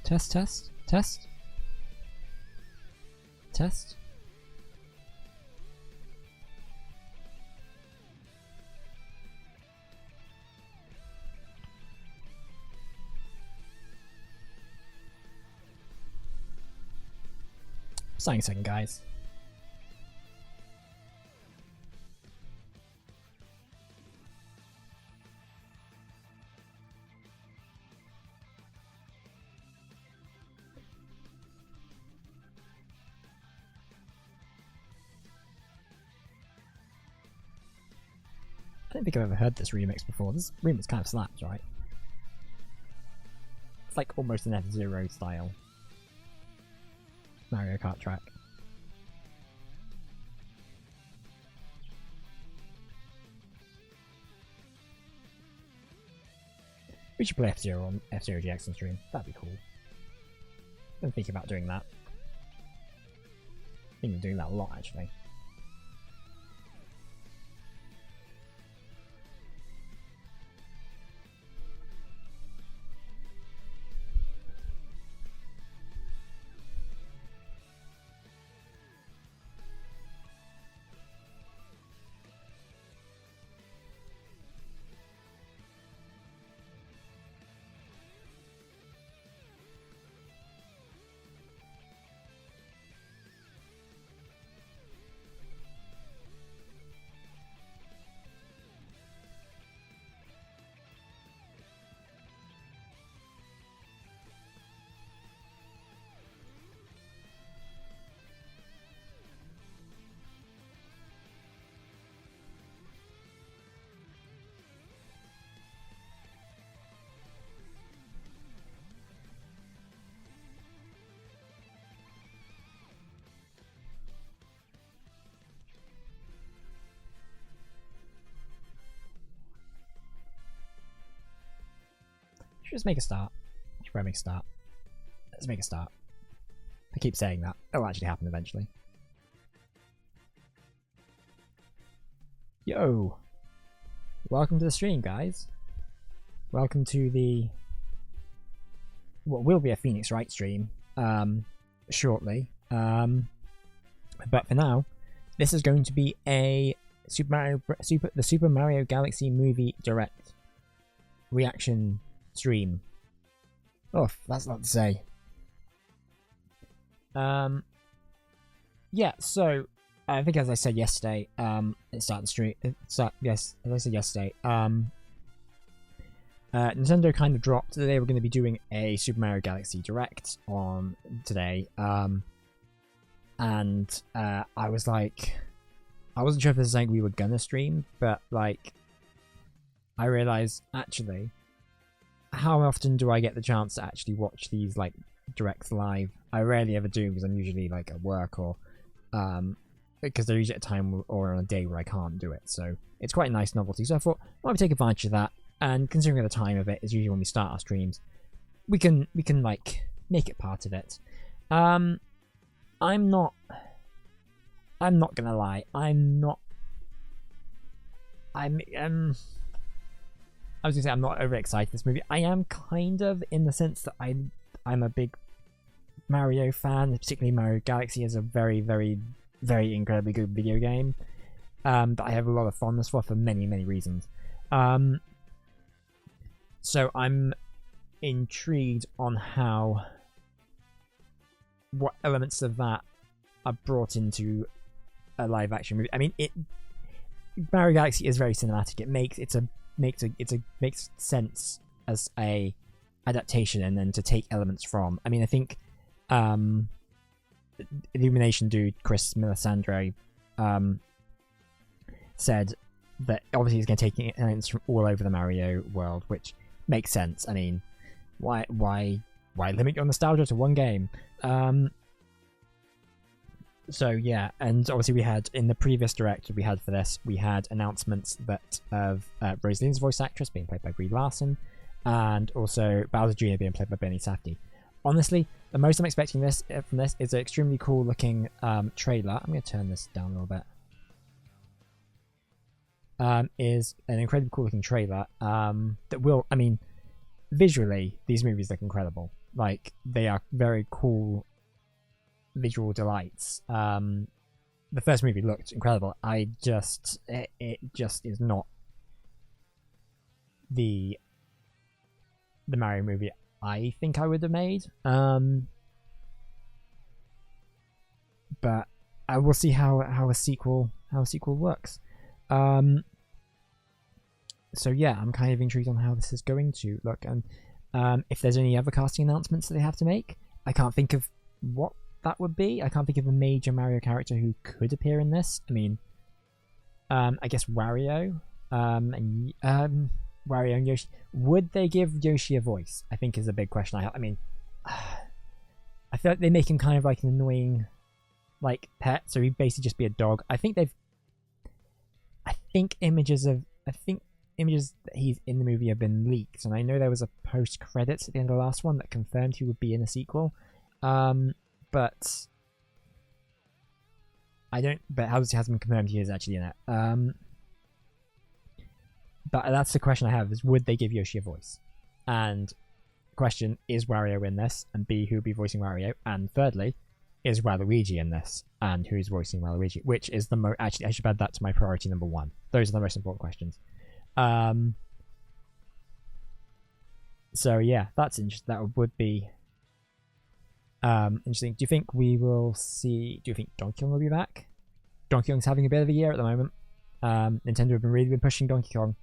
Test, test, test, test. Starting second, guys. I don't think I've ever heard this remix before. This remix kind of slaps, right? It's like almost an F-Zero style Mario Kart track. We should play F-Zero on F-Zero GX on stream. That'd be cool. I'm thinking about doing that. I think I'm doing that a lot, actually. Should just make a start. Should probably make a start. Let's make a start. I keep saying that. It'll actually happen eventually. Yo! Welcome to the stream, guys. Welcome to the... what will be a Phoenix Wright stream shortly. But for now, this is going to be a the Super Mario Galaxy Movie Direct reaction stream. Oh, that's not to say. Yeah, so I think as I said yesterday, Nintendo kind of dropped that they were going to be doing a Super Mario Galaxy Direct on today. And I was like, I wasn't sure if this is something we were gonna stream, but like, I realized actually, how often do I get the chance to actually watch these like directs live? I rarely ever do because I'm usually like at work or because they're usually at a time or on a day where I can't do it. So it's quite a nice novelty. So I thought, why don't we take advantage of that? And considering the time of it is usually when we start our streams, we can like make it part of it. I'm not gonna lie. I was gonna say I'm not overly excited for this movie. I am kind of, in the sense that I'm a big Mario fan, particularly Mario Galaxy is a very, very, very incredibly good video game that I have a lot of fondness for many, many reasons. So I'm intrigued on what elements of that are brought into a live action movie. I mean, Mario Galaxy is very cinematic. It makes sense as a adaptation, and then to take elements from. I mean, I think Illumination dude Chris Melisandre said that obviously he's going to take elements from all over the Mario world, which makes sense. I mean, why limit your nostalgia to one game? So yeah, and obviously we had in the previous direct we had for this, we had announcements that of Rosalina's voice actress being played by Brie Larson, and also Bowser Jr. being played by Benny Safdie. Honestly, the most I'm expecting from this is an extremely cool looking trailer. I'm going to turn this down a little bit. Is an incredibly cool looking trailer that will, I mean, visually these movies look incredible. Like, they are very cool visual delights. The first movie looked incredible. It just is not the Mario movie I think I would have made. But I will see how a sequel works. So yeah, I'm kind of intrigued on how this is going to look, and if there's any other casting announcements that they have to make. I can't think of what that would be. I can't think of a major Mario character who could appear in this. I mean, I guess Wario, and Wario and Yoshi. Would they give Yoshi a voice? I think is a big question I have. I mean, I feel like they make him kind of like an annoying, like, pet, so he'd basically just be a dog. I think images that he's in the movie have been leaked, and I know there was a post credits at the end of the last one that confirmed he would be in a sequel. But obviously hasn't been confirmed he is actually in it. But that's the question I have: is would they give Yoshi a voice? And question is Wario in this, and B, who would be voicing Wario? And thirdly, is Waluigi in this, and who's voicing Waluigi? Which is the actually, I should add that to my priority number 1. Those are the most important questions. So yeah, that's interesting. That would be interesting. Do you think we will see? Do you think Donkey Kong will be back? Donkey Kong's having a bit of a year at the moment. Nintendo have really been pushing Donkey Kong.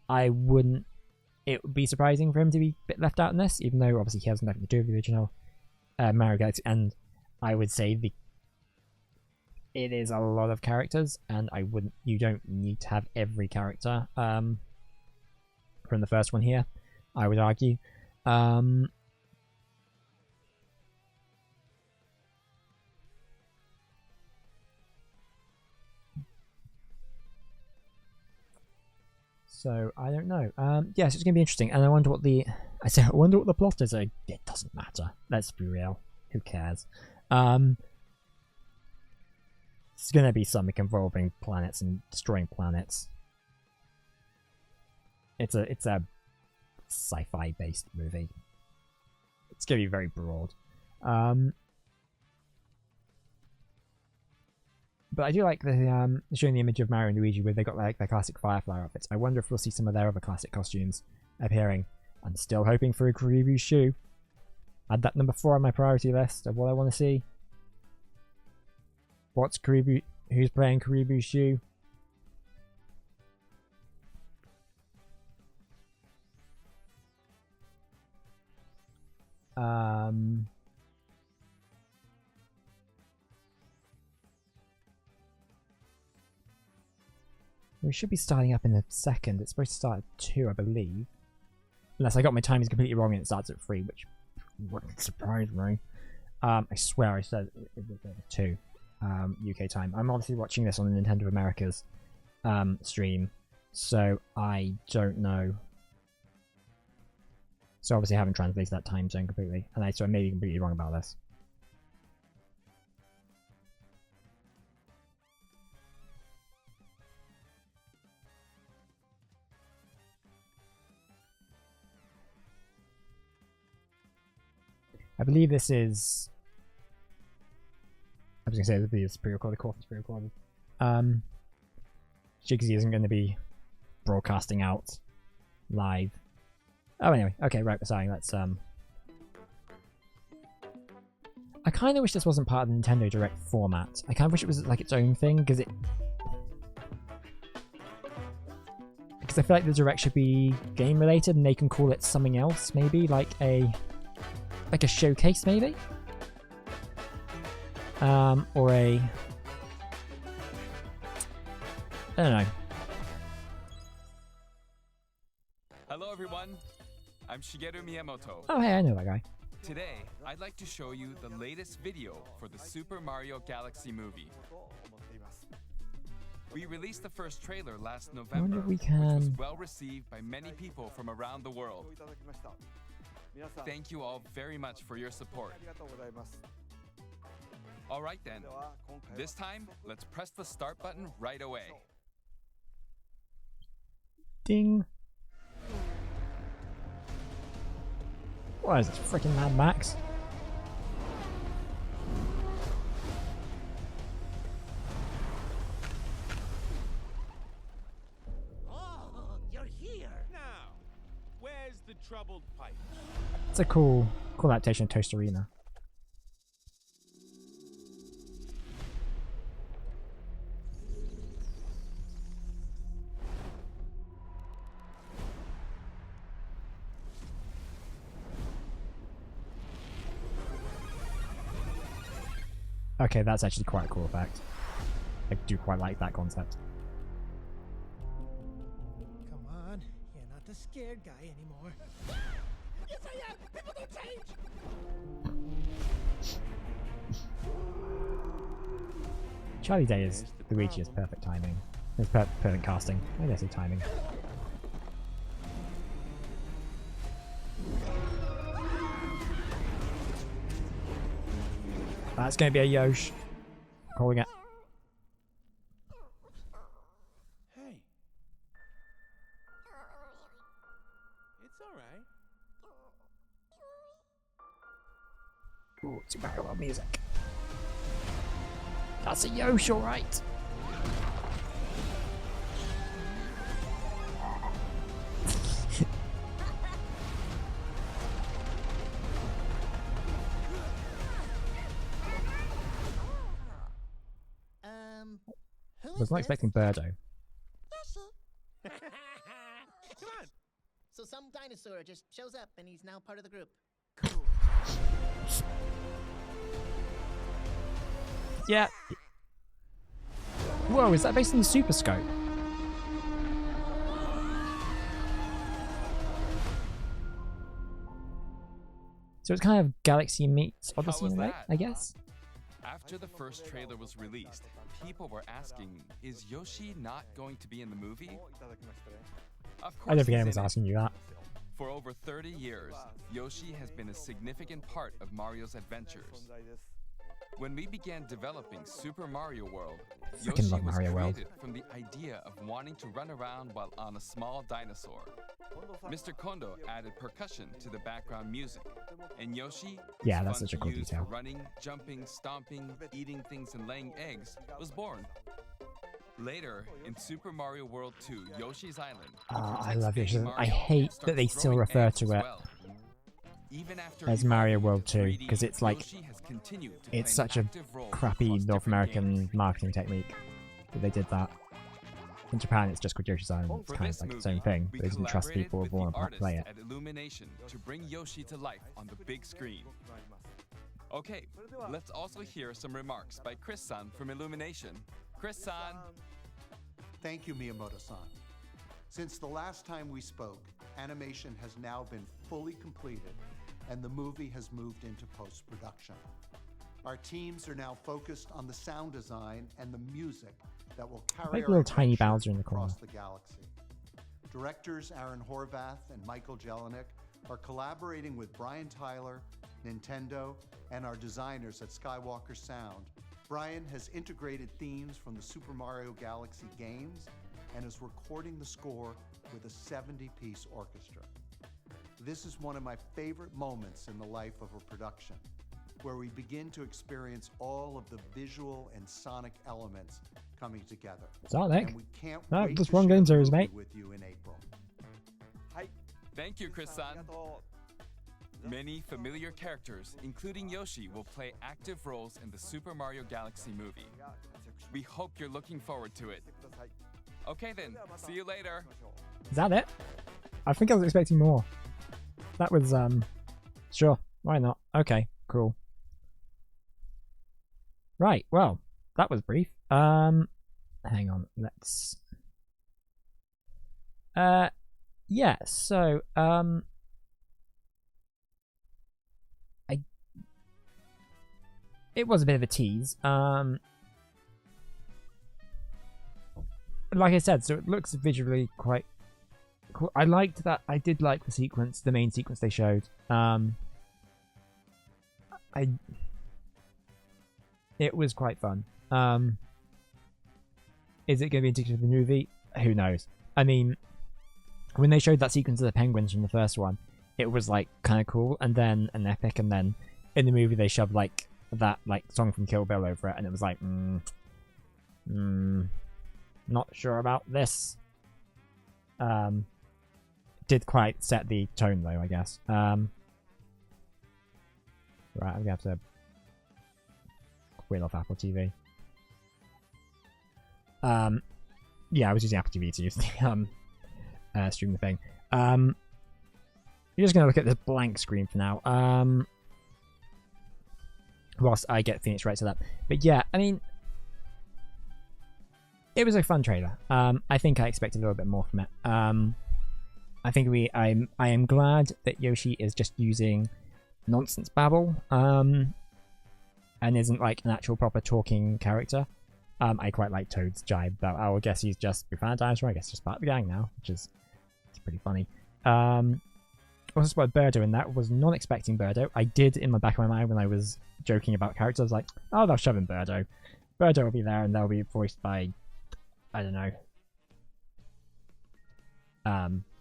I wouldn't. It would be surprising for him to be a bit left out in this, even though obviously he has nothing to do with the original Mario Galaxy. And I would say it is a lot of characters, and you don't need to have every character from the first one here, I would argue. So I don't know. Yes, it's gonna be interesting, and I wonder what the plot is. It doesn't matter. Let's be real. Who cares? It's gonna be something involving planets and destroying planets. It's a sci-fi based movie. It's gonna be very broad. But I do like the showing the image of Mario and Luigi where they got like their classic Firefly outfits. I wonder if we'll see some of their other classic costumes appearing. I'm still hoping for a Karibu shoe. Add that number 4 on my priority list of what I want to see. What's Karibu? Who's playing Karibu shoe? We should be starting up in a second. It's supposed to start at 2, I believe. Unless I got my timings completely wrong and it starts at 3, which wouldn't surprise me. I swear I said it was at 2 UK time. I'm obviously watching this on the Nintendo Americas stream, so I don't know. So obviously I haven't translated that time zone completely, and so I may be completely wrong about this. I believe this is. I was going to say this is pre-recorded. Of course, it's pre-recorded. Jigsy isn't going to be broadcasting out live. Oh, anyway, okay, right. Sorry, let's. I kind of wish this wasn't part of the Nintendo Direct format. I kind of wish it was like its own thing because I feel like the Direct should be game related and they can call it something else, maybe like a showcase, maybe, or a, I don't know. Hello everyone, I'm Shigeru Miyamoto. Oh hey, I know that guy. Today, I'd like to show you the latest video for the Super Mario Galaxy movie. We released the first trailer last November, which was well received by many people from around the world. Thank you all very much for your support. Alright then, this time, let's press the start button right away. Ding. What is this, freaking Mad Max? Oh, you're here. Now, where's the troubled pipe? It's a cool adaptation of Toast Arena. Okay, that's actually quite a cool effect. I do quite like that concept. Come on, you're not the scared guy anymore. Yes, I am. People don't change. Charlie Day is Luigi is perfect timing. It's perfect casting. I guess it's timing. That's going to be a Yosh. Calling it. Hey. It's alright. Ooh, Super Mario World music. That's a Yosh, alright. Was not expecting Birdo. Come on. So some dinosaur just shows up and he's now part of the group. Cool. Yeah. Whoa, is that based on the Super Scope? So it's kind of Galaxy meets Odyssey in a way, I guess? After the first trailer was released, people were asking, is Yoshi not going to be in the movie? Of course I don't think he's anyone's in it. asking you that. For over 30 years, Yoshi has been a significant part of Mario's adventures. When we began developing Super Mario World, Freaking Yoshi love was Mario World. created from the idea of wanting to run around while on a small dinosaur. Mr. Kondo added percussion to the background music, and Yoshi, Yeah, who's that's fun such a to cool use detail. for running, jumping, stomping, eating things, and laying eggs, was born. Later, in Super Mario World 2, Yoshi's Island, he I protects love baby Yoshi's Island. I Mario hate and that they starts still throwing refer eggs to as it well. Even after as Mario evolving World into 2, 3D, because it's like Yoshi has continued to it's play such an a active role crappy across North different American games. marketing technique that they did that. In Japan, it's just called Yoshi's Island. It's For kind this of like its movie, own thing, we but they didn't trust collaborated people with who want the to play it. artists at Illumination to bring Yoshi to life on the big screen. Okay, let's also hear some remarks by Chris-san from Illumination. Chris-san! Thank you, Miyamoto-san. Since the last time we spoke, animation has now been fully completed and the movie has moved into post-production. Our teams are now focused on the sound design and the music that will carry Like our little tiny adventure Bowser in the corner. across the galaxy. Directors Aaron Horvath and Michael Jelinek are collaborating with Brian Tyler, Nintendo, and our designers at Skywalker Sound. Brian has integrated themes from the Super Mario Galaxy games and is recording the score with a 70-piece orchestra. This is one of my favorite moments in the life of a production, where we begin to experience all of the visual and sonic elements coming together. Sonic? And we can't No, wait just to one share game the series, movie mate. with you in April. Thank you, Chris-san. Many familiar characters, including Yoshi, will play active roles in the Super Mario Galaxy movie. We hope you're looking forward to it. Okay then, see you later. Is that it? I think I was expecting more. That was, sure, why not? Okay, cool. Right, well, that was brief. Hang on, let's... yeah, so, it was a bit of a tease. Like I said, so it looks visually quite cool. I liked that. I did like the sequence, the main sequence they showed. It was quite fun. Is it going to be indicative of the movie? Who knows? I mean, when they showed that sequence of the penguins from the first one, it was like kind of cool, and then an epic, and then in the movie they shoved like that like song from Kill Bill over it, and it was like, not sure about this. Did quite set the tone though, I guess. Right, I'm gonna have to quit off Apple TV. Yeah, I was using Apple TV to use the stream the thing. You're just gonna look at this blank screen for now. Whilst I get Phoenix Wright set up. But yeah, I mean, it was a fun trailer. I think I expected a little bit more from it. I think I am glad that Yoshi is just using nonsense babble, and isn't like an actual proper talking character. I quite like Toad's jibe, but I would guess he's just Bufana Dinosaur. I guess just part of the gang now, which is pretty funny. Also spotted Birdo in that. Was not expecting Birdo. I did in the back of my mind when I was joking about characters. I was like, oh, they'll shove in Birdo. Birdo will be there, and they'll be voiced by, I don't know.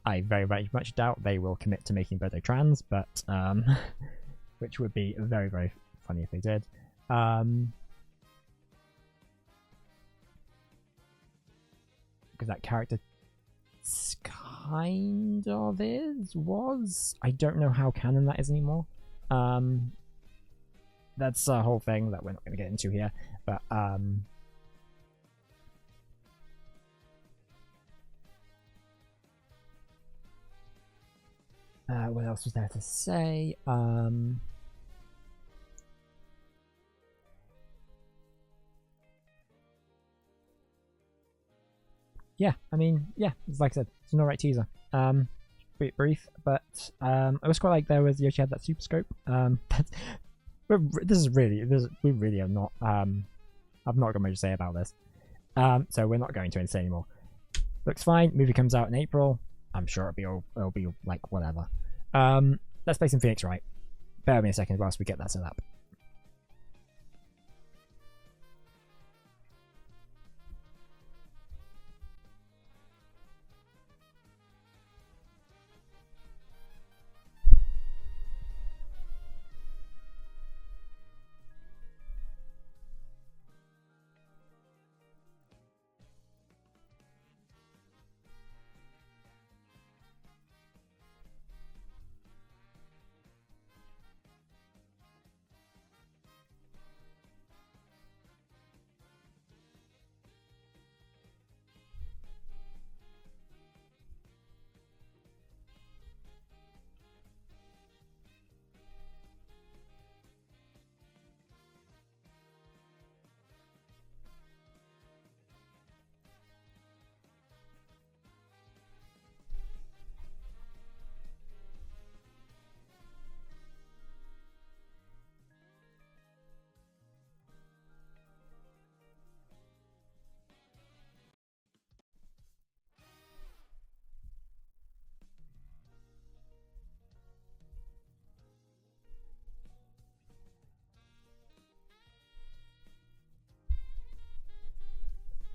I very, very much doubt they will commit to making Birdo trans, but which would be very, very funny if they did. Because that character kind of was. I don't know how canon that is anymore. That's a whole thing that we're not going to get into here, but what else was there to say? Yeah, I mean, yeah, it's like I said, it's an alright teaser. Bit brief, but I was quite like there was Yoshi had that super scope. We really are not. I've not got much to say about this. So we're not going to say anymore. Looks fine. Movie comes out in April. I'm sure it'll be like whatever. Let's play some Phoenix Wright. Bear with me a second whilst we get that set up.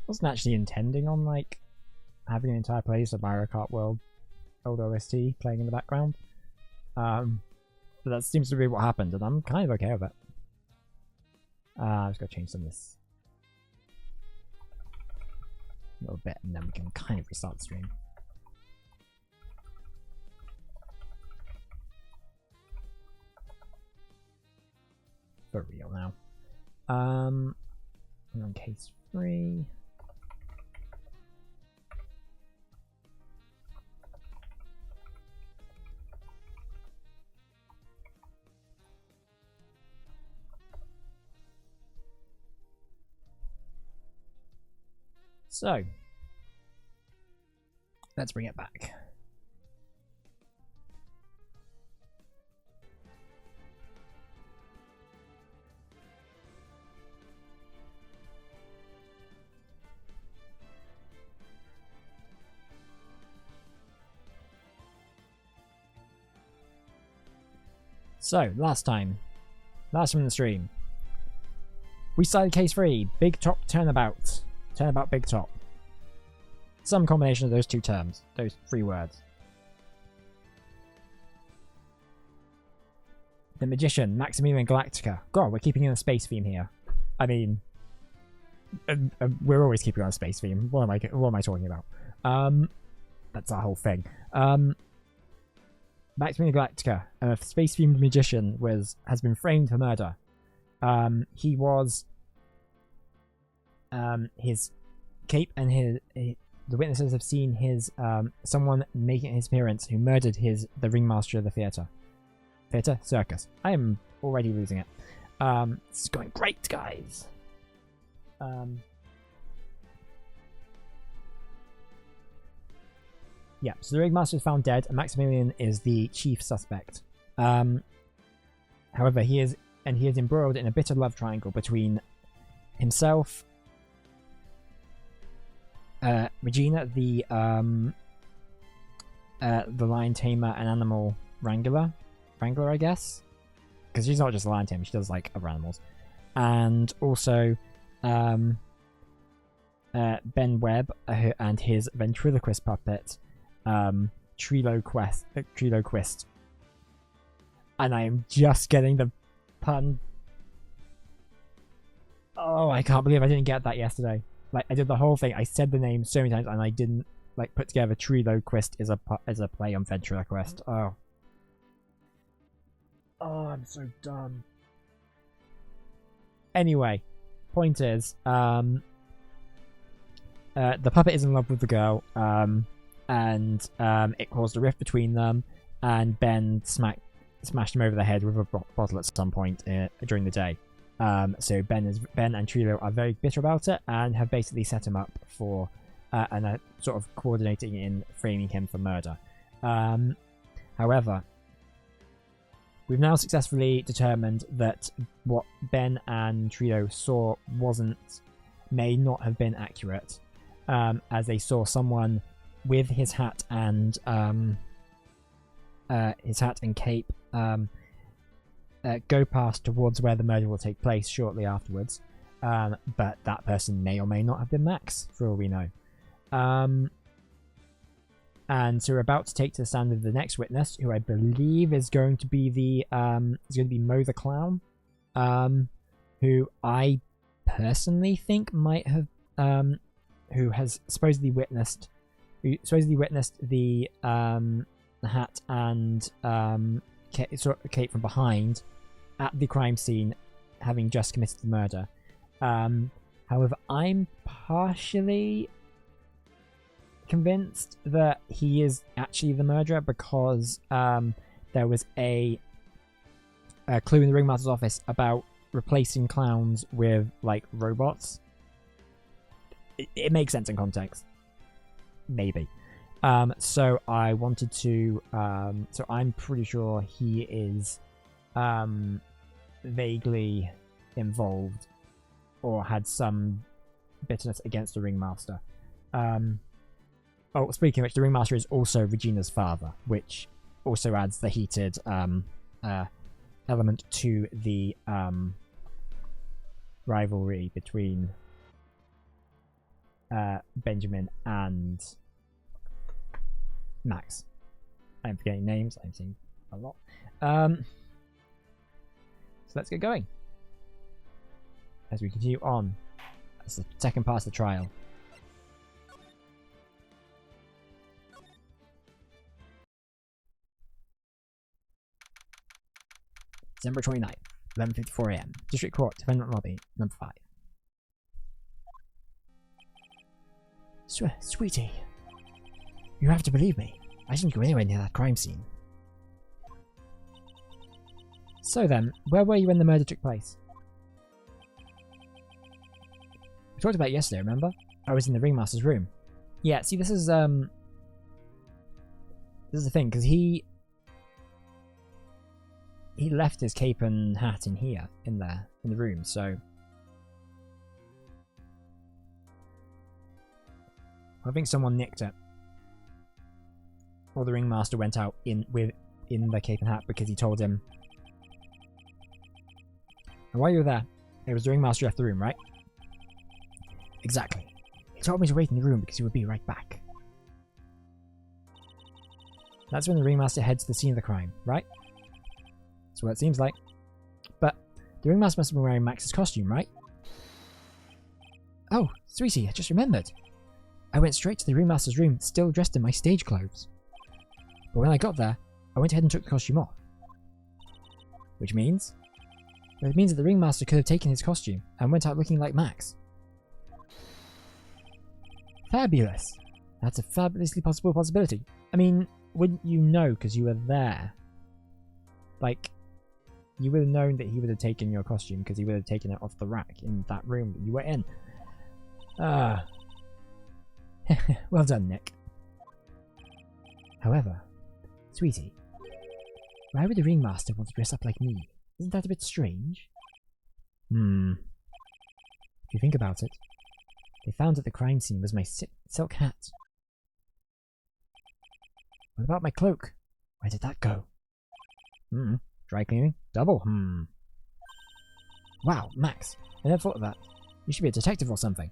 Wasn't actually intending on like having an entire playlist of Mario Kart World old OST playing in the background, but that seems to be what happened, and I'm kind of okay with it. I've just got to change some of this a little bit, and then we can kind of restart the stream. For real now. I'm on case 3. So, let's bring it back. So, last time in the stream, we started case 3, Big Top Turnabout. Turnabout Big Top. Some combination of those two terms, those 3 words. the magician, Maximilian Galactica. God, we're keeping in a space theme here. I mean, we're always keeping on a space theme. What am I talking about? That's our whole thing. Maximilian Galactica, a space-themed magician, has been framed for murder. He was his cape and the witnesses have seen his someone making his appearance who murdered the ringmaster of the theater. Circus. I am already losing it. This is going great, guys. Yeah, so the ringmaster is found dead, and Maximilian is the chief suspect. However, he is embroiled in a bitter love triangle between himself, Regina, the lion tamer and animal wrangler, I guess, because she's not just a lion tamer; she does like other animals, and also Ben Webb and his ventriloquist puppet, Triloquist. And I am just getting the pun. Oh, I can't believe I didn't get that yesterday. Like, I did the whole thing. I said the name so many times, and I didn't like put together Triloquist is a play on ventriloquist. Oh, I'm so dumb. Anyway, point is, the puppet is in love with the girl, and it caused a rift between them, and Ben smashed him over the head with a bottle at some point during the day. So Ben and Trilo are very bitter about it and have basically set him up for and are sort of coordinating in framing him for murder. However, we've now successfully determined that what Ben and Trilo saw may not have been accurate, as they saw someone with his hat and cape go past towards where the murder will take place shortly afterwards. But that person may or may not have been Max, for all we know. And so we're about to take to the stand of the next witness, who I believe is going to be Mo the Clown, who I personally think might have, who has supposedly witnessed the hat and Kate from behind at the crime scene, having just committed the murder. However, I'm partially convinced that he is actually the murderer, because there was a clue in the ringmaster's office about replacing clowns with like robots. It makes sense in context, maybe. So I wanted to so I'm pretty sure he is vaguely involved or had some bitterness against the ringmaster. Oh, speaking of which, the ringmaster is also Regina's father, which also adds the heated element to the rivalry between Benjamin and Max. I'm forgetting names. I'm seeing a lot. So let's get going as we continue on. That's the second part of the trial. December 29th, 11:54 a.m. District Court, Defendant Lobby, number 5. Sweetie, you have to believe me. I didn't go anywhere near that crime scene. So then, where were you when the murder took place? We talked about it yesterday, remember? I was in the ringmaster's room. Yeah, see, this is the thing, because he left his cape and hat in here, in the room, so I think someone nicked it. Or the ringmaster went out in the cape and hat because he told him. And while you were there, it was the ringmaster left the room, right? Exactly. He told me to wait in the room because he would be right back. That's when the ringmaster heads to the scene of the crime, right? That's what it seems like. But the ringmaster must have been wearing Max's costume, right? Oh, sweetie, I just remembered. I went straight to the ringmaster's room, still dressed in my stage clothes. But when I got there, I went ahead and took the costume off. Which means? Well, it means that the ringmaster could have taken his costume and went out looking like Max. Fabulous. That's a fabulously possible possibility. I mean, wouldn't you know because you were there? Like, you would have known that he would have taken your costume because he would have taken it off the rack in that room that you were in. Ah. Well done, Nick. However, sweetie, why would the ringmaster want to dress up like me? Isn't that a bit strange? If you think about it, they found at the crime scene was my silk hat. What about my cloak? Where did that go? Dry cleaning? Double? Wow, Max, I never thought of that. You should be a detective or something.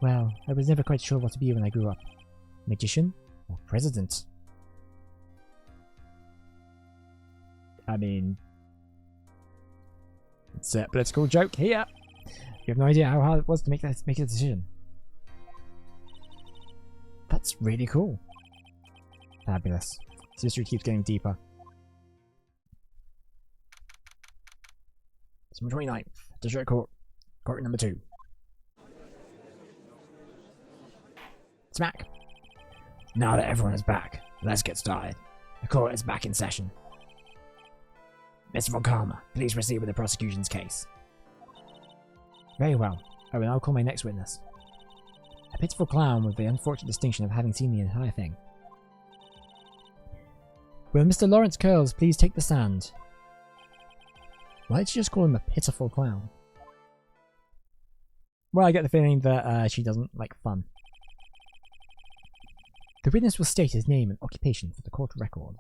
Well, I was never quite sure what to be when I grew up. Magician or president? I mean, it's a political joke here. You have no idea how hard it was to make a decision. That's really cool. Fabulous. This mystery keeps getting deeper. December 29th, District Court, Court number 2. Smack. Now that everyone is back, let's get started. The court is back in session. Mr. Von Karma, please proceed with the prosecution's case. Very well. I will now call my next witness. A pitiful clown with the unfortunate distinction of having seen the entire thing. Will Mr. Lawrence Curls please take the stand? Why did she just call him a pitiful clown? Well, I get the feeling that she doesn't like fun. The witness will state his name and occupation for the court record.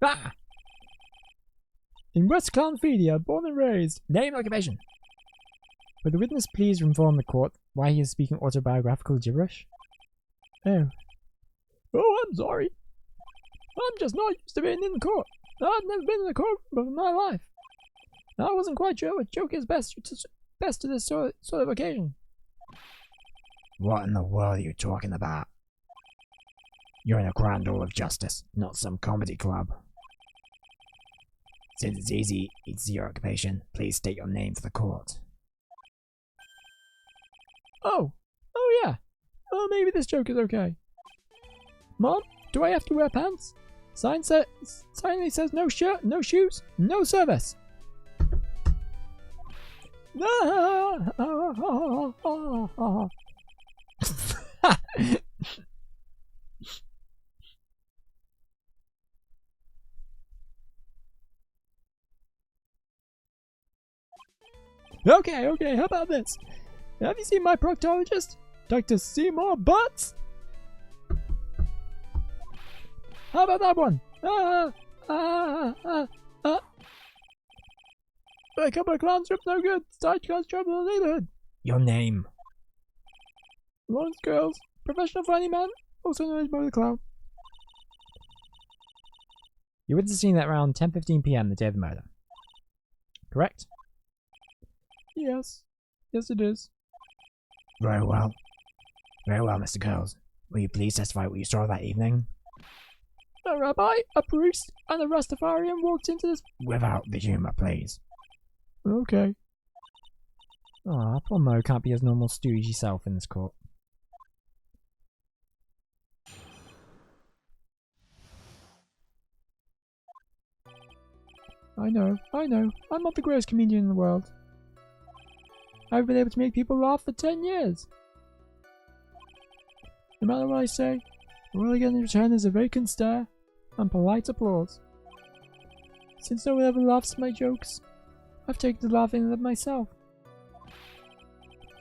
Ah! In West Clanfidia, born and raised. Name and occupation. Will the witness please inform the court why he is speaking autobiographical gibberish? Oh, I'm sorry. I'm just not used to being in the court. I've never been in a courtroom in my life. I wasn't quite sure what joke is best to this sort of occasion. What in the world are you talking about? You're in a grand hall of justice, not some comedy club. Since it's easy, it's your occupation. Please state your name for the court. Oh yeah. Oh, maybe this joke is okay. Mom, do I have to wear pants? Sign says no shirt, no shoes, no service. Okay, how about this? Have you seen my proctologist? Dr. Seymour Butts? How about that one? A couple of clowns trip no good. Side cars trouble in the neighborhood. Your name? Lawrence Girls, professional funny man, also known as Mo the Clown. You went to scene at around 10:15 PM the day of the murder. Correct? Yes, it is. Very well, Mr. Curls. Will you please testify what you saw that evening? A rabbi, a priest, and a Rastafarian walked into this... Without the humour, please. Okay. Aw, poor Mo can't be his normal stoogy self in this court. I know. I'm not the greatest comedian in the world. I've been able to make people laugh for 10 years. No matter what I say, all I get in return is a vacant stare and polite applause. Since no one ever laughs at my jokes, I've taken to laughing at them myself.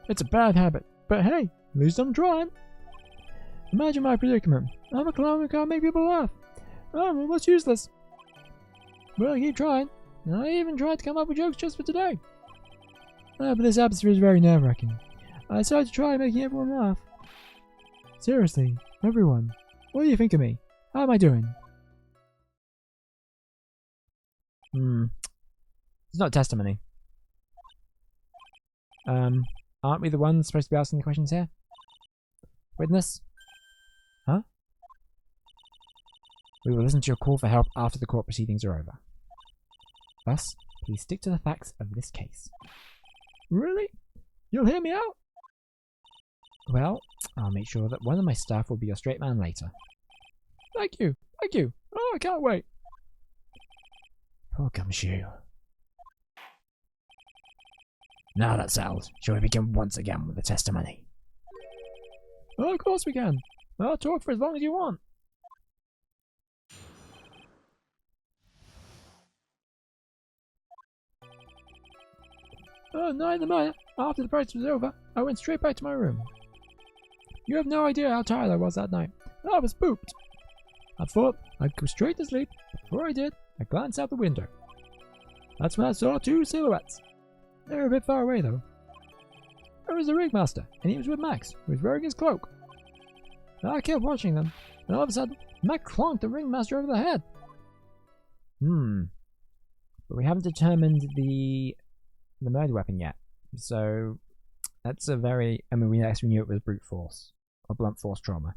It's a bad habit, but hey, at least I'm trying. Imagine my predicament. I'm a clown who can't make people laugh. I'm almost useless. But I keep trying. I even tried to come up with jokes just for today. But this atmosphere is very nerve-wracking. I decided to try making everyone laugh. Seriously, everyone, what do you think of me? How am I doing? It's not testimony. Aren't we the ones supposed to be asking the questions here? Witness? Huh? We will listen to your call for help after the court proceedings are over. Thus, please stick to the facts of this case. Really? You'll hear me out? Well, I'll make sure that one of my staff will be your straight man later. Thank you. Thank you. Oh, I can't wait. Poor Gumshoe. Now that's settled, shall we begin once again with the testimony? Oh, of course we can. I'll talk for as long as you want. Night of the night, after the practice was over, I went straight back to my room. You have no idea how tired I was that night. I was pooped. I thought I'd go straight to sleep. Before I did, I glanced out the window. That's when I saw two silhouettes. They were a bit far away though. There was the ringmaster, and he was with Max, who was wearing his cloak. I kept watching them, and all of a sudden, Max clonked the ringmaster over the head. But we haven't determined the murder weapon yet. So that's a very... I mean, we actually knew it was brute force, or blunt force trauma.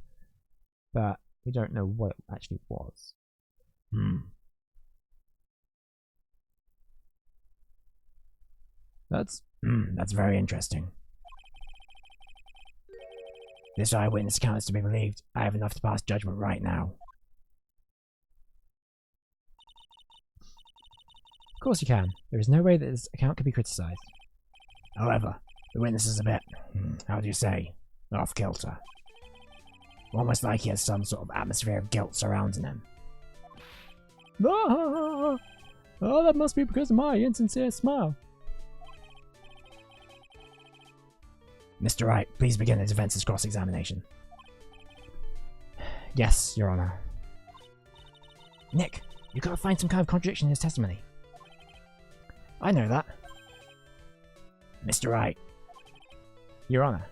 But we don't know what it actually was. That's very interesting. This eyewitness account is to be believed. I have enough to pass judgment right now. Of course you can. There is no way that this account can be criticised. However, the witness is a bit, how do you say, off kilter. Almost like he has some sort of atmosphere of guilt surrounding him. Oh, that must be because of my insincere smile. Mr. Wright, please begin the defense's cross-examination. Yes, Your Honor. Nick, you gotta find some kind of contradiction in his testimony. I know that. Mr. Wright. Your Honor.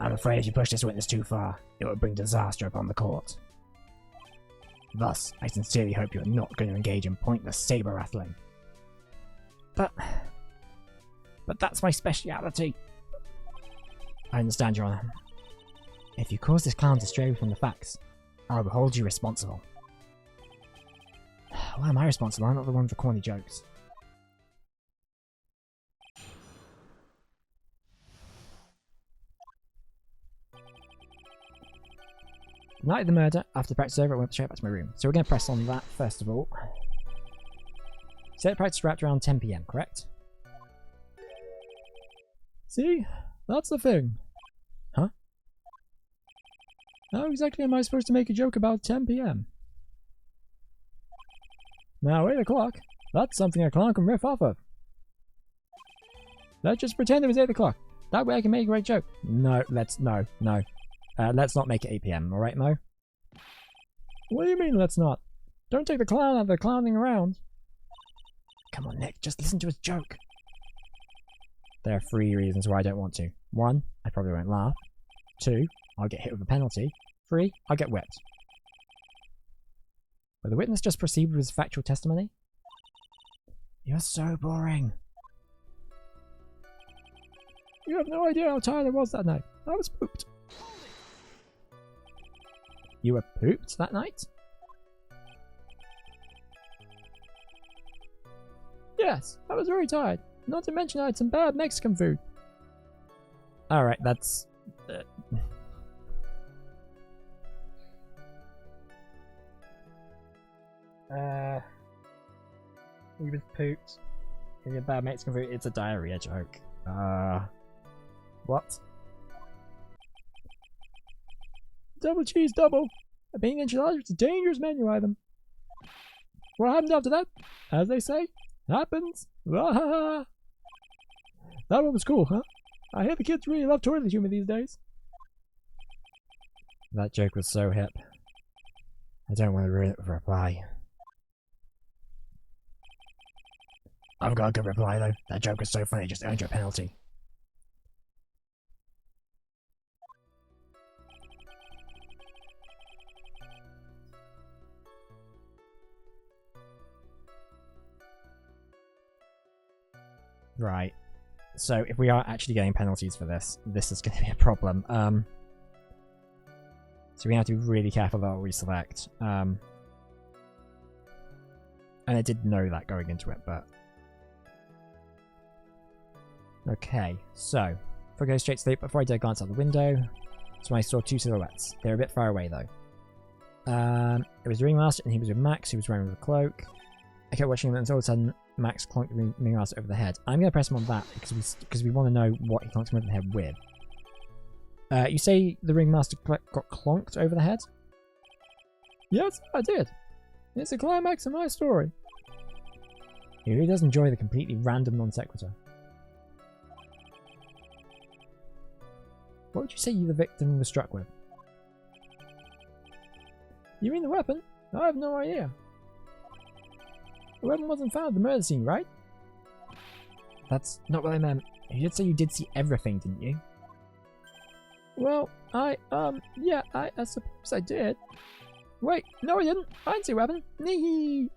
I'm afraid if you push this witness too far, it will bring disaster upon the court. Thus, I sincerely hope you are not going to engage in pointless saber-rattling. But that's my speciality. I understand, Your Honor. If you cause this clown to stray from the facts, I will hold you responsible. Why am I responsible? I'm not the one for corny jokes. The night of the murder, after the practice over, I went straight back to my room. So we're going to press on that first of all. So the practice wrapped around 10 PM, correct? See? That's the thing. Huh? How exactly am I supposed to make a joke about 10 PM? Now, 8 o'clock. That's something a clown can riff off of. Let's just pretend it was 8 o'clock. That way I can make a great joke. No. Let's not make it 8 PM, alright, Mo? What do you mean, let's not? Don't take the clown out of the clowning around. Come on, Nick, just listen to his joke. There are 3 reasons why I don't want to. 1, I probably won't laugh. 2, I'll get hit with a penalty. 3, I'll get whipped. Will the witness just proceed with his factual testimony? You're so boring. You have no idea how tired I was that night. I was pooped. You were pooped that night? Yes, I was very tired. Not to mention I had some bad Mexican food. Alright, that's... He was pooped. He had bad Mexican food. It's a diarrhea joke. What? Double cheese double! A bean enchilada is a dangerous menu item. What happens after that? As they say, happens. That one was cool, huh? I hear the kids really love toilet humor these days. That joke was so hip. I don't want to ruin it with a reply. I've got a good reply though. That joke was so funny, it just earned you a penalty. Right. So if we are actually getting penalties for this, this is going to be a problem. So we have to be really careful about what we select. And I did know that going into it, but... Okay, so... If I go straight to sleep, before I did glance out the window, so I saw two silhouettes. They're a bit far away, though. It was the Ringmaster, and he was with Max, who was wearing a cloak. I kept watching him, and all of a sudden, Max clonked the Ringmaster over the head. I'm going to press him on that, because we want to know what he clonked him over the head with. You say the Ringmaster got clonked over the head? Yes, I did. It's a climax of my story. He really does enjoy the completely random non sequitur. What would you say the victim was struck with? You mean the weapon? I have no idea. The weapon wasn't found at the murder scene, right? That's not what I meant. You did say you did see everything, didn't you? Well, yeah, I suppose I did. Wait, no I didn't. I didn't see a weapon. Nee.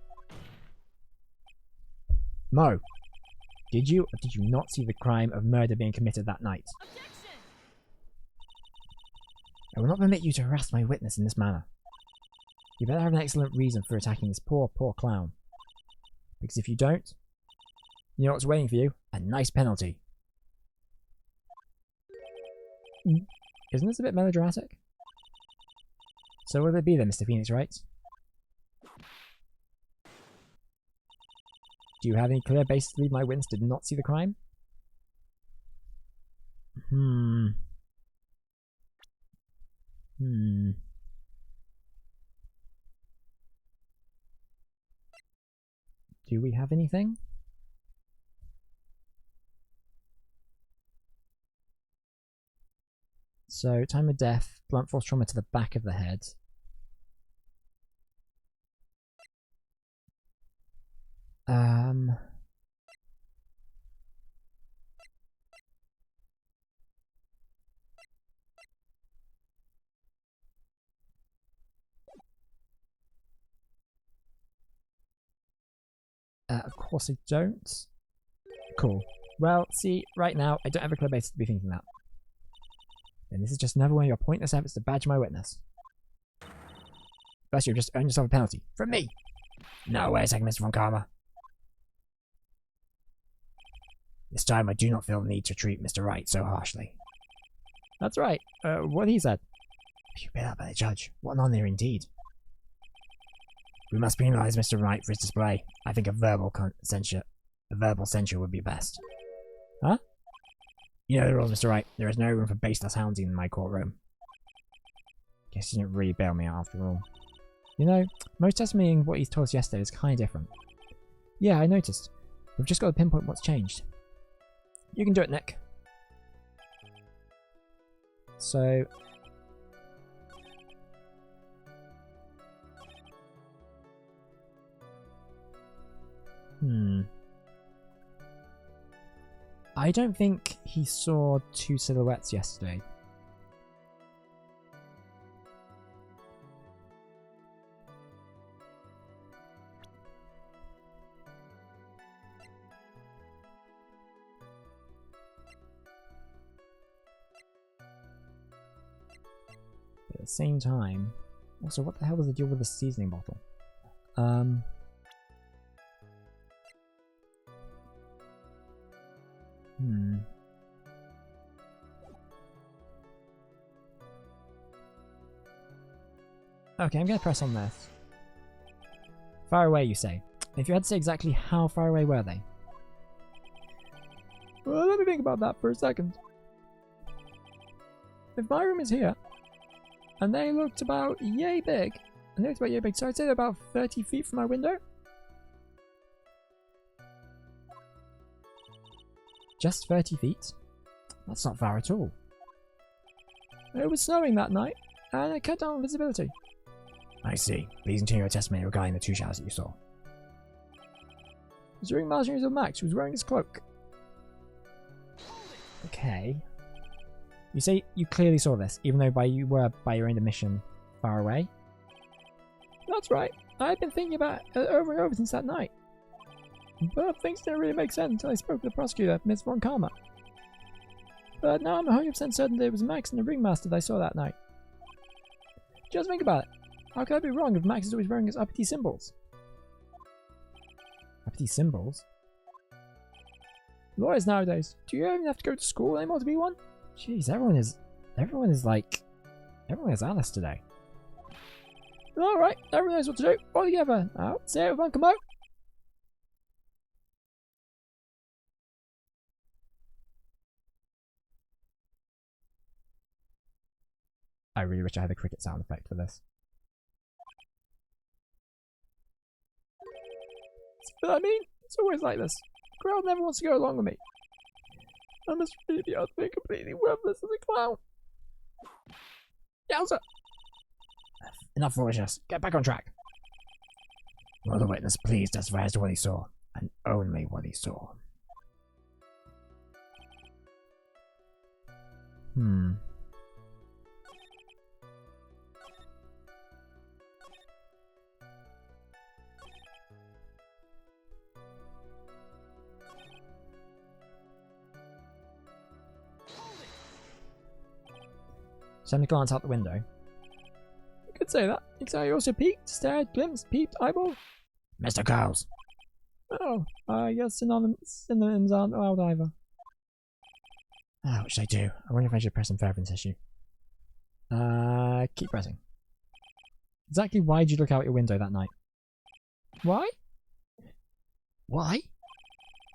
Mo, did you or did you not see the crime of murder being committed that night? Objection! I will not permit you to harass my witness in this manner. You better have an excellent reason for attacking this poor clown. Because if you don't, you know what's waiting for you? A nice penalty. Isn't this a bit melodramatic? So what will it be then, Mr. Phoenix Wright? Do you have any clear basis to believe my witness did not see the crime? Do we have anything? So, time of death, blunt force trauma to the back of the head. Of course I don't. Cool. Well, see, right now, I don't have a clear basis to be thinking that. And this is just another one of your pointless efforts to badge my witness. First, you've just earned yourself a penalty. From me! No, wait a second, Mr. Von Karma. This time I do not feel the need to treat Mr. Wright so harshly. That's right. What he said. You beat up by the judge. What an honour indeed. We must penalise Mr. Wright for his display. I think a verbal censure would be best. Huh? You know the rules, Mr. Wright. There is no room for baseless hounding in my courtroom. Guess he didn't really bail me out after all. You know, most testimony in what he told us yesterday is kind of different. Yeah, I noticed. We've just got to pinpoint what's changed. You can do it, Nick. So... I don't think he saw two silhouettes yesterday. But at the same time... Also, what the hell was the deal with the seasoning bottle? Okay, I'm going to press on this. Far away, you say. If you had to say exactly how far away were they? Well, let me think about that for a second. If my room is here, and they looked about yay big, so I'd say they're about 30 feet from my window? Just 30 feet? That's not far at all. It was snowing that night, and it cut down visibility. I see. Please continue your testimony regarding the two shadows that you saw. Was during Margin's of Max, who was wearing his cloak. Okay. You say you clearly saw this, even though you were by your own admission far away? That's right. I've been thinking about it over and over since that night. But things didn't really make sense until I spoke with the prosecutor, Miss Von Karma. But now I'm 100% certain that it was Max and the ringmaster that I saw that night. Just think about it. How could I be wrong if Max is always wearing his uppity symbols? Uppity symbols? Lawyers nowadays, do you even have to go to school anymore to be one? Jeez, everyone is Alice today. Alright, everyone knows what to do. All together. Now, say it with one, come out. I really wish I had a cricket sound effect for this. See what I mean? It's always like this. The crowd never wants to go along with me. I must really be utterly completely worthless as a clown. Yowza! Enough foolishness. Get back on track. Will the witness please testify as to what he saw, and only what he saw? Send a glance out the window. You could say that. Except you also peeked, stared, glimpsed, peeped, eyeball. Mr. Cowles. Oh, I guess synonyms aren't allowed either. What should I do? I wonder if I should press some further in tissue. Keep pressing. Exactly why did you look out your window that night? Why? Why?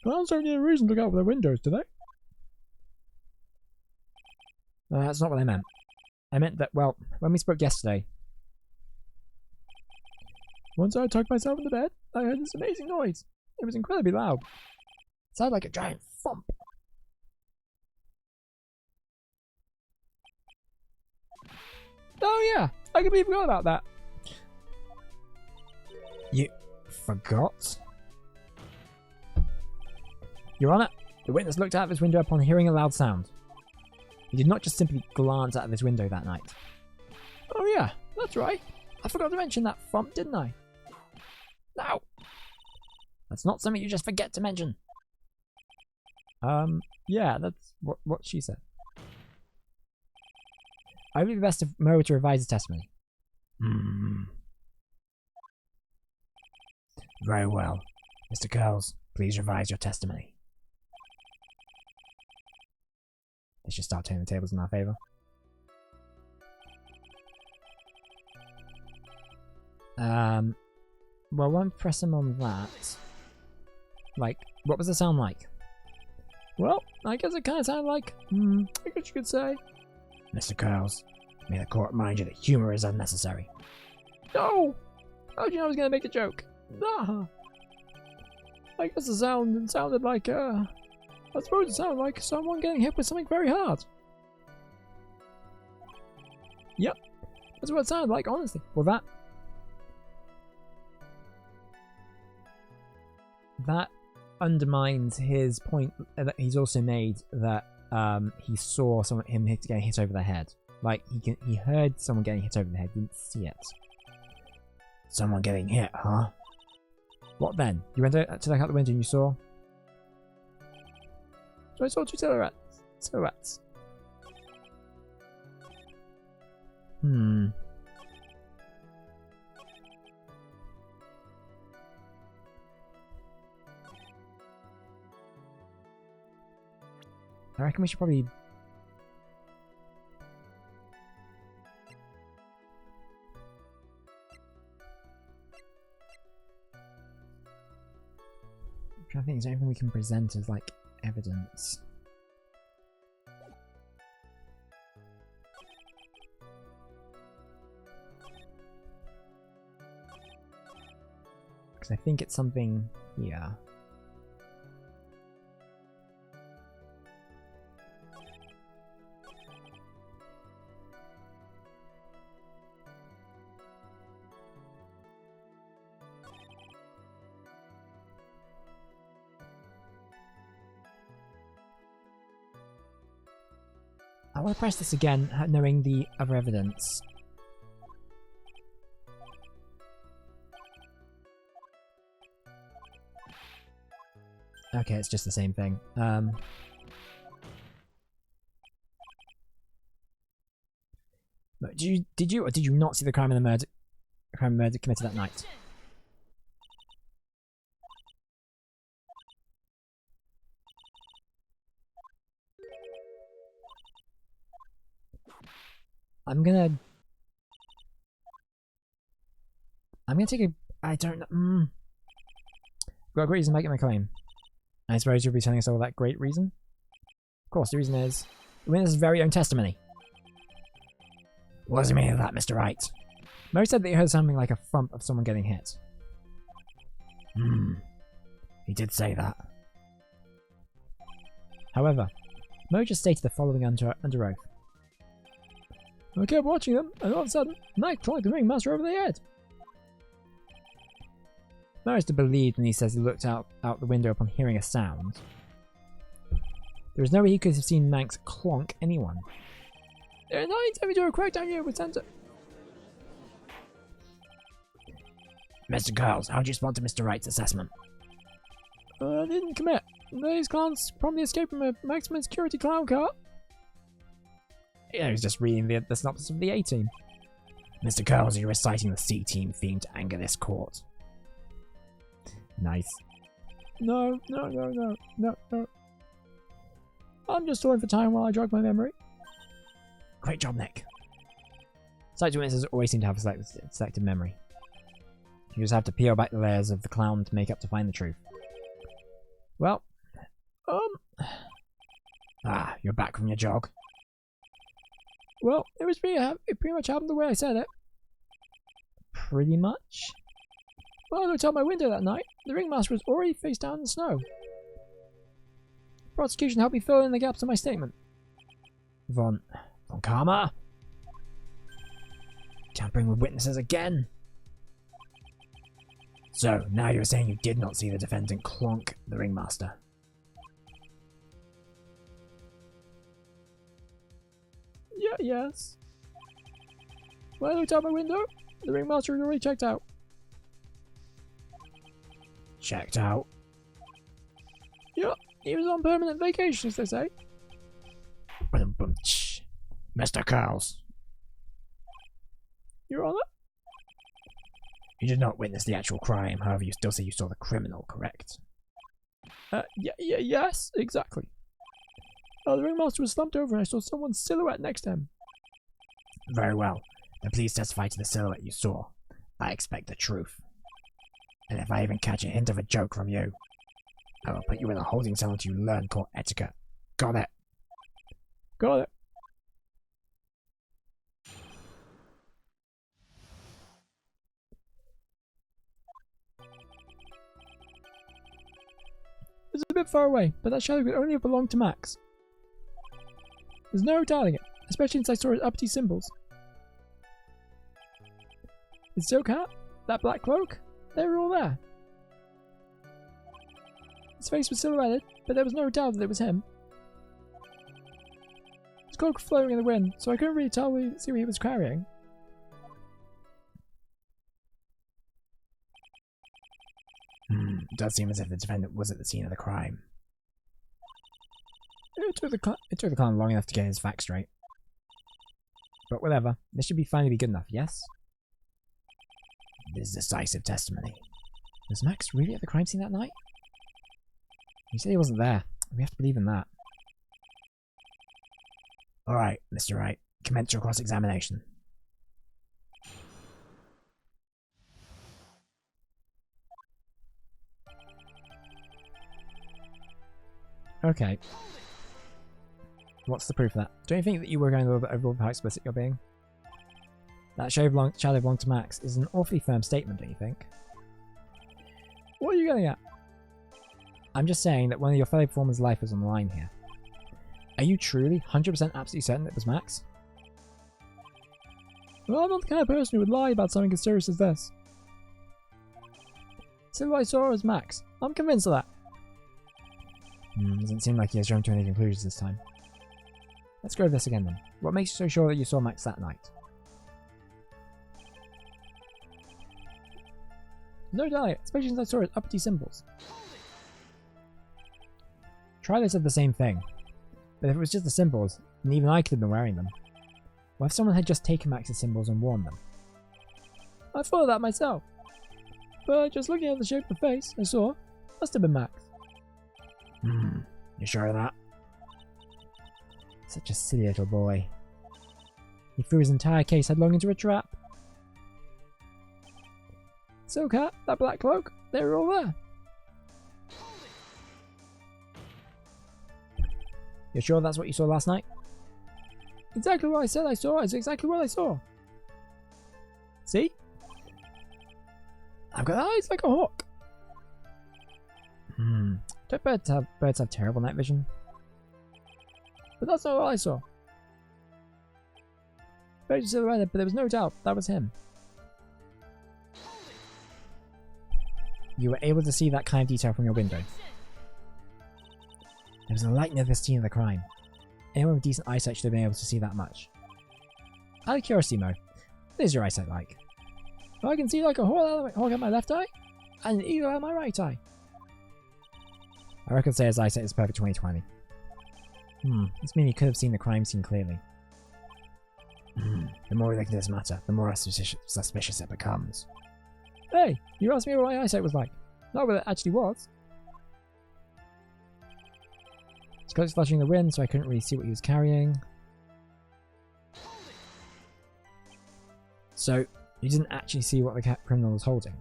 Clowns don't need a reason to look out their windows, do they? That's not what I meant. I meant that, well, when we spoke yesterday, once I tucked myself in the bed, I heard this amazing noise. It was incredibly loud. It sounded like a giant thump. Oh yeah, I completely forgot about that. You forgot? Your Honour, the witness looked out of his window upon hearing a loud sound. He did not just simply glance out of his window that night. Oh yeah, that's right. I forgot to mention that thump, didn't I? No! That's not something you just forget to mention. Yeah, that's what she said. I would be best if Mo were to revise his testimony. Very well. Mr. Cowles, please revise your testimony. Let's just start turning the tables in our favour. Well, when pressing on that, like, what was the sound like? Well, I guess it kind of sounded like, I guess you could say. Mr. Cowles, may the court remind you that humour is unnecessary. No! How did you know I was going to make a joke? Nah. I guess the sound sounded like, I suppose it sounded like someone getting hit with something very hard. Yep, that's what it sounded like, honestly. Well, that undermines his point that he's also made that he saw him getting hit over the head. Like he heard someone getting hit over the head, didn't see it. Someone getting hit, huh? What then? You went to look out the window and you saw? So I saw two silhouettes. I reckon we should probably... I'm trying to think, is there anything we can present as, like, evidence? Because I think it's something here. I want to press this again, knowing the other evidence. Okay, it's just the same thing. But did you or did you not see the crime and murder committed that night? I'm gonna take a. I don't know. Got a great reason to make my claim. I suppose you'll be telling us all that great reason? Of course, the reason is the witness's very own testimony. What does he mean of that, Mr. Wright? Mo said that he heard something like a thump of someone getting hit. He did say that. However, Mo just stated the following under oath. I kept watching them, and all of a sudden, Mike clonked the ringmaster over the head. Mo is to believe when he says he looked out the window upon hearing a sound. There is no way he could have seen Manx clonk anyone. There are 9 to a crackdown here with Santa. Mr. Girls, how do you respond to Mr. Wright's assessment? I didn't commit. These clowns promptly escaped from a maximum security clown car. Yeah, he was just reading the synopsis of the A-Team. Mr. Girls, you're reciting the C-Team theme to anger this court. Nice. No. I'm just stalling for time while I jog my memory. Great job, Nick. Sight witnesses always seem to have a selective memory. You just have to peel back the layers of the clown to make up to find the truth. Well, you're back from your jog. Well, it pretty much happened the way I said it. Pretty much? Well, I looked out my window that night. The ringmaster was already face down in the snow. The prosecution helped me fill in the gaps in my statement. Von Karma? Tampering with witnesses again? So, now you're saying you did not see the defendant clonk the ringmaster? Yes. When I looked out my window, the ringmaster had already checked out. Checked out? Yeah, he was on permanent vacation, as they say. Mr. Curls. Your Honor? You did not witness the actual crime, however you still say you saw the criminal, correct? Yes, exactly. The ringmaster was slumped over and I saw someone's silhouette next to him. Very well. Then please testify to the silhouette you saw. I expect the truth. And if I even catch a hint of a joke from you, I will put you in a holding cell until you learn court etiquette. Got it? Got it. It's a bit far away, but that shadow could only have belonged to Max. There's no doubting it, especially since I saw his uppity symbols. His silk hat, that black cloak, they were all there. His face was silhouetted, but there was no doubt that it was him. His cloak was flowing in the wind, so I couldn't really see what he was carrying. It does seem as if the defendant was at the scene of the crime. It took the clown long enough to get his facts straight. But whatever, this should finally be good enough, yes? This is decisive testimony. Was Max really at the crime scene that night? He said he wasn't there. We have to believe in that. Alright, Mr. Wright. Commence your cross-examination. Okay. What's the proof of that? Don't you think that you were going a little bit overboard with how explicit you're being? That shadow belonged to Max is an awfully firm statement, don't you think? What are you getting at? I'm just saying that one of your fellow performers' life is on the line here. Are you truly 100% absolutely certain it was Max? Well, I'm not the kind of person who would lie about something as serious as this. So what I saw was Max. I'm convinced of that. Doesn't seem like he has jumped to any conclusions this time. Let's go over this again then. What makes you so sure that you saw Max that night? No doubt, especially since I saw his uppity symbols. Tyler said the same thing. But if it was just the symbols, then even I could have been wearing them. What if someone had just taken Max's symbols and worn them? I thought of that myself. But just looking at the shape of the face I saw, must have been Max. You sure of that? Such a silly little boy. He threw his entire case headlong into a trap. So, Cat, that black cloak, they were all there. You're sure that's what you saw last night? Exactly what I said I saw is exactly what I saw. See? I've got eyes like a hawk. Don't birds have terrible night vision? But that's not what I saw. Birds still around there, but there was no doubt that was him. You were able to see that kind of detail from your window. There was a light near the scene of the crime. Anyone with decent eyesight should have been able to see that much. Out of curiosity, Mo, what is your eyesight like? Well, I can see like a hawk out my left eye, and an eagle out my right eye. I reckon say his eyesight is perfect 20/20. This means he could have seen the crime scene clearly. The more we look into this matter, the more suspicious it becomes. Hey, you asked me what my eyesight was like. Not what it actually was. His cloak's flashing in the wind, so I couldn't really see what he was carrying. So, you didn't actually see what the criminal was holding?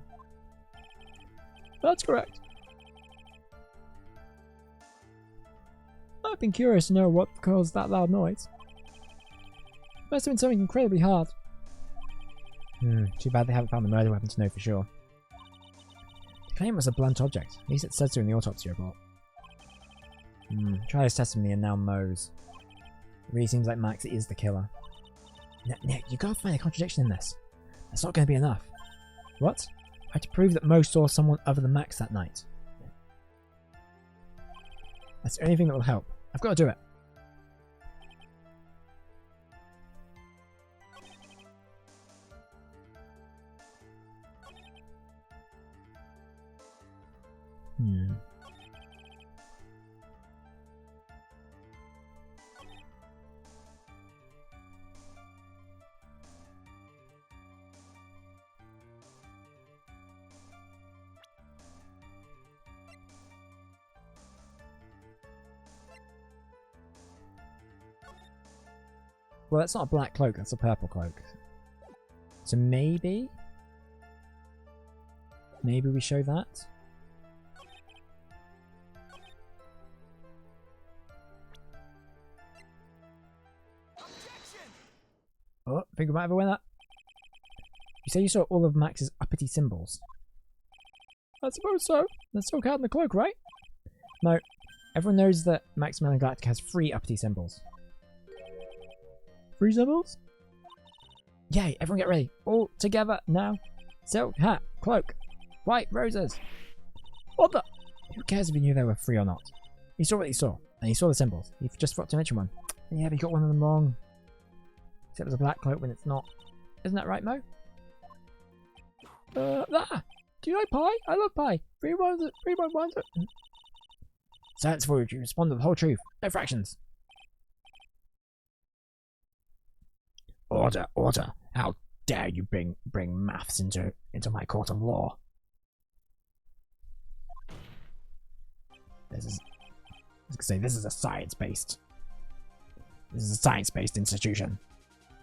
That's correct. I've been curious to know what caused that loud noise. Must have been something incredibly hard. Too bad they haven't found the murder weapon to know for sure. The claim was a blunt object. At least it said so in the autopsy report. Try this testimony and now Mo's. It really seems like Max is the killer. Nick, you gotta find a contradiction in this. That's not gonna be enough. What? I have to prove that Mo saw someone other than Max that night. That's the only thing that will help. I've got to do it. Well, that's not a black cloak, that's a purple cloak. So maybe we show that? Oh, I think we might have a winner. You say you saw all of Max's uppity symbols? I suppose so. There's still Cat in the cloak, right? No. Everyone knows that Max Galactic has 3 uppity symbols. 3 symbols? Yay, everyone get ready. All together now. Silk, hat, cloak, white roses. What the? Who cares if he knew there were 3 or not? He saw what he saw, and he saw the symbols. He just forgot to mention one. And yeah, but he got one of them wrong. Except it was a black cloak when it's not. Isn't that right, Mo? Do you like pie? I love pie. 311. Silence for you. Respond to the whole truth. No fractions. Order, order. How dare you bring maths into my court of law? This is a science-based institution.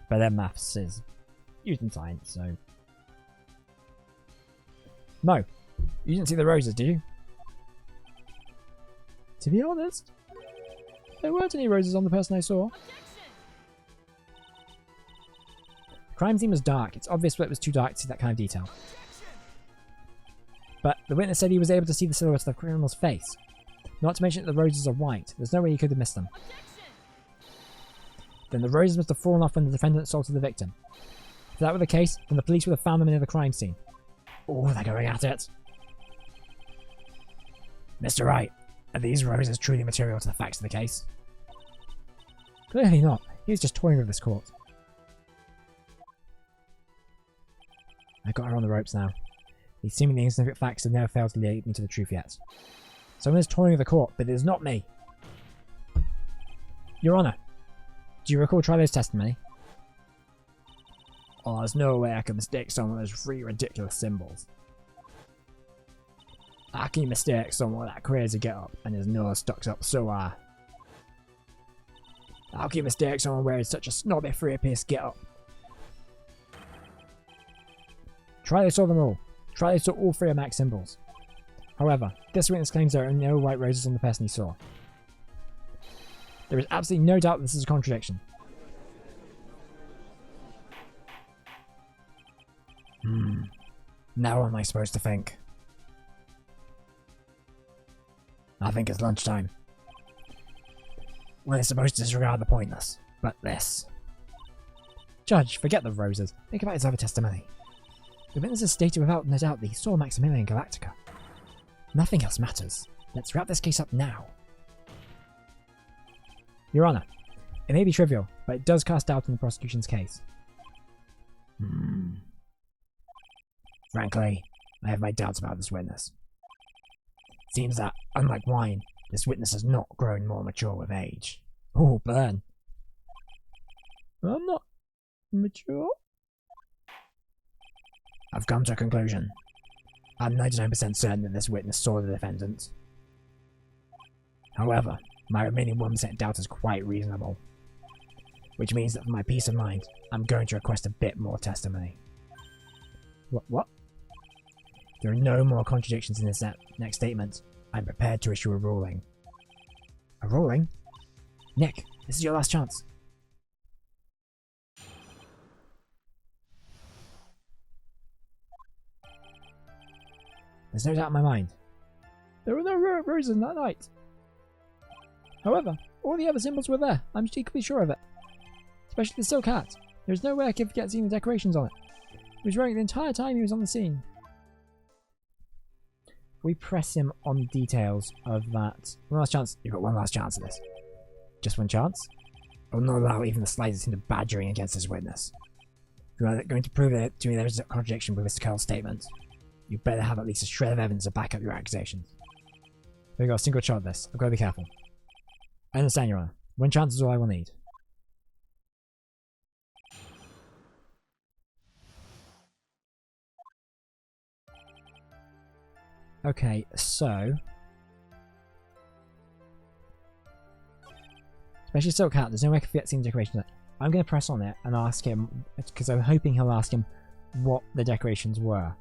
But then maths is used in science, so. Mo, you didn't see the roses, did you? To be honest, there weren't any roses on the person I saw. The crime scene was dark. It's obvious that it was too dark to see that kind of detail. But the witness said he was able to see the silhouette of the criminal's face. Not to mention that the roses are white. There's no way he could have missed them. Then the roses must have fallen off when the defendant assaulted the victim. If that were the case, then the police would have found them near the crime scene. Oh, they're going at it. Mr. Wright, are these roses truly material to the facts of the case? Clearly not. He was just toying with this court. I got her on the ropes now. These seemingly insignificant facts have never failed to lead me to the truth yet. Someone is toying with the court, but it is not me. Your Honor, do you recall Trilo's testimony? Oh, there's no way I could mistake someone with those three ridiculous symbols. How can you mistake someone with that crazy get-up and his nose stuck up so high? How can you mistake someone wearing such a snobby three-piece get-up? Trilo saw them all. Trilo saw all three of Mac's symbols. However, this witness claims there are no white roses on the person he saw. There is absolutely no doubt this is a contradiction. Now what am I supposed to think? I think it's lunchtime. We're supposed to disregard the pointless, but this. Judge, forget the roses. Think about his other testimony. The witness has stated without no doubt that he saw Maximilian Galactica. Nothing else matters. Let's wrap this case up now. Your Honor, it may be trivial, but it does cast doubt on the prosecution's case. Frankly, I have my doubts about this witness. It seems that, unlike wine, this witness has not grown more mature with age. Oh, burn. I'm not mature? I've come to a conclusion. I'm 99% certain that this witness saw the defendant. However, my remaining 1% doubt is quite reasonable. Which means that for my peace of mind, I'm going to request a bit more testimony. What? There are no more contradictions in this next statement. I'm prepared to issue a ruling. A ruling? Nick, this is your last chance. There's no doubt in my mind. There were no roses that night. However, all the other symbols were there. I'm equally sure of it. Especially the silk hat. There's no way I could forget seeing the decorations on it. He was wearing it the entire time he was on the scene. We press him on details of that. One last chance. You've got one last chance at this. Just one chance? I will not allow even the slightest hint of badgering against this witness. If you are going to prove it to me there is a contradiction with Mr. Curl's statement, you better have at least a shred of evidence to back up your accusations. We've got a single shot at this. I've got to be careful. I understand, Your Honor. One chance is all I will need. Okay, so... Especially Silk Hat, there's no way I can forget seeing the decorations. I'm going to press on it and ask him, because I'm hoping he'll ask him what the decorations were.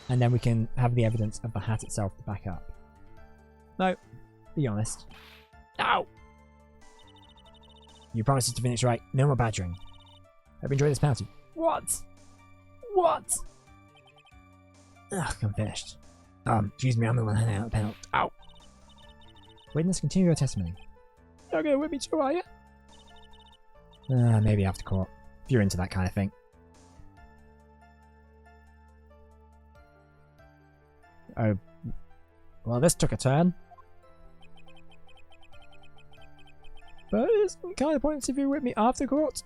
And then we can have the evidence of the hat itself to back up. No, be honest. Ow! You promised to Phoenix Wright, no more badgering. Hope you enjoy this penalty. What? What? Ugh, I'm finished. Excuse me, I'm the one handing out the penalty. Ow! Witness, continue your testimony. You're gonna whip me too, are you? Maybe after court. If you're into that kind of thing. Oh. Well, this took a turn. But it's kind of pointless if you whip me after court.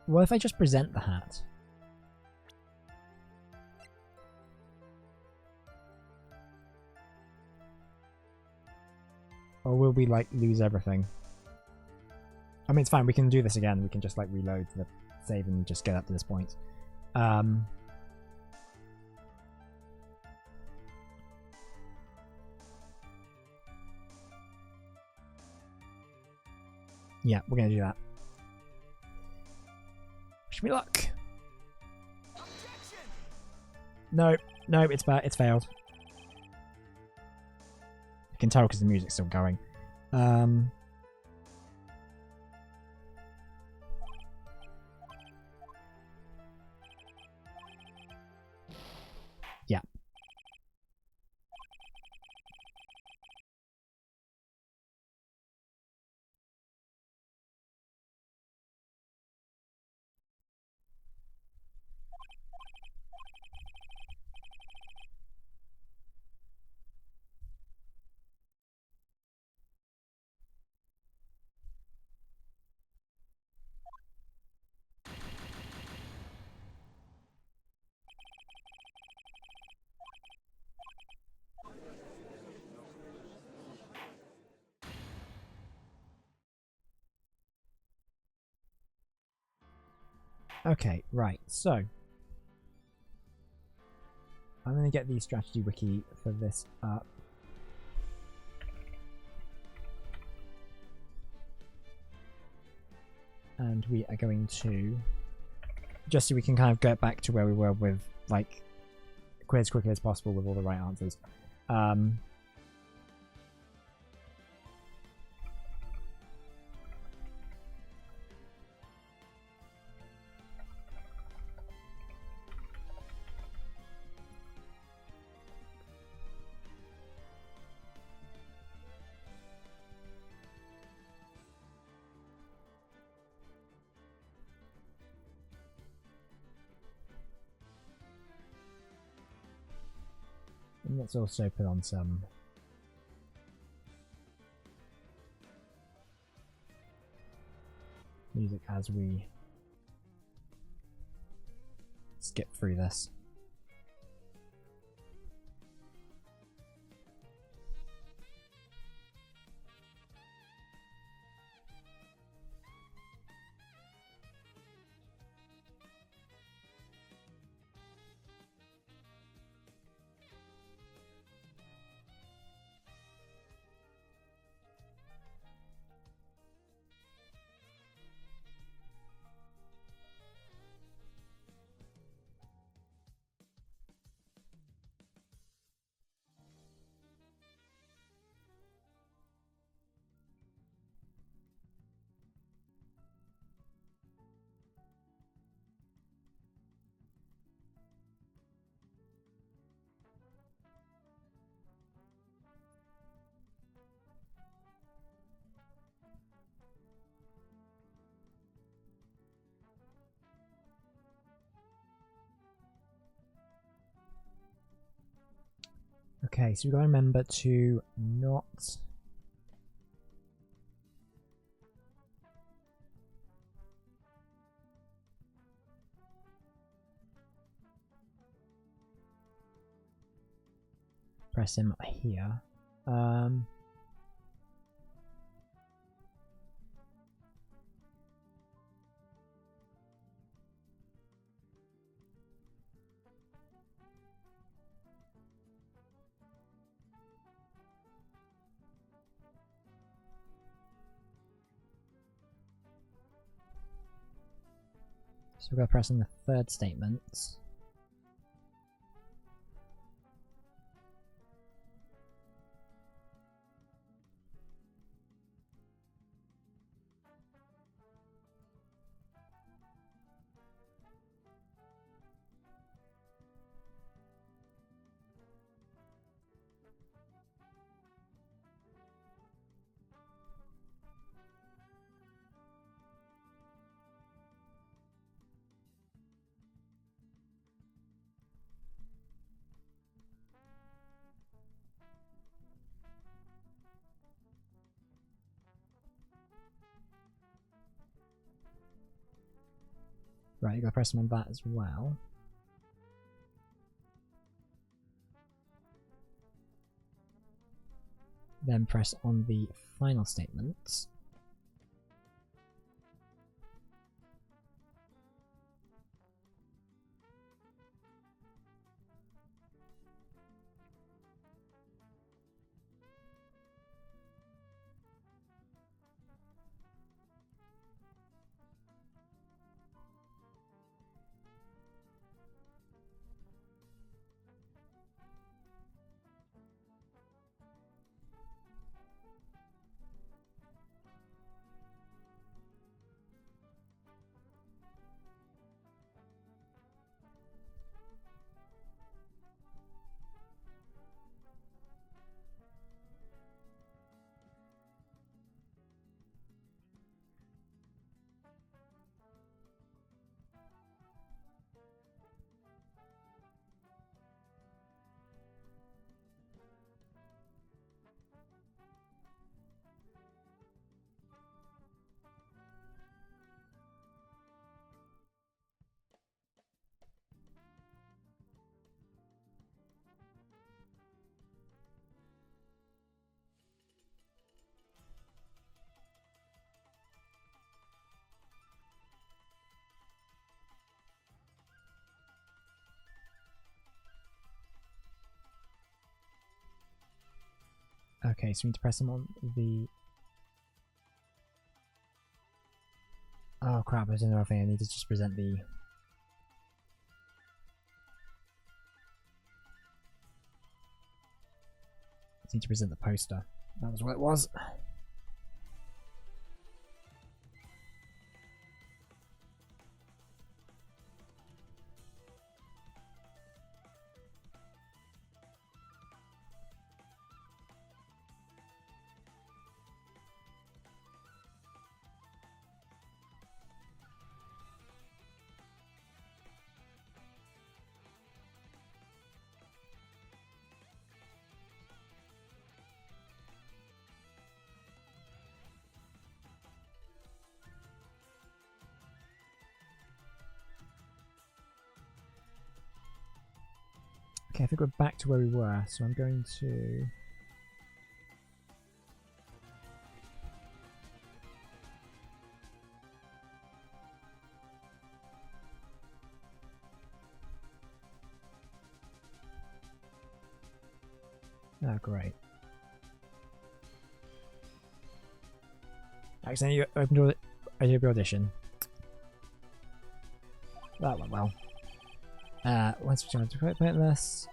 What if I just present the hat? Or will we, like, lose everything? I mean, it's fine. We can do this again. We can just, like, reload the save and just get up to this point. Yeah, we're going to do that. Wish me luck. No, it's bad. It's failed. I can tell because the music's still going. Yeah. Okay, right, so I'm going to get the strategy wiki for this up. And we are going to, just so we can kind of get back to where we were with, like, quit as quickly as possible with all the right answers. And let's also put on some music as we skip through this. Okay, so we've got to remember to not press him here. So we're going to press on the third statement. Right, you got to press on that as well. Then press on the final statement. Okay, so we need to press them on the... Oh crap, I was in the wrong thing. I need to just present the... I need to present the poster. That was what it was. Okay, I think we're back to where we were, so I'm going to... Oh, great. Accidentally opened your audition. That went well. Once we try to put this.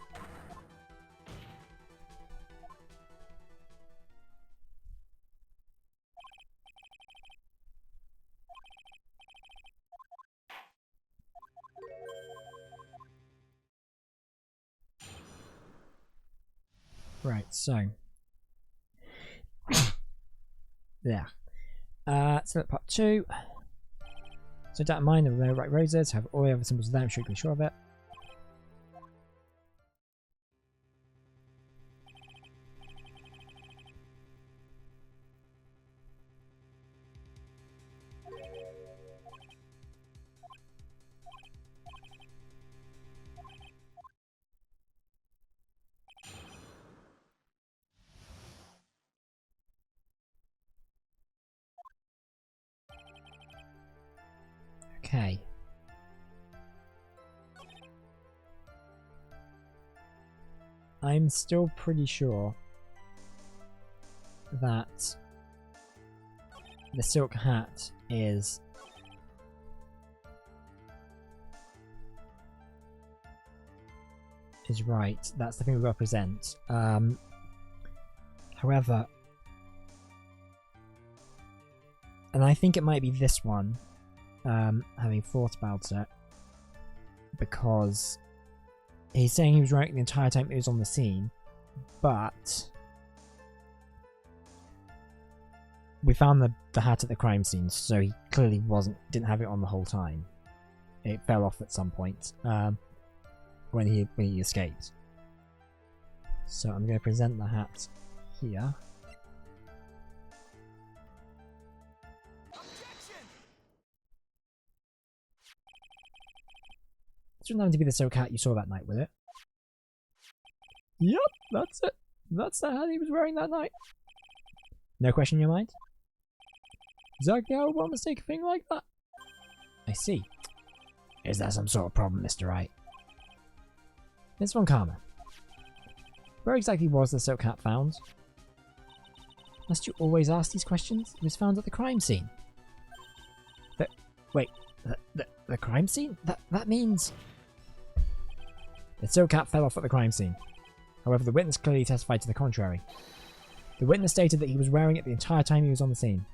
Right, so. Yeah. So part 2. So don't mind the right roses, have all the other symbols there, I'm strictly sure of it. Okay. I'm still pretty sure that the silk hat is right. That's the thing we represent. However, and I think it might be this one, having thought about it, because he's saying he was right the entire time he was on the scene, but we found the hat at the crime scene, so he clearly didn't have it on the whole time. It fell off at some point when he escaped. So I'm going to present the hat here. This doesn't have to be the silk hat you saw that night, will it? Yep, that's it. That's the hat he was wearing that night. No question in your mind? Exactly how one mistake a thing like that. I see. Is there some sort of problem, Mr. Wright? Miss Von Karma. Where exactly was the silk hat found? Must you always ask these questions? It was found at the crime scene. The crime scene? That means... The silk hat fell off at the crime scene. However, the witness clearly testified to the contrary. The witness stated that he was wearing it the entire time he was on the scene.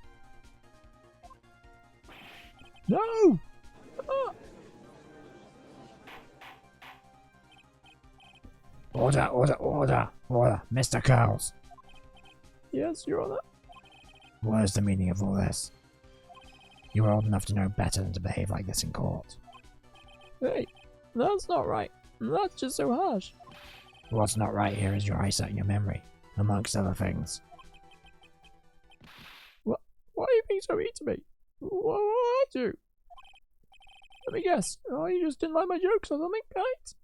No! Ah! Order! Mr. Curls! Yes, Your Honor. What is the meaning of all this? You are old enough to know better than to behave like this in court. Hey, that's not right. That's just so harsh. What's not right here is your eyesight and your memory, amongst other things. What? Why are you being so mean to me? What did I do? Let me guess. Oh, you just didn't like my jokes or something, right?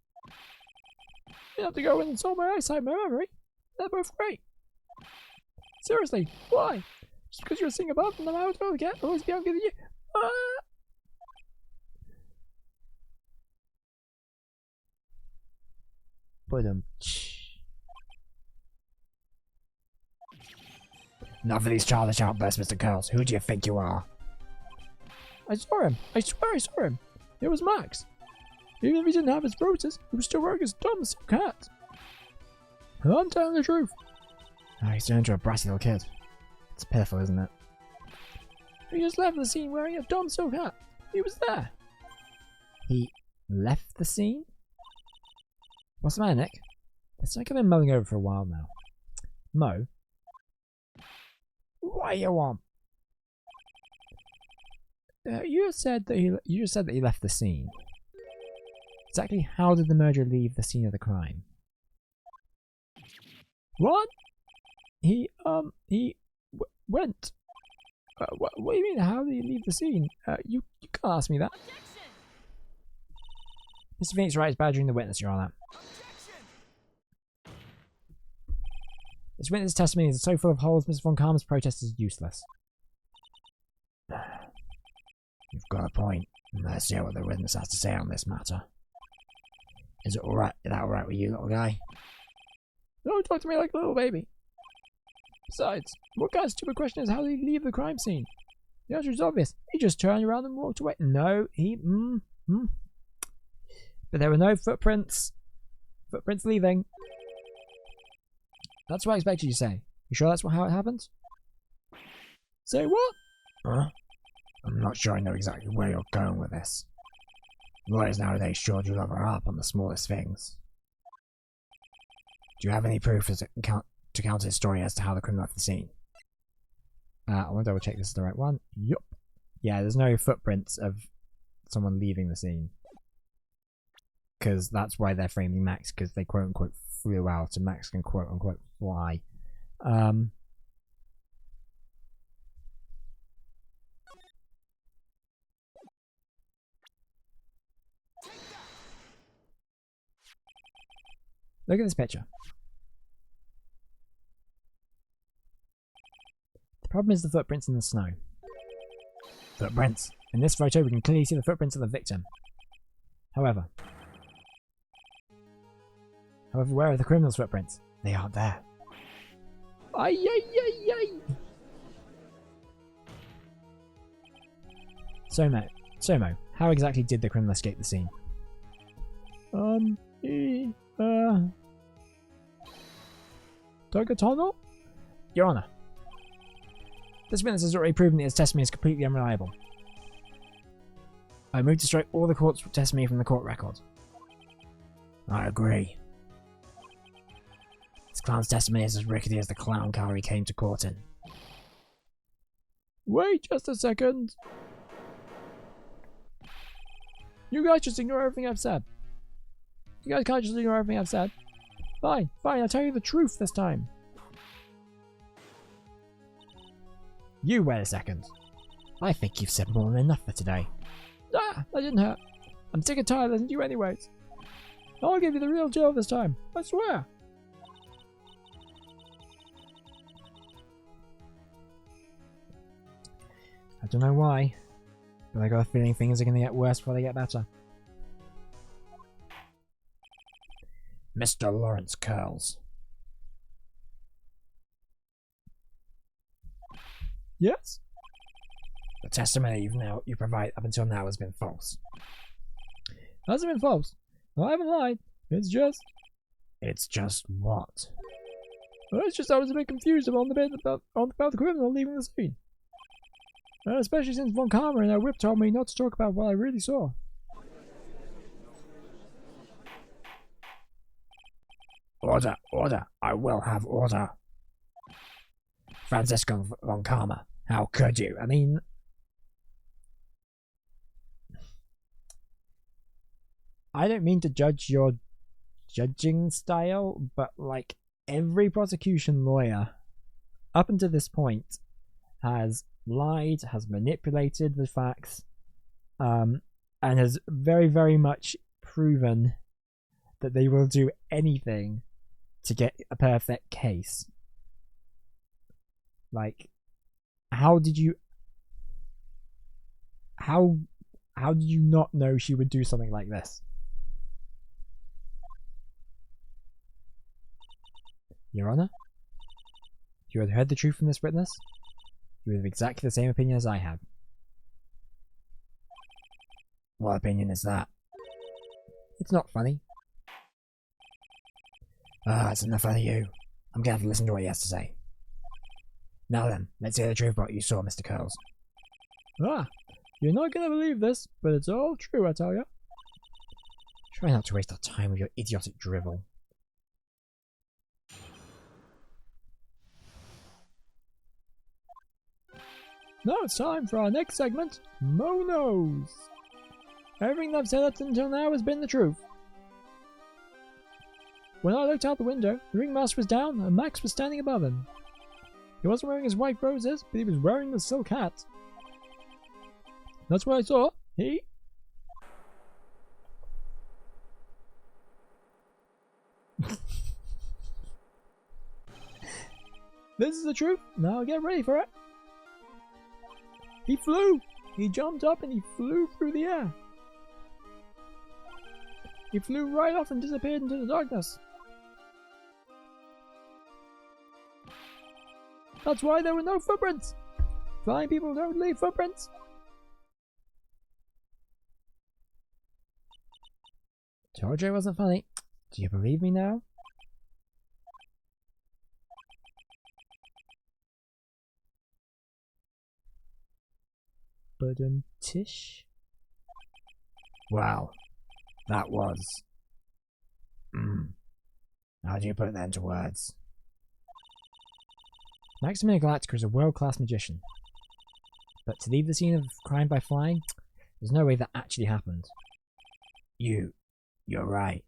You have to go in and solve my eyesight and my memory. They're both great. Seriously, why? Just because you're a singer above and I'm out to get always be younger than you. Ah! But Enough of these childish outbursts, Mr. Curls. Who do you think you are? I saw him. I swear I saw him. It was Max. Even if he didn't have his roses, he was still wearing his dumb silk hat. I'm telling the truth. Oh, he's turned into a brassy little kid. It's pitiful, isn't it? He just left the scene wearing a dumb silk hat. He was there. He left the scene? What's the matter, Nick? It's like I've been mulling over for a while now. Mo? What do you want? You just said that he left the scene. Exactly how did the murderer leave the scene of the crime? What? He went. What do you mean? How did he leave the scene? You can't ask me that. Mr. Phoenix Wright is badgering the witness, Your Honor. This witness testimony is so full of holes, Mr. Von Karma's protest is useless. You've got a point. Let's hear what the witness has to say on this matter. Is it alright? Is that alright with you, little guy? Don't talk to me like a little baby. Besides, what kind of stupid question is how did he leave the crime scene? The answer is obvious. He just turned around and walked away. No, he... But there were no footprints. Footprints leaving. That's what I expected you to say. You sure that's how it happened? Say what? Huh? I'm not sure I know exactly where you're going with this. Lawyers nowadays sure do love her up on the smallest things. Do you have any proof to counter his story as to how the criminal left the scene? I want to double check this is the right one. Yup. Yeah, there's no footprints of someone leaving the scene. Because that's why they're framing Max, because they quote unquote flew out and Max can quote unquote fly. Look at this picture. The problem is the footprints in the snow. Footprints. In this photo we can clearly see the footprints of the victim. However, where are the criminal's footprints? They aren't there. Ay, ay, ay, ay. Somo, how exactly did the criminal escape the scene? He, dug a tunnel? Your Honor, this witness has already proven that his testimony is completely unreliable. I move to strike all the court's testimony from the court record. I agree. This clown's testimony is as rickety as the clown car he came to court in. Wait just a second. You guys just ignore everything I've said. You guys can't just ignore everything I've said. Fine, I'll tell you the truth this time. You wait a second. I think you've said more than enough for today. Ah, that didn't hurt. I'm sick and tired of listening to you anyways. I'll give you the real deal this time, I swear. I don't know why, but I got a feeling things are going to get worse before they get better. Mr. Lawrence Curls. Yes? The testimony you provide up until now has been false. Hasn't been false. I haven't lied. It's just... It's just what? Well, it's just I was a bit confused about the bit about the criminal leaving the scene. Especially since Von Karma and our whip told me not to talk about what I really saw. Order, order. I will have order. Francisco Von Karma, how could you? I mean... I don't mean to judge your judging style, but like every prosecution lawyer up until this point has lied, has manipulated the facts, and has very, very much proven that they will do anything to get a perfect case. Like, how did you not know she would do something like this? Your Honor? you had heard the truth from this witness, you would have exactly the same opinion as I have. What opinion is that? It's not funny. Ah, it's enough out of you. I'm going to have to listen to what he has to say. Now then, let's hear the truth about what you saw, Mr. Curls. Ah, you're not going to believe this, but it's all true, I tell you. Try not to waste our time with your idiotic drivel. Now it's time for our next segment, Mo Knows. Everything I've said up until now has been the truth. When I looked out the window, the ringmaster was down and Max was standing above him. He wasn't wearing his white roses, but he was wearing the silk hat. That's what I saw. He... This is the truth. Now get ready for it. He flew! He jumped up and he flew through the air. He flew right off and disappeared into the darkness. That's why there were no footprints! Flying people don't leave footprints! Told you it wasn't funny. Do you believe me now? Tish. Wow, that was... How do you put that into words? Maximilian Galactica is a world-class magician. But to leave the scene of crime by flying, there's no way that actually happened. You're right.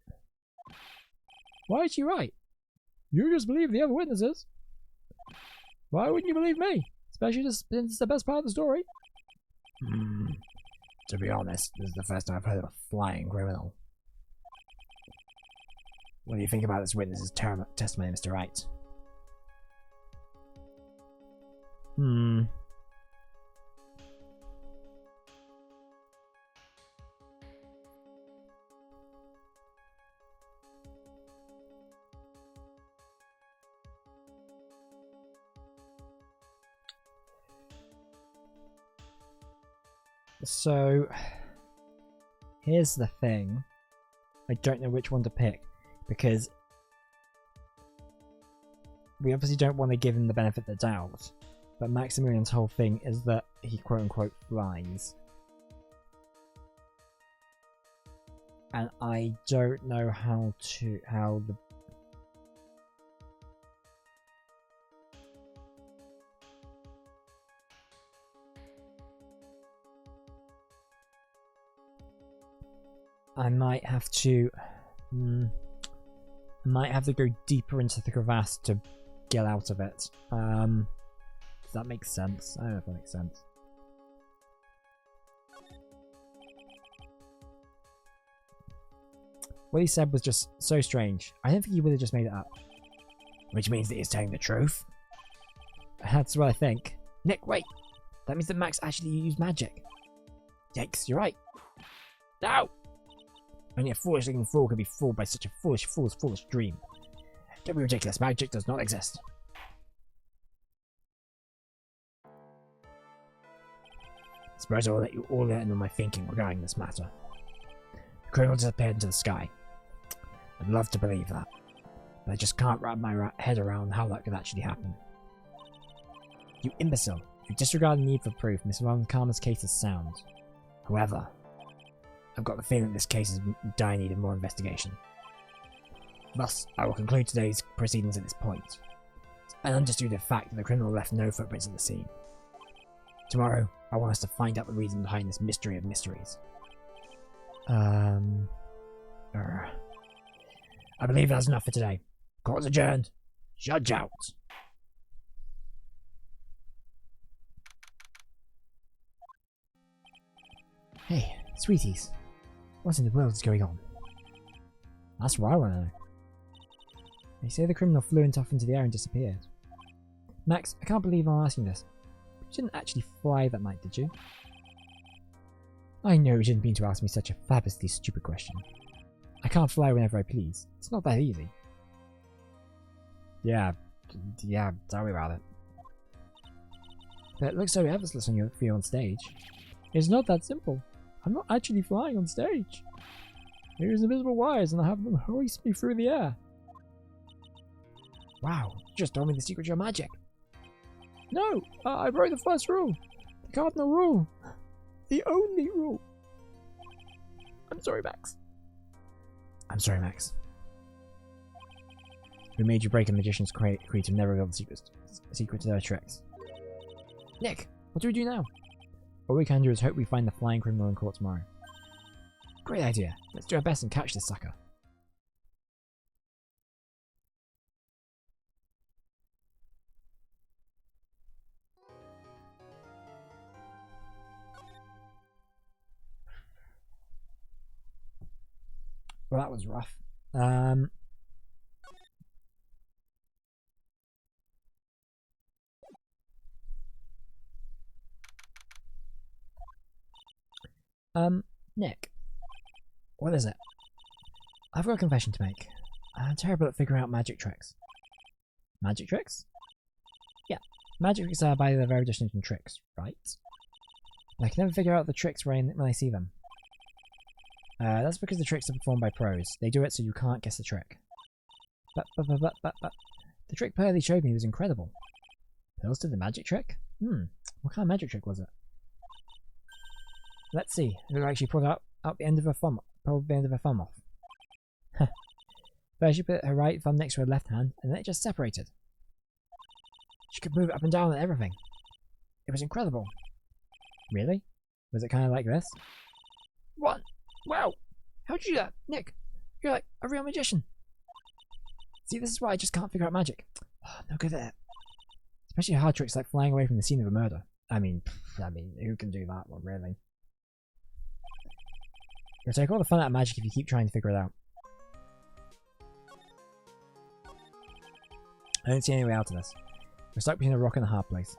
Why is she right? You just believe the other witnesses. Why wouldn't you believe me? Especially since it's the best part of the story. To be honest, this is the first time I've heard of a flying criminal. What do you think about this witness's testimony, Mr. Wright? So, here's the thing. I don't know which one to pick, because we obviously don't want to give him the benefit of the doubt, but Maximilian's whole thing is that he quote-unquote flies. And I don't know how the... I might have to go deeper into the crevasse to get out of it. Does that make sense? I don't know if that makes sense. What he said was just so strange. I don't think he would have just made it up. Which means that he's telling the truth? That's what I think. Nick, wait! That means that Max actually used magic. Yikes, you're right. No! Only a foolish-looking fool could be fooled by such a foolish fool's foolish dream. Don't be ridiculous, magic does not exist. Suppose I'll let you all in on my thinking regarding this matter. The criminal disappeared into the sky. I'd love to believe that, but I just can't wrap my head around how that could actually happen. You imbecile! You disregard the need for proof. Miss Von Karma's case is sound. However, I've got the feeling that this case is in dire need of more investigation. Thus, I will conclude today's proceedings at this point. It's an undisputed fact that the criminal left no footprints at the scene. Tomorrow, I want us to find out the reason behind this mystery of mysteries. I believe that's enough for today. Court is adjourned. Judge out. Hey, sweeties. What in the world is going on? That's what I want to know. They say the criminal flew off into the air and disappeared. Max, I can't believe I'm asking this. You didn't actually fly that night, did you? I know you didn't mean to ask me such a fabulously stupid question. I can't fly whenever I please. It's not that easy. Yeah, Yeah, tell me about it. But it looks so effortless on you for you on stage. It's not that simple. I'm not actually flying on stage. I use invisible wires and I have them hoist me through the air. Wow, you just told me the secret to your magic. No, I broke the first rule. The cardinal rule. The only rule. I'm sorry, Max. I'm sorry, Max. Who made you break a magician's creed and never reveal the secret to their tricks? Nick, what do we do now? All we can do is hope we find the flying criminal in court tomorrow. Great idea. Let's do our best and catch this sucker. Well, that was rough. Nick. What is it? I've got a confession to make. I'm terrible at figuring out magic tricks. Magic tricks? Yeah, magic tricks are by their very definition tricks, right? But I can never figure out the tricks when I see them. That's because the tricks are performed by pros. They do it so you can't guess the trick. But the trick Pearly showed me was incredible. Pearls did the magic trick? What kind of magic trick was it? Let's see. It actually pulled out the end of her thumb. Pulled the end of her thumb off. First she put her right thumb next to her left hand, and then it just separated. She could move it up and down and everything. It was incredible. Really? Was it kind of like this? What? Wow! How'd you do that? Nick, you're like a real magician. See, this is why I just can't figure out magic. Oh, no good at it. Especially hard tricks like flying away from the scene of a murder. I mean, who can do that one, really? You'll take all the fun out of magic if you keep trying to figure it out. I don't see any way out of this. We're stuck between a rock and a hard place.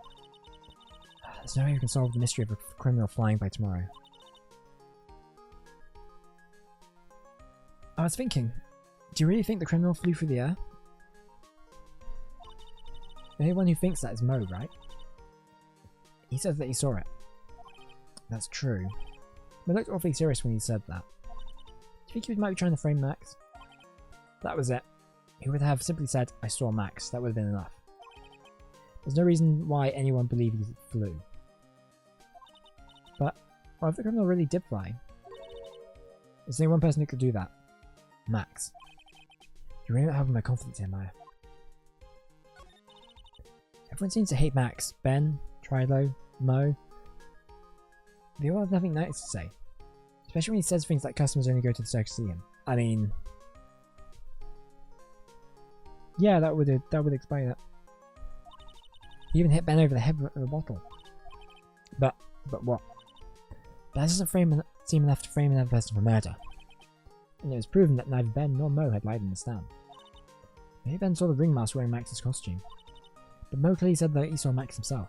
There's no way we can solve the mystery of a criminal flying by tomorrow. I was thinking, do you really think the criminal flew through the air? The only one who thinks that is Mo, right? He says that he saw it. That's true. He looked awfully serious when he said that. Do you think he might be trying to frame Max? That was it. He would have simply said, I saw Max. That would have been enough. There's no reason why anyone believed he flew. But, what if the criminal really did fly? There's only one person who could do that. Max. You really don't have my confidence here, Maya. Everyone seems to hate Max. Ben, Trilo, Mo. They all have nothing nice to say. Especially when he says things like customers only go to the circus to see him. I mean... yeah, that would explain it. He even hit Ben over the head with a bottle. But what? That doesn't seem enough to frame another person for murder. And it was proven that neither Ben nor Mo had lied in the stand. Maybe Ben saw the ringmaster wearing Max's costume. But Mo clearly said that he saw Max himself.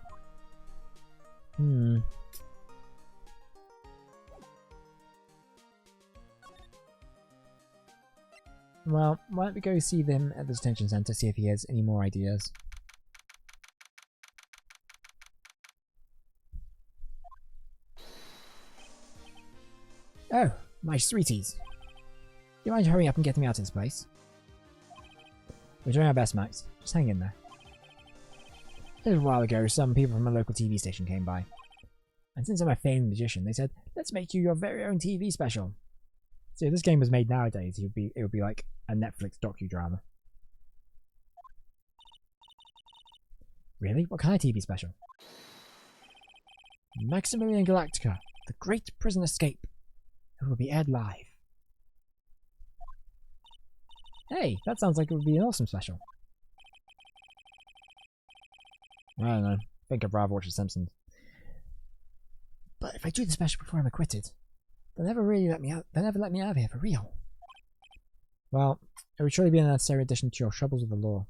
Well, why don't we go see them at the detention centre, see if he has any more ideas. Oh, my sweeties. Do you mind hurrying up and getting me out of this place? We're doing our best, Max. Just hang in there. A little while ago, some people from a local TV station came by. And since I'm a famed magician, they said, let's make you your very own TV special. So if this game was made nowadays, it would be like a Netflix docudrama. Really? What kind of TV special? Maximilian Galactica, the Great Prison Escape. It will be aired live. Hey, that sounds like it would be an awesome special. I don't know. I think I'd rather watch The Simpsons. But if I do the special before I'm acquitted, they'll never really let me out. They'll never let me out of here for real. Well, it would surely be an unnecessary addition to your troubles with the law.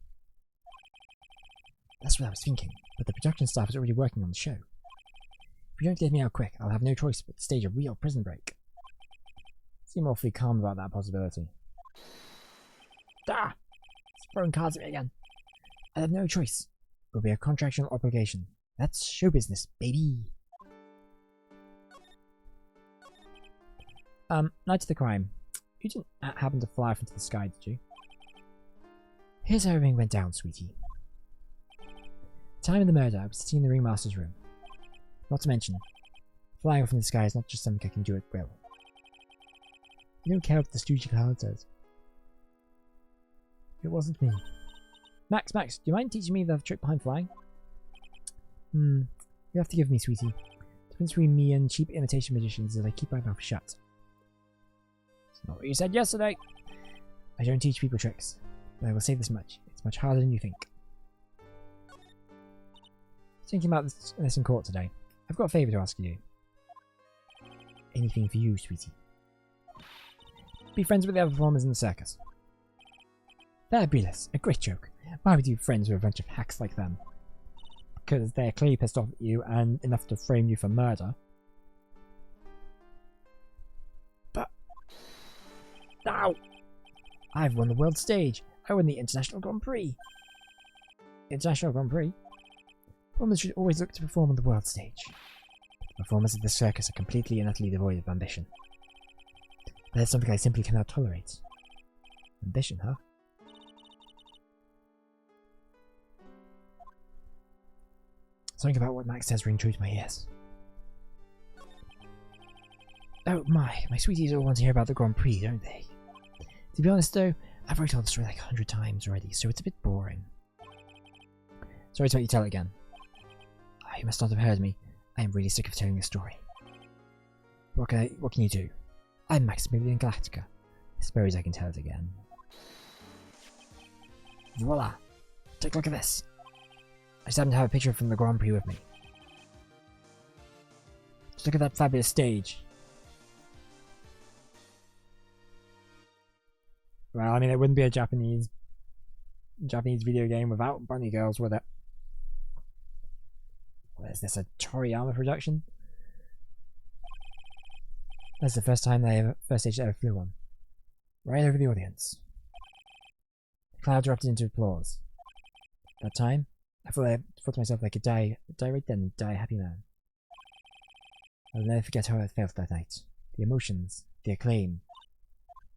That's what I was thinking, but the production staff is already working on the show. If you don't get me out quick, I'll have no choice but to stage a real prison break. Seem awfully calm about that possibility. Ah! He's throwing cards at me again. I have no choice. It will be a contractual obligation. That's show business, baby. Night of the crime. You didn't happen to fly off into the sky, did you? Here's how everything went down, sweetie. Time of the murder, I was sitting in the ringmaster's room. Not to mention, flying off in the sky is not just something I can do at will. You don't care what the stooge card says. It wasn't me. Max, do you mind teaching me the trick behind flying? You have to give me, sweetie. The difference between me and cheap imitation magicians is that I keep my mouth shut. It's not what you said yesterday. I don't teach people tricks, but I will say this much. It's much harder than you think. Thinking about this in court today, I've got a favour to ask you. Anything for you, sweetie. Be friends with the other performers in the circus. Fabulous. A great joke. Why would you be friends with a bunch of hacks like them? Because they're clearly pissed off at you and enough to frame you for murder. But... Now! I've won the world stage. I won the International Grand Prix. International Grand Prix? Performers should always look to perform on the world stage. The performers at the circus are completely and utterly devoid of ambition. That is something I simply cannot tolerate. Ambition, huh? Something about what Max says ring true to my ears. Oh my sweeties all want to hear about the Grand Prix, don't they? To be honest though, I've already told the story like 100 times already, so it's a bit boring. Sorry to make you tell it again. Oh, you must not have heard me. I am really sick of telling this story. What can you do? I'm Maximilian Galactica. I suppose I can tell it again. Voila! Take a look at this. I just happen to have a picture from the Grand Prix with me. Just look at that fabulous stage. Well, I mean, it wouldn't be a Japanese video game without bunny girls, would it? What is this, a Toriyama production? That's the first time first stage they ever flew on. Right over the audience. The crowd erupted into applause. That time, I thought to myself I could die right then, die a happy man. I'll never forget how I felt that night. The emotions, the acclaim.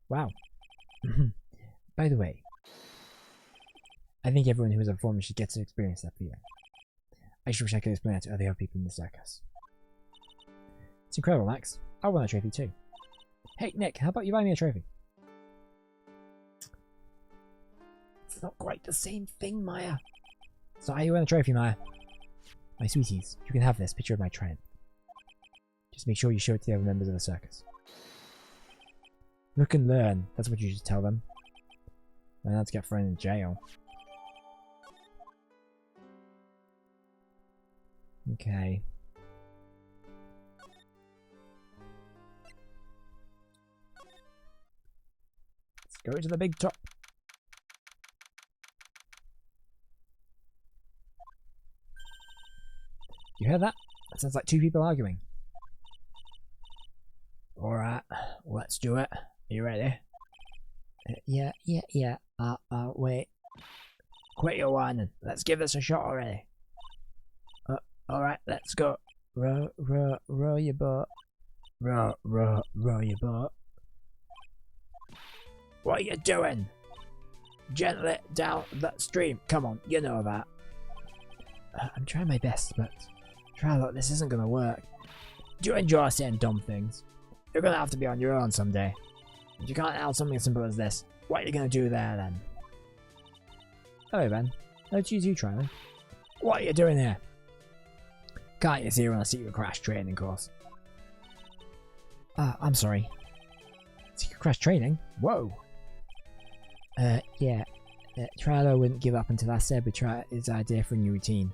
Wow. By the way, I think everyone who is a performer should get to experience that feeling. I just wish I could explain it to other people in the circus. It's incredible, Max. I want a trophy too. Hey, Nick, how about you buy me a trophy? It's not quite the same thing, Maya. So I win a trophy, Maya. My sweeties, you can have this picture of my triumph. Just make sure you show it to the other members of the circus. Look and learn, that's what you should tell them. Learn not to get thrown in jail. Okay. Let's go to the big top. You heard that? That sounds like two people arguing. Alright, let's do it. Are you ready? Yeah. Wait. Quit your whining. Let's give this a shot already. Alright, let's go. Row your boat. Row your boat. What are you doing? Gently down that stream. Come on, you know that. I'm trying my best, but try look, this isn't gonna work. Do you enjoy saying dumb things? You're gonna have to be on your own someday. If you can't handle something as simple as this, what are you gonna do there then? Hello, Ben. Let's use you, Try. What are you doing here? Can't you see we're on a secret crash training course? I'm sorry. Secret crash training? Whoa! Yeah. Trilo wouldn't give up until I said we try his idea for a new routine.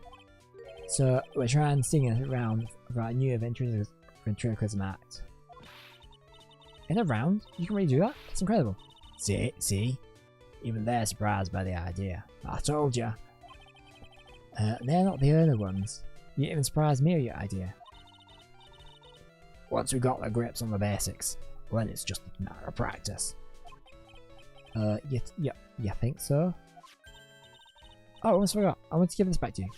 So we're trying to sing it around for our new ventriloquism act. In a round? You can really do that? That's incredible. See? Even they're surprised by the idea. I told ya. They're not the only ones. You even surprised me with your idea. Once we got the grips on the basics, well, it's just a matter of practice. You think so? Oh, I almost forgot. I want to give this back to you.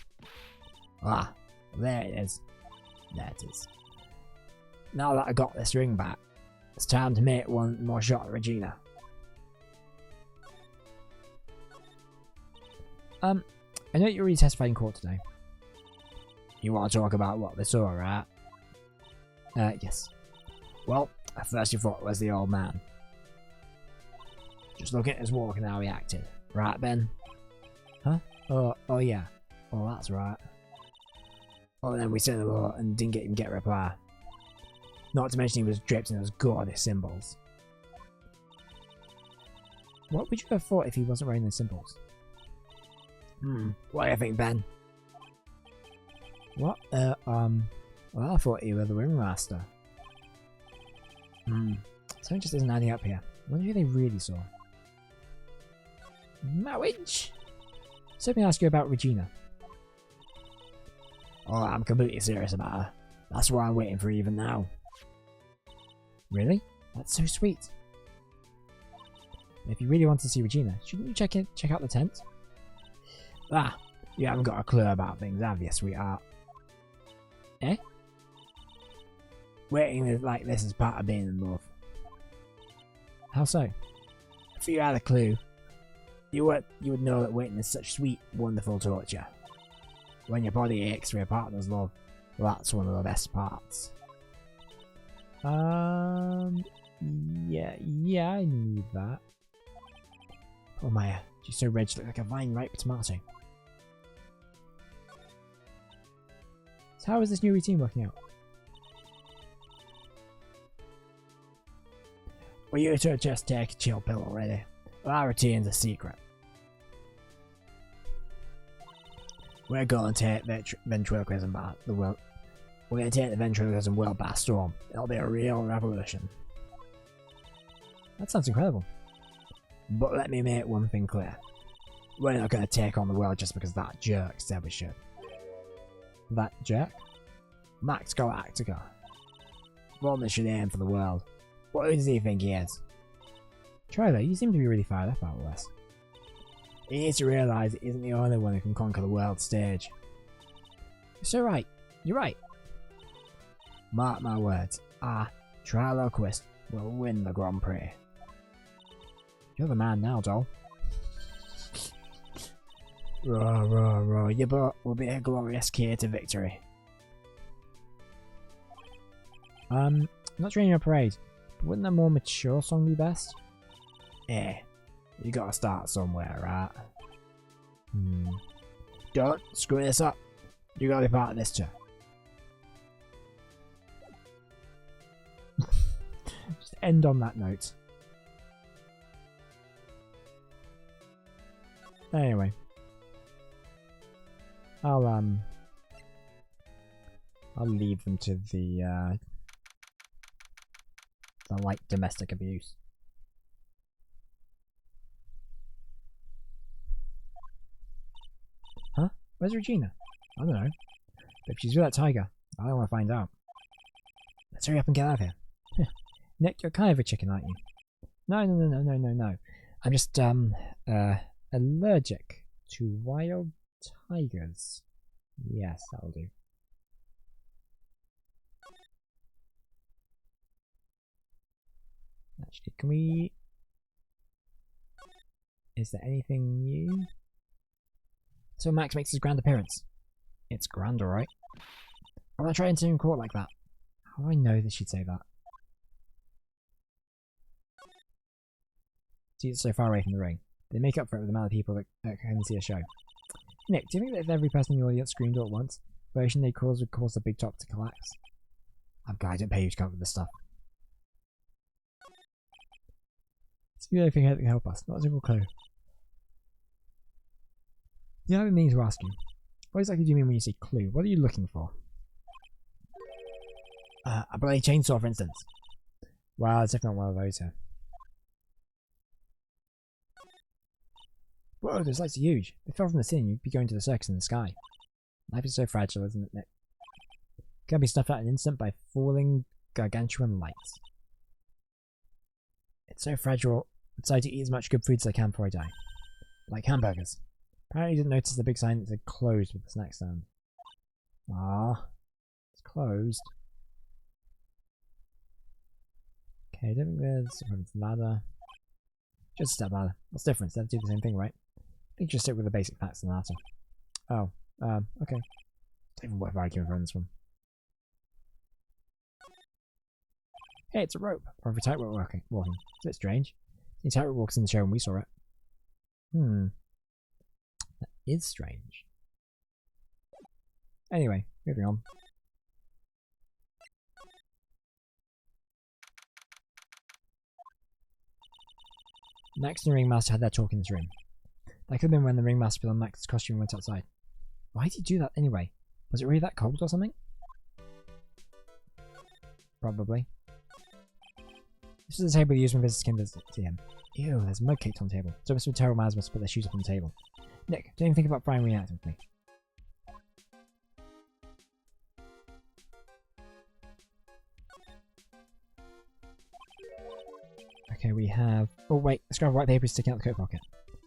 Ah, there it is. There it is. Now that I got this ring back, it's time to make one more shot at Regina. I know you're already testified in court today. You want to talk about what they saw, right? Yes. Well, at first you thought it was the old man. Just look at his walk and how he acted. Right, Ben? Huh? Oh yeah. Oh, that's right. Oh, and then we said hello and didn't even get a reply. Not to mention he was draped in those gaudy symbols. What would you have thought if he wasn't wearing those symbols? What do you think, Ben? What? Well, I thought you were the ringmaster. Something just isn't adding up here. I wonder who they really saw. Marriage? So let me ask you about Regina. Oh, I'm completely serious about her. That's why I'm waiting for even now. Really? That's so sweet. If you really want to see Regina, shouldn't you check out the tent? Ah, you haven't got a clue about things, have you, sweetheart? Eh? Waiting like this is part of being in love. How so? If you had a clue, you would know that waiting is such sweet, wonderful torture. When your body aches for your partner's love, well, that's one of the best parts. Yeah, I need that. Oh Maya, she's so red, she looks like a vine-ripe tomato. So how is this new routine working out? Well, you should just take a chill pill already. Our routine's a secret. We're going to take the ventriloquism by the world. We're going to take the ventriloquism world by storm. It'll be a real revolution. That sounds incredible. But let me make one thing clear. We're not going to take on the world just because that jerk said we should. That jerk? Max Galactica. One should aim for the world. What does he think he is? Trailer, you seem to be really fired up about this. He needs to realise he isn't the only one who can conquer the world stage. You're so right. You're right. Mark my words. Triloquist, will win the Grand Prix. You're the man now, doll. Roar, your boat will be a glorious key to victory. Not during your parade, but wouldn't a more mature song be best? You gotta start somewhere, right? Don't screw this up. You gotta be part of this too. Just end on that note. Anyway. I'll leave them to the light domestic abuse. Huh? Where's Regina? I don't know. But if she's with that tiger, I don't want to find out. Let's hurry up and get out of here. Nick, you're kind of a chicken, aren't you? No. I'm just allergic to wild tigers. Yes, that'll do. Actually, can we... Is there anything new? So Max makes his grand appearance. It's grand, alright. I want to try entering court like that. How do I know that she'd say that? She's so far away from the ring. They make up for it with the amount of people that can see a show. Nick, do you think that if every person in the audience screamed all at once, the version they cause would cause the big top to collapse? I don't pay you to come up with this stuff. It's the only thing that can help us, not a single clue. You know what I mean to ask you. What exactly do you mean when you say clue? What are you looking for? A bloody chainsaw, for instance. Well, it's definitely not one of those here. Whoa, those lights are huge. If they fell from the ceiling, you'd be going to the circus in the sky. Life is so fragile, isn't it, Nick? Can be snuffed out in an instant by falling gargantuan lights. It's so fragile, I decide to eat as much good food as I can before I die. Like hamburgers. Apparently didn't notice the big sign that said closed with the snack stand. Ah, it's closed. Okay, don't think there's a ladder. Just a step ladder. What's the difference? They do the same thing, right? I think just stick with the basic facts and ladder. Oh, okay. It's even worth arguing for this one. Hey, it's a rope. Or for tightrope walking. It's a bit strange. The tightrope walks in the show when we saw it. That is strange. Anyway, moving on. Max and the Ringmaster had their talk in this room. That could have been when the Ringmaster put on Max's costume and went outside. Why did he do that anyway? Was it really that cold or something? Probably. This is the table he used when visitors came to see him. Ew, there's mud caked on the table. So Mr. Terrible Maz must put their shoes up on the table. Nick, don't even think about Brian reacting with me. Okay, we have... Oh wait, a scrap of white paper is sticking out the coat pocket.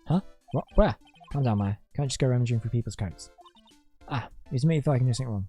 Huh? What? Where? Calm down, Maya. Can't just go rummaging through people's coats. Ah, it's me if I can do something wrong.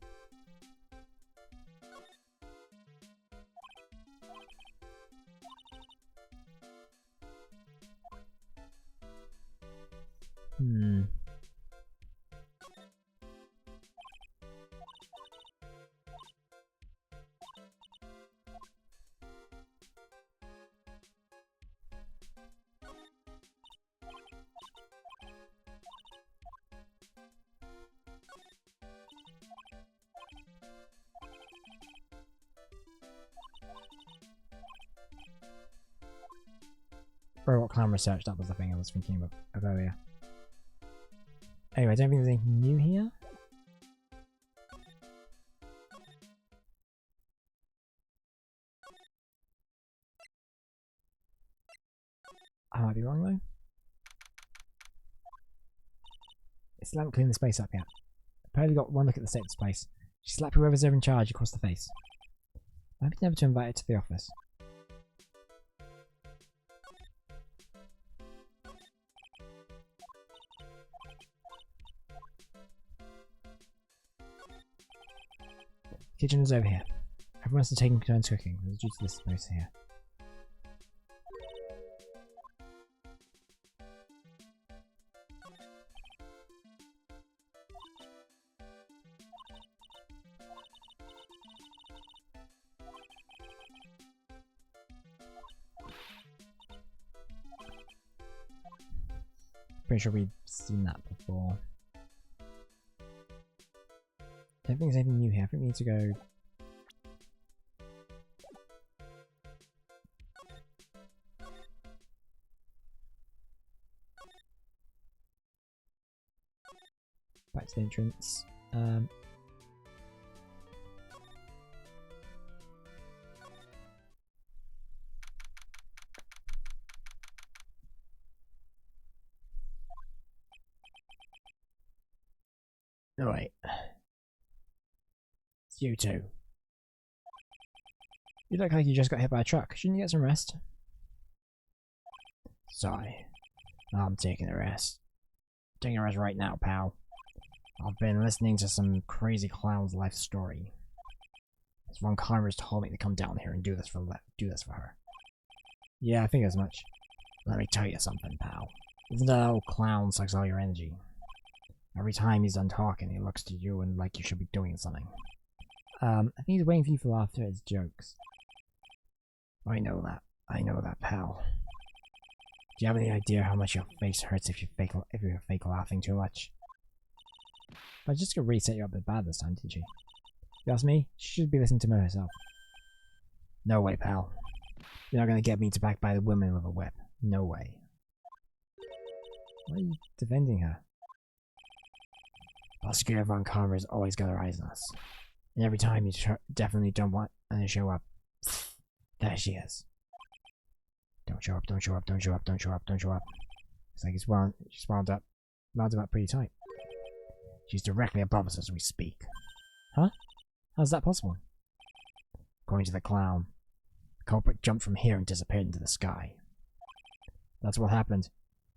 Robot clown research, that was the thing I was thinking of earlier. Anyway, I don't think there's anything new here. I might be wrong though. I still haven't cleaned the space up yet. I've only got one look at the state of this place. She slapped whoever's in charge across the face. Maybe never to invite her to the office. Kitchen is over here. Everyone has to take turns cooking. There's due to this place here. Pretty sure we've seen that before. I don't think there's anything new here. I think we need to go... back to the entrance. Alright. It's you two. You look like you just got hit by a truck. Shouldn't you get some rest? Sorry. I'm taking a rest. Taking a rest right now, pal. I've been listening to some crazy clown's life story. This one Converse told me to come down here and do this for her. Yeah, I think as much. Let me tell you something, pal. Isn't that old clown sucks all your energy? Every time he's done talking, he looks to you and like you should be doing something. I think he's waiting for you to laugh at his jokes. I know that, pal. Do you have any idea how much your face hurts if you're fake laughing too much? But just gonna reset you up a bit bad this time, didn't she? If you ask me, she should be listening to me herself. No way, pal. You're not gonna get me to back by the woman with a whip. No way. Why are you defending her? Oscar Von Conver's always got her eyes on us. And every time you definitely don't want to show up, there she is. Don't show up, don't show up, don't show up, don't show up, don't show up. It's like she's wound up pretty tight. She's directly above us as we speak. Huh? How's that possible? According to the clown, the culprit jumped from here and disappeared into the sky. That's what happened.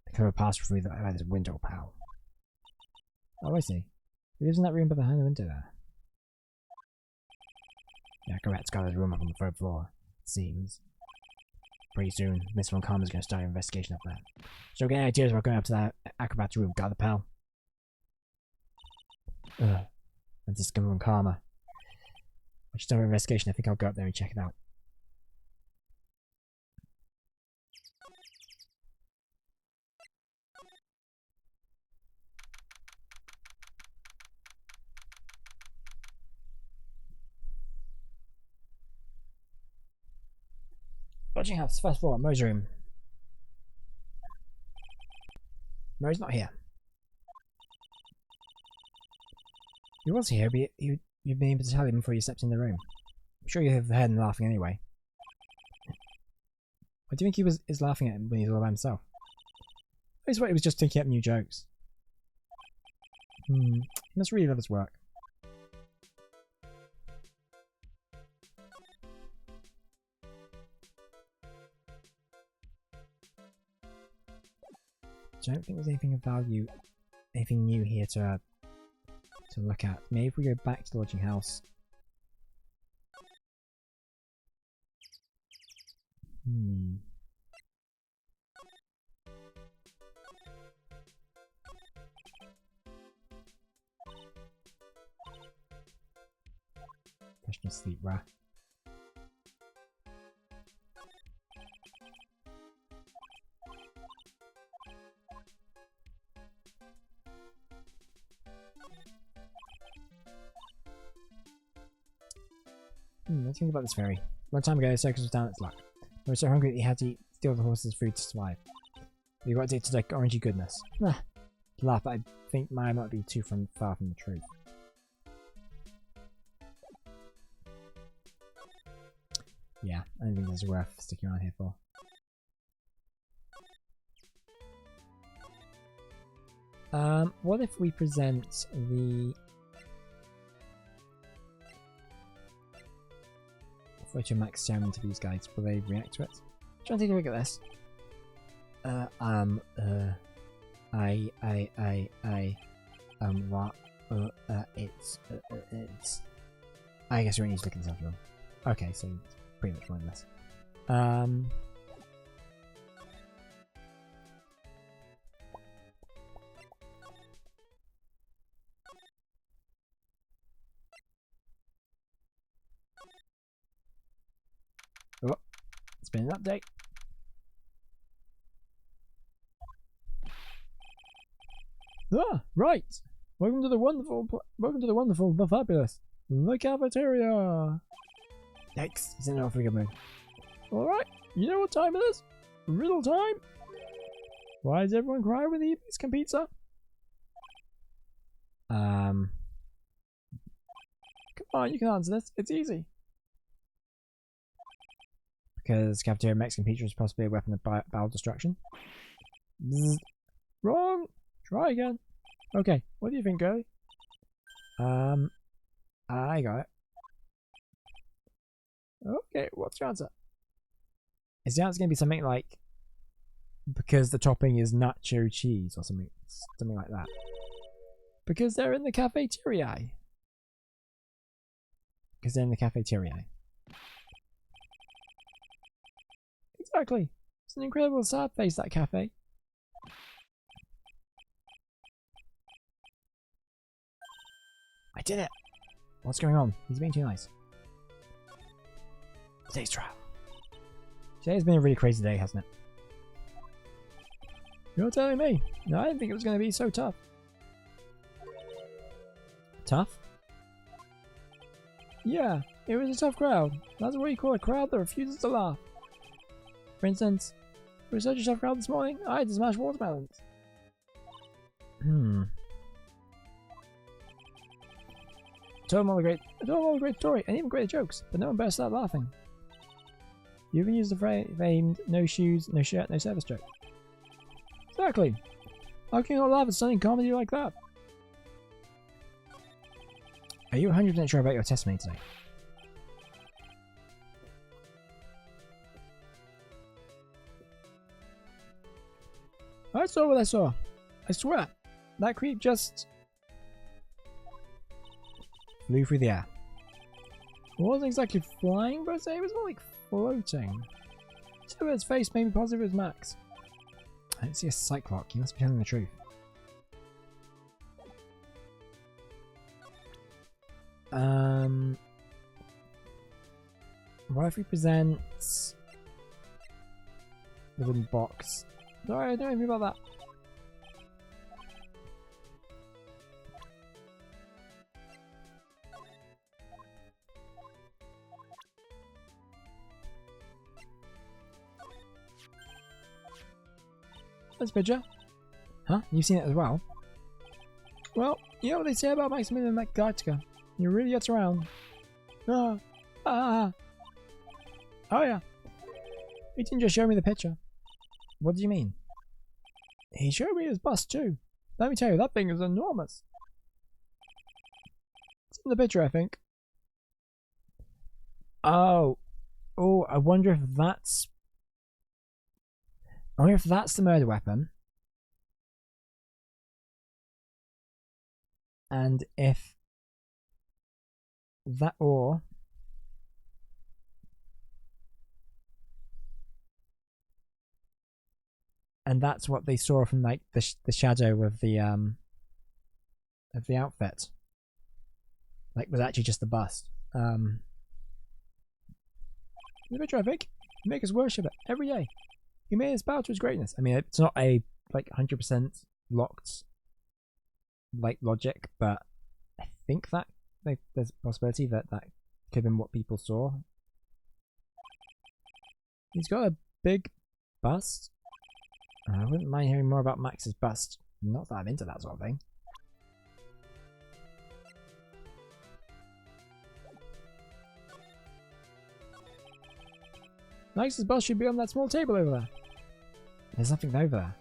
The killer passed through this window, pal. Oh, I see. He lives in that room behind the window there. Yeah, correct. Skylar's room up on the third floor. It seems. Pretty soon, Miss Von Karma's going to start an investigation up there. So get ideas about going up to that acrobat's room. Got the pal? Ugh. And this Von Karma. I should start an investigation. I think I'll go up there and check it out. Lodging house, first floor, Mo's room. Mo's not here. He was here, but you'd been able to tell him before you stepped in the room. I'm sure you have heard him laughing anyway. Why do you think he is laughing at him when he's all by himself? I thought he was just thinking up new jokes. He must really love his work. I don't think there's anything of value, anything new here to look at. Maybe if we go back to the lodging house. Professional sleep, rah. Let's think about this ferry. A long time ago, the circus was down its luck. They were so hungry that he had to steal the horses' food to survive. They got addicted to like orangey goodness. Laugh, but I think mine might be too far from the truth. Yeah, I don't think this is worth sticking around here for. What if we present the Photo Max Chairman to these guys? Will they react to it? Try and take a look at this. What? It's. I guess we don't need to look at this after all. Okay, so it's pretty much pointless. Oh, it's been an update. Ah, right. Welcome to the wonderful, the fabulous, the cafeteria. Yikes, he's in an awfully good mood. All right, you know what time it is? Riddle time. Why does everyone cry when they eat Mexican pizza? Come on, you can answer this. It's easy. Because cafeteria Mexican pizza is possibly a weapon of bowel destruction. Bzz. Wrong. Try again. Okay, what do you think, girlie? I got it. Okay, what's your answer? Is the answer going to be something like because the topping is nacho cheese or something like that? Because they're in the cafeteria. Because they're in the cafeteria. Exactly. It's an incredible sad face, that cafe. I did it! What's going on? He's being too nice. Today's trial. Today's been a really crazy day, hasn't it? You're telling me? No, I didn't think it was going to be so tough. Tough? Yeah, it was a tough crowd. That's what you call a crowd that refuses to laugh. For instance, we were such a tough crowd this morning, I had to smash watermelons. Told them all a great story, and even greater jokes, but no one burst out laughing. You even used the famed no shoes, no shirt, no service joke. Exactly. How can you not laugh at stunning comedy like that? Are you 100% sure about your testimony today? I saw what I saw. I swear. That creep just flew through the air. It wasn't exactly flying per se, it was more like floating. So his face made me positive it was Max. I don't see a sight clock, he must be telling the truth. What if we present the wooden box? Sorry, don't worry about that. That's a picture. Huh? You've seen it as well? Well, you know what they say about Maximilian Galactica. He really gets around. Oh yeah. He didn't just show me the picture. What do you mean? He showed me his bust too. Let me tell you, that thing is enormous. It's in the picture, I think. Oh, I wonder if that's... I wonder if that's the murder weapon. And if that, or and that's what they saw from like the shadow of the outfit, like was actually just the bust. The picture, I think, make us worship it every day. He made us bow to his greatness. I mean, it's not a like 100% locked like logic, but I think that like, there's a possibility that could have been what people saw. He's got a big bust. I wouldn't mind hearing more about Max's bust. Not that I'm into that sort of thing. Max's bust should be on that small table over there. There's nothing over there.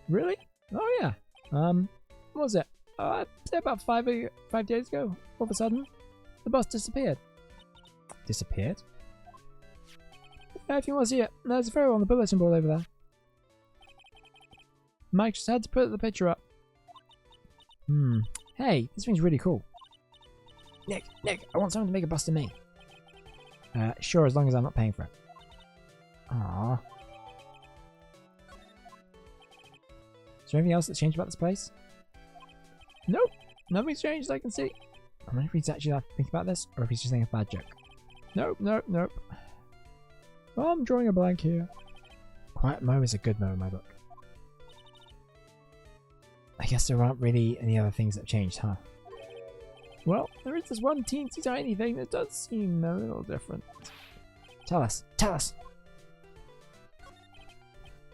Really? Oh yeah. What was it? I'd say about 5 days ago. All of a sudden, the bus disappeared. Disappeared? Yeah, if you want to see it, there's a photo on the bulletin board over there. Mike just had to put the picture up. Hey, this thing's really cool. Nick, I want someone to make a bust of me. Sure, as long as I'm not paying for it. Aww. Is there anything else that's changed about this place? Nope, nothing's changed I can see. I wonder if he's actually allowed to think about this, or if he's just saying a bad joke. Nope. Well, I'm drawing a blank here. Quiet Mo is a good Mo in my book. I guess there aren't really any other things that have changed, huh? Well, there is this one teensy tiny thing that does seem a little different. Tell us!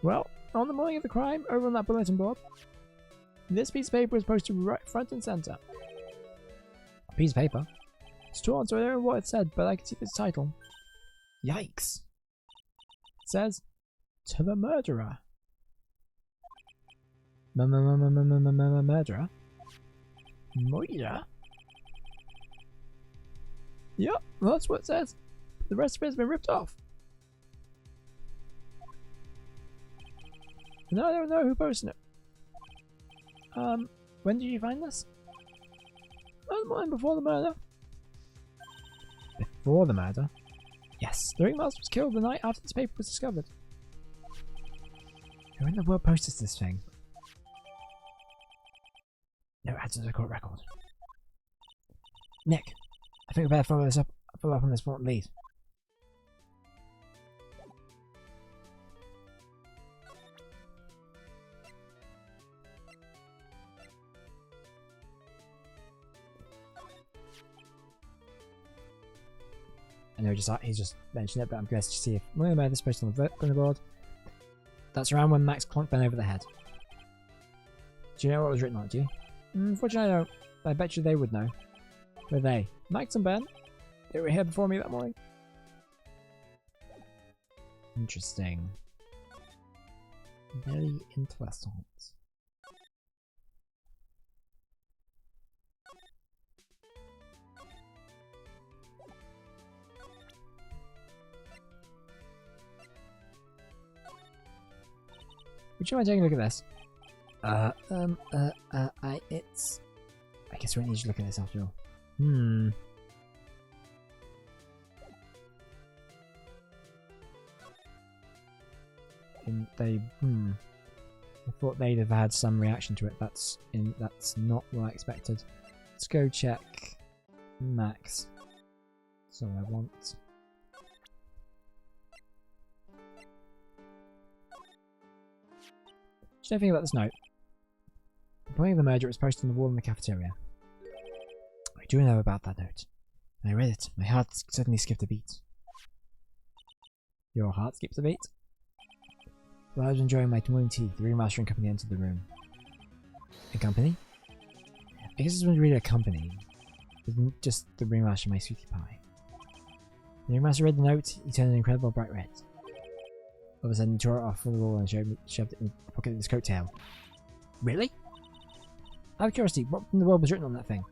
Well, on the morning of the crime, over on that bulletin board, this piece of paper was posted right front and center. A piece of paper? It's torn, so I don't know what it said, but I can see this title. Yikes. It says, "To the murderer." Murderer? Moira? Yep, well, that's what it says. The rest of it has been ripped off. And I don't know who posted it. When did you find this? The morning before the murder. Before the murder? Yes, the ringmaster was killed the night after this paper was discovered. Who in the world posted this thing? No, it adds to the court record. Nick, I think we better follow up on this important lead. I know he's just mentioned it, but I'm curious to see if one of the murders posted on the board. That's around when Max clonked Ben over the head. Do you know what was written on it, do you? Unfortunately I don't. I bet you they would know. Were they? Max and Ben? They were here before me that morning. Interesting. Very interesting. Would you mind taking a look at this? I guess we don't need to look at this after all. Hmm. And they, I thought they'd have had some reaction to it. That's not what I expected. Let's go check Max. That's all I want. Just don't think about this note. The point of the murder was posted on the wall in the cafeteria. I do know about that note. When I read it, my heart suddenly skipped a beat. Your heart skips a beat? While I was enjoying my morning tea, the ringmaster and company entered the room. A company? I guess it wasn't really a company. It was just the ringmaster and my sweetie pie. The ringmaster read the note, he turned an incredible bright red. All of a sudden he tore it off from the wall and shoved it in the pocket of his coat tail. Really? Out of curiosity, what in the world was written on that thing?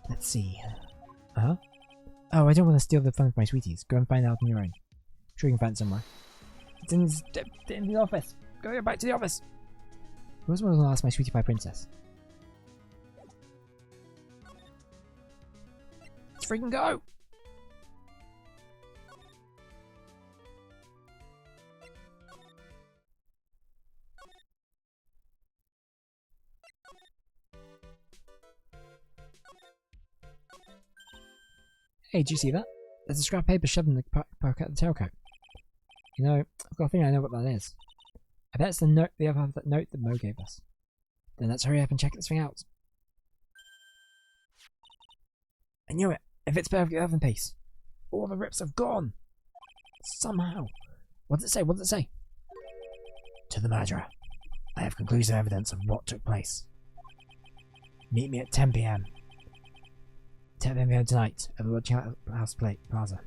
Let's see. Uh-huh. Oh, I don't want to steal the fun of my sweeties. Go and find out on your own. I'm sure you can find it somewhere. It's in the office. Go back to the office. Who was one going to ask my sweetie pie princess? Let's freaking go! Hey, do you see that? There's a scrap of paper shoved in the pocket of the tailcoat. You know, I've got a feeling I know what that is. I bet it's the other half of that note that Mo gave us. Then let's hurry up and check this thing out. I knew it! If it's perfectly oven piece. All the rips have gone! Somehow. What does it say? What does it say? To the murderer. I have conclusive evidence of what took place. Meet me at 10 PM. 10 PM tonight at the Lodging House Plaza.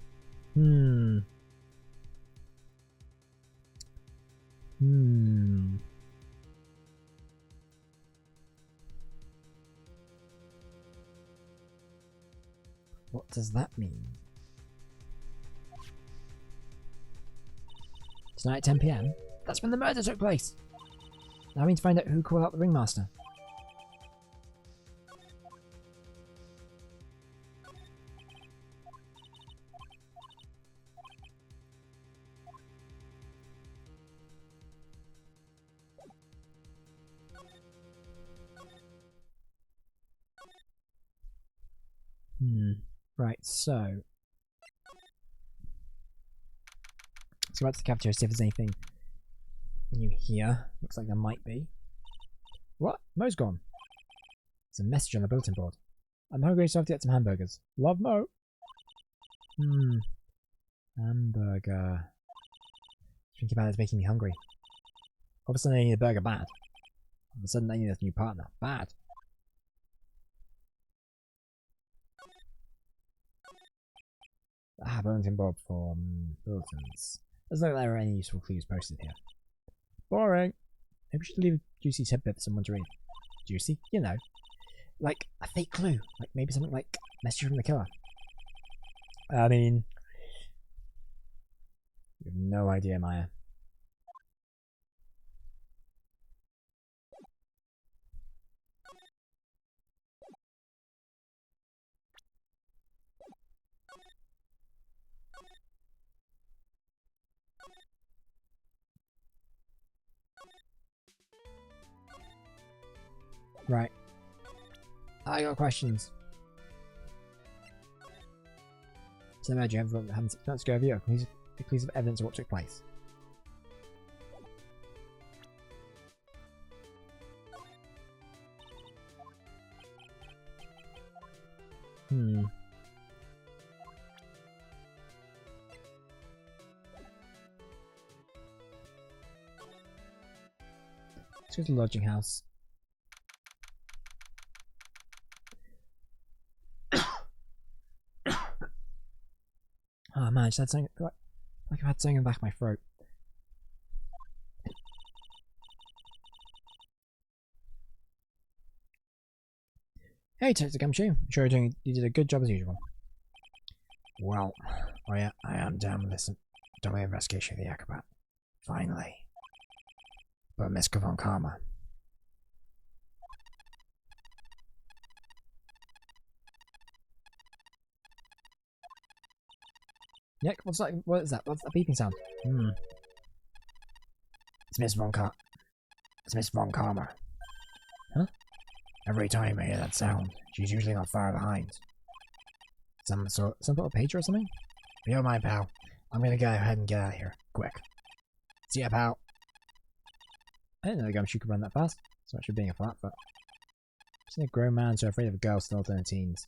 What does that mean? Tonight at 10 PM? That's when the murder took place! Now I need to find out who called out the ringmaster. Right, so let's go back to the cafeteria, see if there's anything new here. Looks like there might be. What? Mo's gone. There's a message on the bulletin board. I'm hungry, so I have to get some hamburgers. Love, Mo. Hamburger. Thinking about it's making me hungry. All of a sudden I need a burger bad. All of a sudden I need a new partner. Bad. Bulletin board for bulletins. Doesn't look like there are any useful clues posted here. Boring. Maybe we should leave a juicy tidbit for someone to read. Juicy? You know. Like a fake clue. Like maybe something like message from the killer. I mean, you have no idea, Maya. Right. I got questions. So imagine everyone having 6 months to go over you. Conclusive evidence of what took place. Let's go to the lodging house. Oh man, I just had something like I've had something in the back of my throat. Hey, Detective Gumshoe. I'm sure you did a good job as usual. Well, I am done with this investigation of the acrobat. Finally. But Miss Von Karma. Nick, what's that? What is that? What's that beeping sound? Hmm. It's Miss Von Car. It's Miss Von Karma. Huh? Every time I hear that sound, she's usually not far behind. Some sort of pager or something? If you don't mind, pal, I'm gonna go ahead and get out of here. Quick. See ya, pal. I didn't know the gumshoe could run that fast. So much for being a flatfoot. I've seen a grown man so afraid of a girl still in her teens.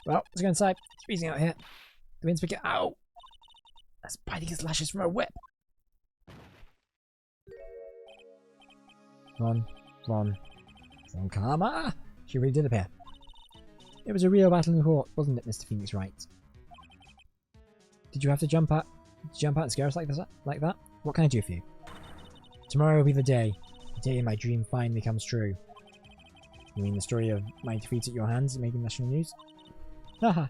Well, let's go inside. It's freezing out here. The wind's picking. Ow! That's biting his lashes from her whip. Von Karma! She really did appear. It was a real battle in court, wasn't it, Mr. Phoenix Wright? Did you have to jump out and scare us like that? What can I do for you? Tomorrow will be the day my dream finally comes true. You mean the story of my defeat at your hands making national news? Haha,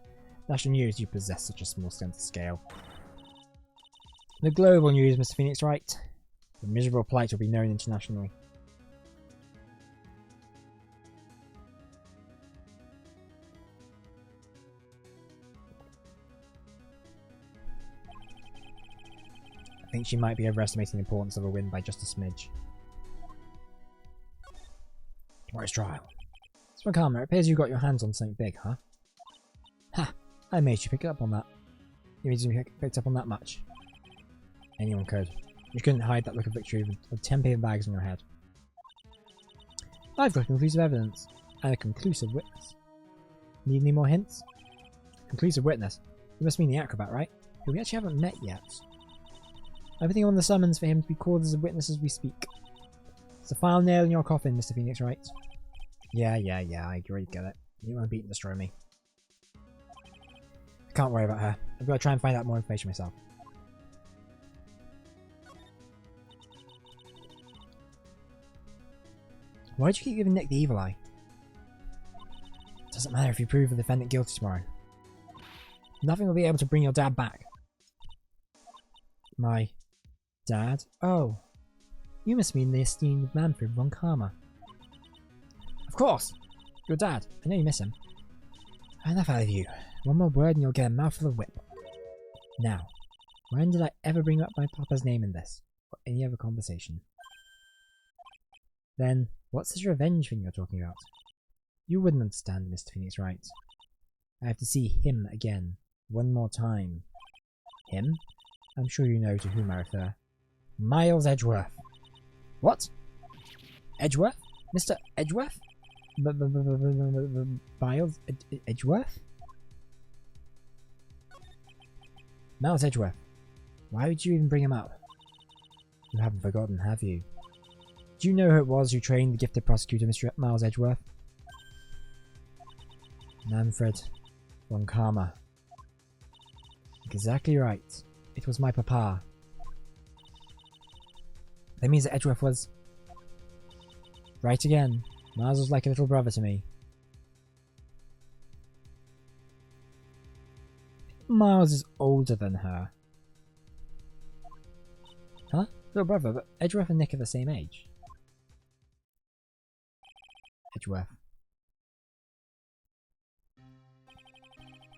national news, you possess such a small sense of scale. The global news, Mr. Phoenix Wright. Your miserable plight will be known internationally. I think she might be overestimating the importance of a win by just a smidge. Tomorrow's trial. So, Karma, it appears you got your hands on something big, huh? Ha! I made you pick up on that. You made you picked up on that much. Anyone could. You couldn't hide that look of victory with 10 paper bags on your head. I've got conclusive evidence and a conclusive witness. Need any more hints? Conclusive witness? You must mean the acrobat, right? But we actually haven't met yet. Everything on the summons for him to be called as a witness as we speak. It's a final nail in your coffin, Mr. Phoenix Wright. Yeah, I already get it. You want to beat and destroy me. I can't worry about her. I've got to try and find out more information myself. Why do you keep giving Nick the evil eye? Doesn't matter if you prove the defendant guilty tomorrow. Nothing will be able to bring your dad back. My dad? Oh. You must mean the esteemed Manfred von Karma. Of course! Your dad. I know you miss him. Enough out of you. One more word and you'll get a mouthful of whip. Now, when did I ever bring up my papa's name in this? Or any other conversation? Then, what's this revenge thing you're talking about? You wouldn't understand, Mr. Phoenix Wright. I have to see him again. One more time. Him? I'm sure you know to whom I refer. Miles Edgeworth. What? Edgeworth? Mr. Edgeworth? Miles Edgeworth? Miles Edgeworth. Why would you even bring him up? You haven't forgotten, have you? Do you know who it was who trained the gifted prosecutor, Mr. Miles Edgeworth? Manfred von Karma. Exactly right. It was my papa. That means that Edgeworth was... Right again. Miles was like a little brother to me. Miles is older than her. Huh? Little brother, but Edgeworth and Nick are the same age. Edgeworth.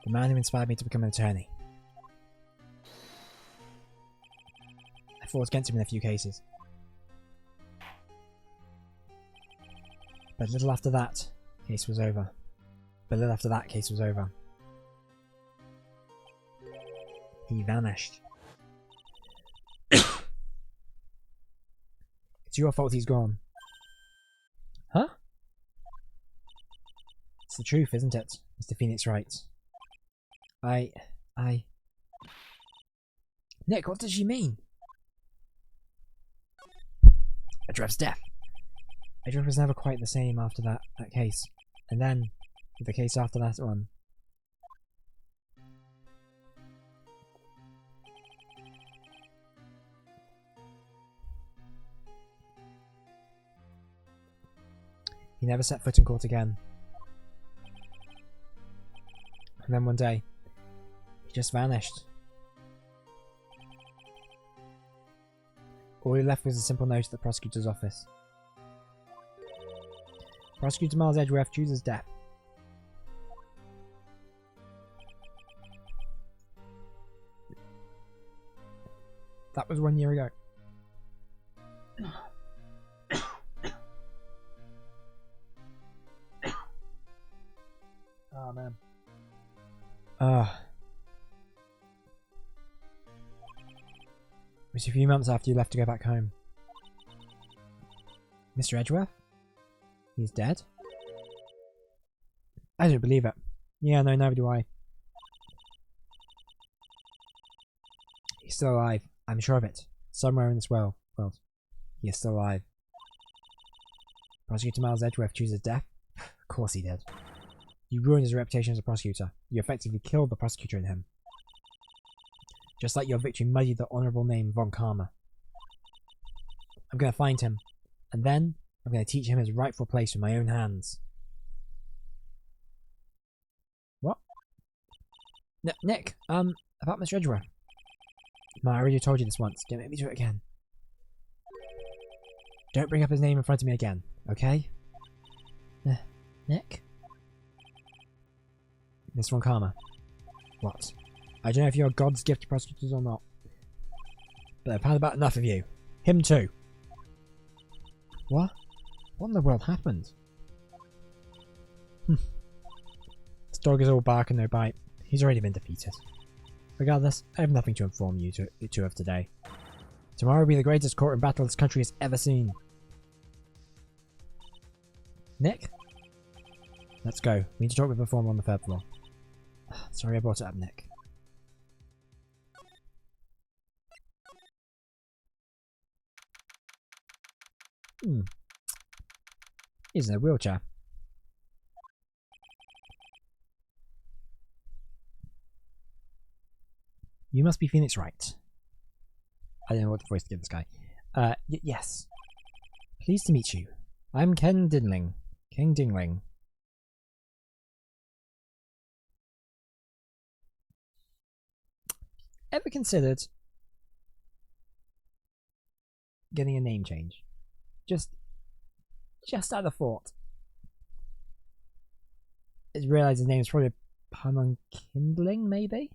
The man who inspired me to become an attorney. I fought against him in a few cases. But a little after that, case was over. He vanished. It's your fault he's gone. Huh? It's the truth, isn't it, Mr. Phoenix Wright? Nick, what does she mean? Edgeworth's death. Edgeworth was never quite the same after that case. And then, the case after that one. He never set foot in court again. And then one day, he just vanished. All he left was a simple note at the prosecutor's office. Prosecutor Miles Edgeworth chooses death. That was 1 year ago. Oh man. It was a few months after you left to go back home. Mr. Edgeworth? He's dead? I don't believe it. Yeah, no, neither do I. He's still alive. I'm sure of it. Somewhere in this world, he is still alive. Prosecutor Miles Edgeworth chooses death? Of course he did. You ruined his reputation as a prosecutor. You effectively killed the prosecutor in him. Just like your victory muddied the honourable name Von Karma. I'm going to find him, and then I'm going to teach him his rightful place with my own hands. What? Nick, about Mr. Edgeworth. No, I already told you this once. Don't make me do it again. Don't bring up his name in front of me again, okay? Nick? Miss Von Karma. What? I don't know if you're God's gift to prosecutors or not, but I've had about enough of you. Him too. What? What in the world happened? This dog is all bark and no bite. He's already been defeated. Regardless, I have nothing to inform you two of today. Tomorrow will be the greatest courtroom battle this country has ever seen. Nick? Let's go. We need to talk with the performer on the 3rd floor. Sorry I brought it up, Nick. He's in a wheelchair. You must be Phoenix Wright. I don't know what voice to give this guy. Yes. Pleased to meet you. I'm Ken Dingling. King Dingling. Ever considered getting a name change? Just out of thought. I realised his name is probably a pun on kindling, maybe?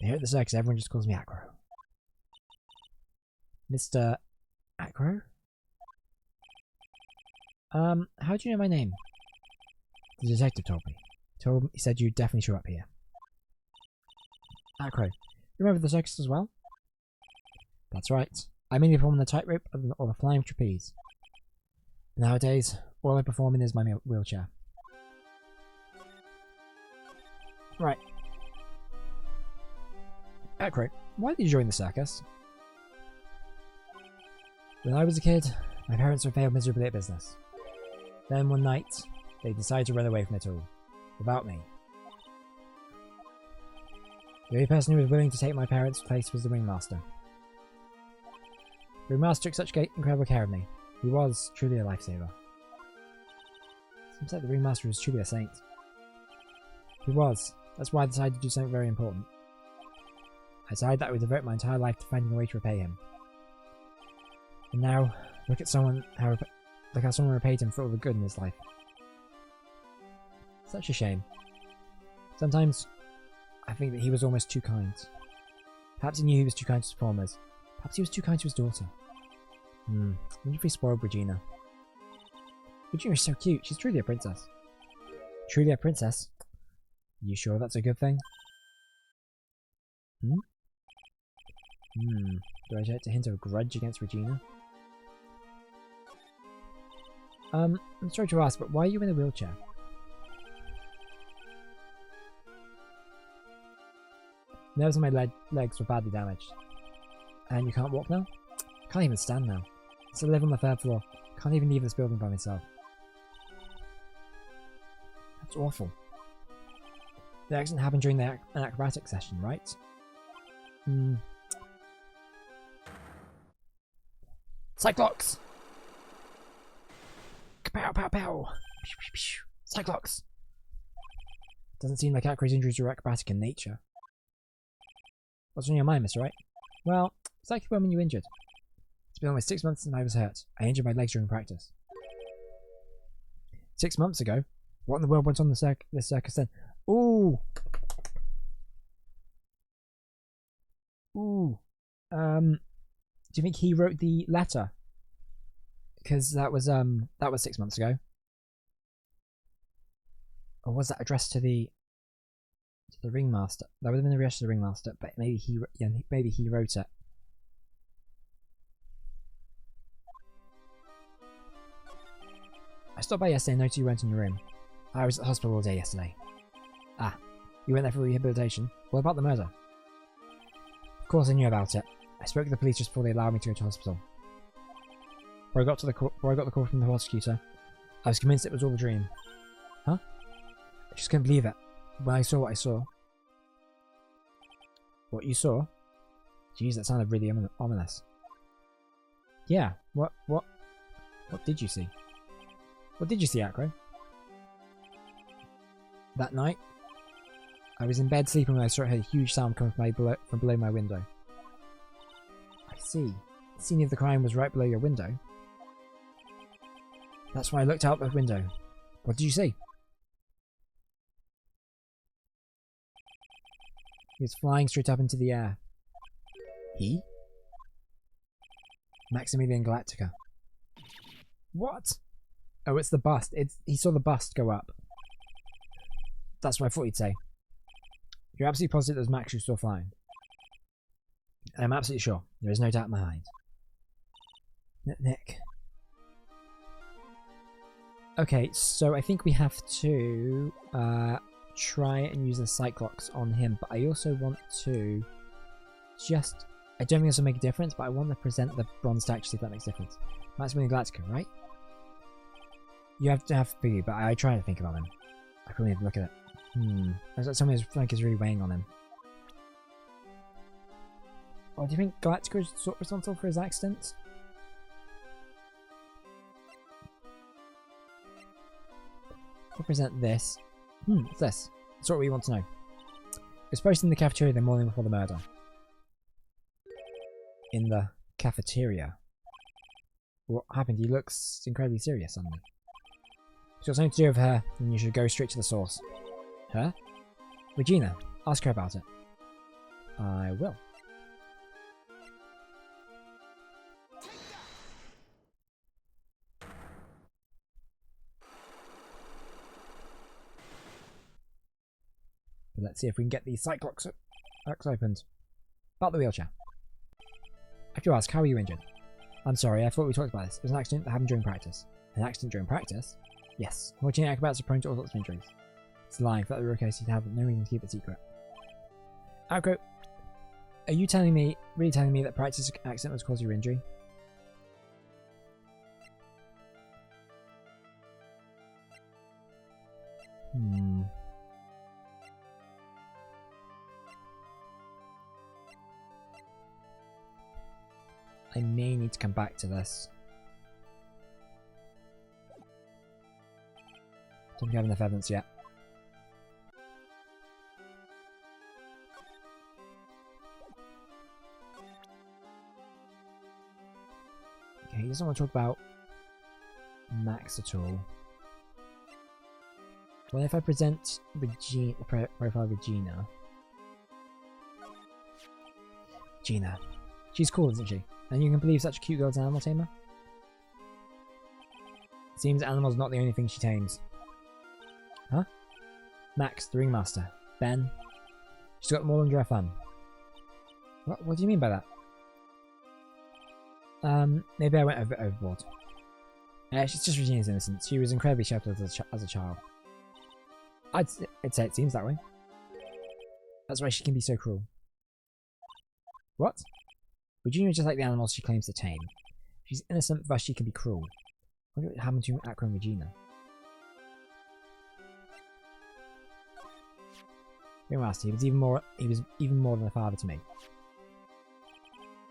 Here at the circus, everyone just calls me Acro. Mr. Acro? How do you know my name? The detective told me. He said you'd definitely show up here. Acro. You remember the circus as well? That's right. I mainly perform on the tightrope or the flying trapeze. Nowadays, all I perform in is my wheelchair. Right. Acro, why did you join the circus? When I was a kid, my parents had failed miserably at business. Then one night, they decided to run away from it all. Without me. The only person who was willing to take my parents' place was the ringmaster. The ringmaster took such incredible care of me. He was truly a lifesaver. Seems like the ringmaster was truly a saint. He was. That's why I decided to do something very important. I decided that I would devote my entire life to finding a way to repay him. And now, look how someone repaid him for all the good in his life. Such a shame. Sometimes, I think that he was almost too kind. Perhaps he knew he was too kind to his performers. Perhaps he was too kind to his daughter. I wonder if he spoiled Regina. Regina is so cute. She's truly a princess. Truly a princess? You sure that's a good thing? Do I dare to hint of a grudge against Regina? I'm sorry to ask, but why are you in a wheelchair? Nerves on my legs were badly damaged. And you can't walk now? Can't even stand now. I still live on the 3rd floor. Can't even leave this building by myself. That's awful. The accident happened during an acrobatic session, right? Cyclops! Kapow, pow, pow! Cyclops! Doesn't seem like Acro's injuries were acrobatic in nature. What's on your mind, Mr. Wright? Well, exactly when were you injured? It's been almost 6 months since I was hurt. I injured my legs during practice. 6 months ago? What in the world went on this circus then? Ooh! Ooh. Do you think he wrote the letter? Because that was 6 months ago. Or was that addressed to the ringmaster? That would have been addressed to the ringmaster, but maybe he wrote it. I stopped by yesterday and noticed you weren't in your room. I was at the hospital all day yesterday. Ah, you went there for rehabilitation? What about the murder? Of course I knew about it. I spoke to the police just before they allowed me to go to hospital. Before I got the call from the prosecutor, I was convinced it was all a dream. Huh? I just couldn't believe it. When I saw what I saw. What you saw? Jeez, that sounded really ominous. Yeah, what did you see? What did you see, Acro? That night, I was in bed sleeping when I heard a huge sound coming from below my window. I see. The scene of the crime was right below your window. That's why I looked out the window. What did you see? He was flying straight up into the air. He? Maximilian Galactica. What? Oh, it's the bust. He saw the bust go up. That's what I thought he'd say. You're absolutely positive it was Max who saw flying? I'm absolutely sure. There is no doubt in my mind. Nick. Okay, so I think we have to try and use the Cyclops on him, but I also want to just... I don't think this will make a difference, but I want to present the bronze statue, see if that makes a difference. Maximilian Galactica, right? You have to have Biggie, but I try to think about him. I probably need to look at it. There's like something like is really weighing on him. Or do you think Galactica is sort of responsible for his accident? We'll present this. What's this? That's what we want to know. It was posted in the cafeteria the morning before the murder. In the cafeteria? What happened? He looks incredibly serious suddenly. It's got something to do with her, and you should go straight to the source. Her? Regina. Ask her about it. I will. But let's see if we can get these Cyclops opened. About the wheelchair. I have to ask, how are you injured? I'm sorry, I thought we talked about this. It was an accident that happened during practice. An accident during practice? Yes. Watching acrobats are prone to all sorts of injuries. It's lying. If that were a case, you'd have no reason to keep it secret. Acro, are you really telling me that practice accident was causing your injury? I may need to come back to this. Don't think I have enough evidence yet. Okay, he doesn't want to talk about Max at all. Well, if I present Regina, the profile of Regina. Gina. She's cool, isn't she? And you can believe such a cute girl as an animal tamer? It seems animals are not the only thing she tames. Huh? Max, the ringmaster. Ben. She's got them all under her thumb. What do you mean by that? Maybe I went overboard. She's just Regina's innocence. She was incredibly sheltered as a child. I'd say it seems that way. That's why she can be so cruel. What? Regina is just like the animals she claims to tame. She's innocent, thus she can be cruel. I wonder what happened to Acro and Regina. Ringmaster, he was even more than a father to me.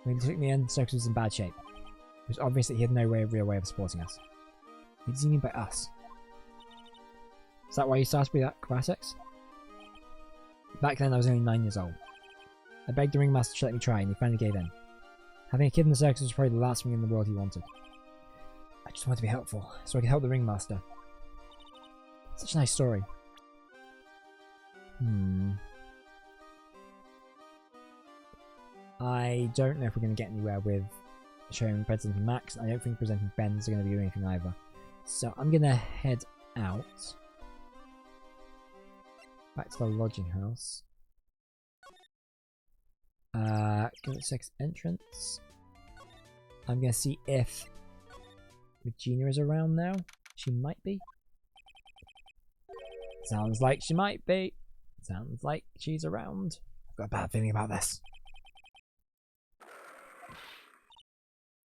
When he took me in, Circus was in bad shape. It was obvious that he had no real way of supporting us. What does he mean by us? Is that why you started with acrobatics? Back then I was only 9 years old. I begged the ringmaster to let me try and he finally gave in. Having a kid in the circus was probably the last thing in the world he wanted. I just wanted to be helpful, so I could help the ringmaster. Such a nice story. I don't know if we're going to get anywhere with showing presenting Max. I don't think presenting Ben's are going to be doing anything either. So I'm going to head out. Back to the lodging house. Give it 6 entrance. I'm going to see if Regina is around now. She might be. Sounds like she might be. Sounds like she's around. I've got a bad feeling about this.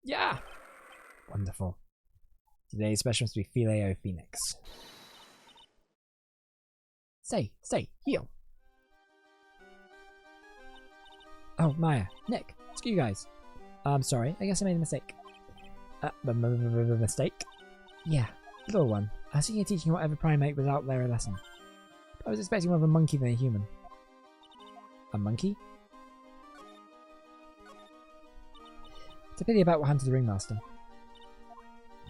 Yeah! Wonderful. Today's special must be Filet O Phoenix. Stay, heal! Oh, Maya, Nick, it's you guys. I'm sorry, I guess I made a mistake. Mistake? Yeah, little one. I was thinking of teaching whatever primate was out there a lesson. I was expecting more of a monkey than a human. A monkey? It's a pity about what happened to the ringmaster.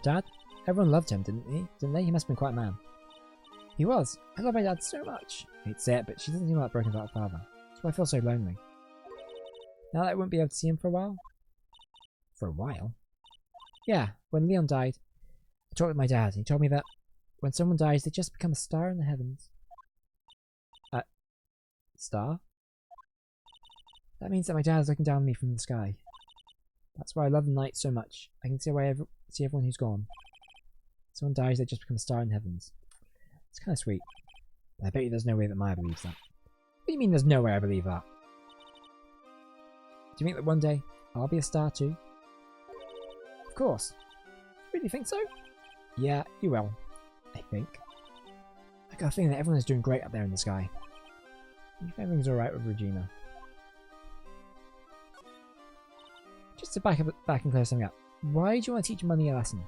Dad? Everyone loved him, didn't they? He must have been quite a man. He was. I love my dad so much. I hate to say it, but she doesn't seem like broken about her father. That's why I feel so lonely. Now that I won't be able to see him for a while? For a while? Yeah, when Leon died, I talked with my dad. He told me that when someone dies, they just become a star in the heavens. Star? That means that my dad is looking down on me from the sky. That's why I love the night so much. I can see everyone who's gone. Someone dies, they just become a star in the heavens. It's kind of sweet. But I bet you there's no way that Maya believes that. What do you mean there's no way I believe that? Do you think that one day I'll be a star too? Of course. Really think so? Yeah, you will. I think. I got a feeling that everyone is doing great up there in the sky. If everything's alright with Regina. Just to back and clear something up. Why do you want to teach Money a lesson?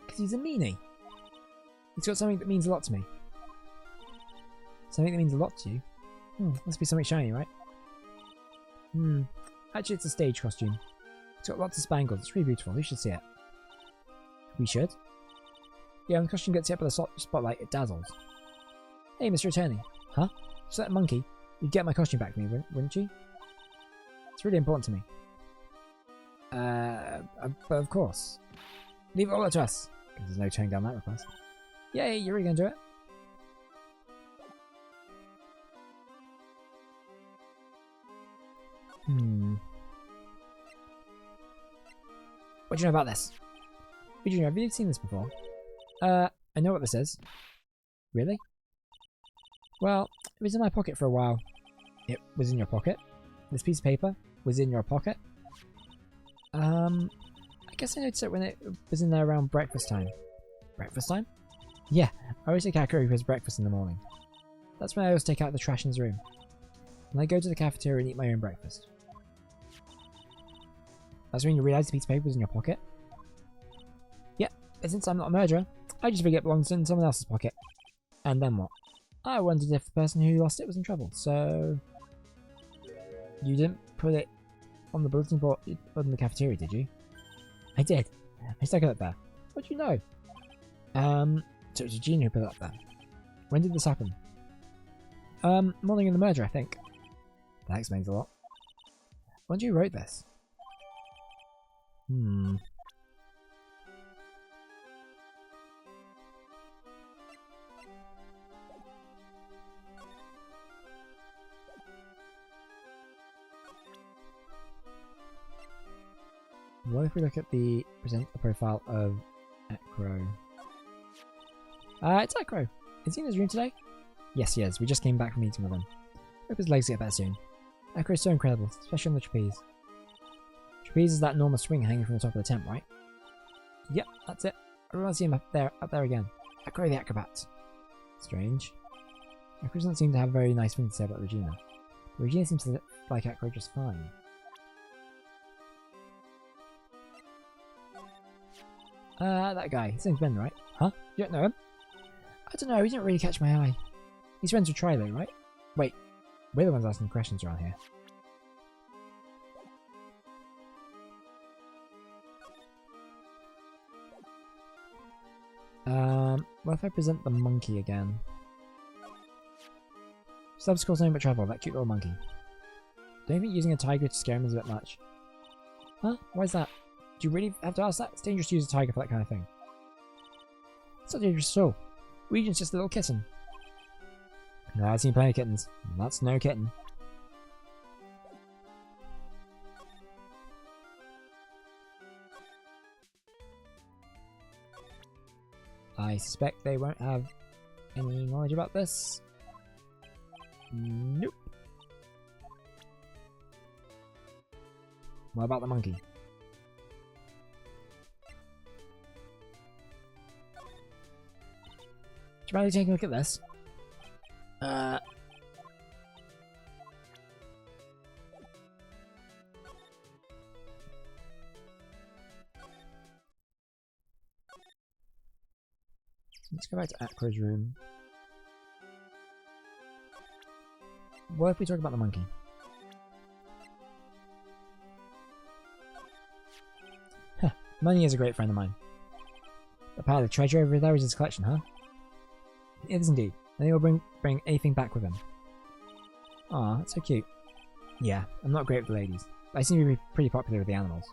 Because he's a meanie. He's got something that means a lot to me. Something that means a lot to you? Must be something shiny, right? Actually it's a stage costume. It's got lots of spangles. It's really beautiful. You should see it. We should? Yeah, when the costume gets hit by the spotlight, it dazzles. Hey, Mr. Attorney. Huh? Just that monkey. You'd get my costume back for me, wouldn't you? It's really important to me. But of course. Leave it all up to us. Because there's no turning down that request. Yay, you're really going to do it? What do you know about this? Regina, have you seen this before? I know what this is. Really? Well, it was in my pocket for a while. It was in your pocket? This piece of paper was in your pocket? I guess I noticed it when it was in there around breakfast time. Breakfast time? Yeah, I always take Akira for his breakfast in the morning. That's when I always take out the trash in his room. And I go to the cafeteria and eat my own breakfast. That's when you realise the piece of paper was in your pocket? Yeah, but since I'm not a murderer, I just figure it belongs in someone else's pocket. And then what? I wondered if the person who lost it was in trouble, so... You didn't put it on the bulletin board in the cafeteria, did you? I did. I stuck it up there. What do you know? So it was Eugene who put it up there. When did this happen? Morning of the murder, I think. That explains a lot. When you wrote this? What if we look at present the profile of Ekro? It's Ekro. Is he in his room today? Yes, he is. We just came back from meeting with him. Hope his legs get better soon. Ekro is so incredible, especially on the trapeze. Trapeze is that enormous swing hanging from the top of the tent, right? Yep, that's it. I want to see him up there again. Ekro the acrobat. Strange. Ekro doesn't seem to have a very nice thing to say about Regina. But Regina seems to like Ekro just fine. That guy. His name's Ben, right? Huh? You don't know him? I don't know, he didn't really catch my eye. He's friends with Trilo, right? Wait, we're the ones asking questions around here. What if I present the monkey again? Subscore's name but trouble, that cute little monkey. Don't you think using a tiger to scare him is a bit much? Huh? Why is that? Do you really have to ask that? It's dangerous to use a tiger for that kind of thing. It's not dangerous at all. Regent's just a little kitten. No, I've seen plenty of kittens. That's no kitten. I suspect they won't have any knowledge about this. Nope. What about the monkey? Do you mind taking a look at this? Let's go back to Aqua's room. What if we talk about the monkey? Huh, money is a great friend of mine. The pile of treasure over there is his collection, huh? It is indeed. And he will bring anything back with him. Aw, that's so cute. Yeah, I'm not great with the ladies, but I seem to be pretty popular with the animals.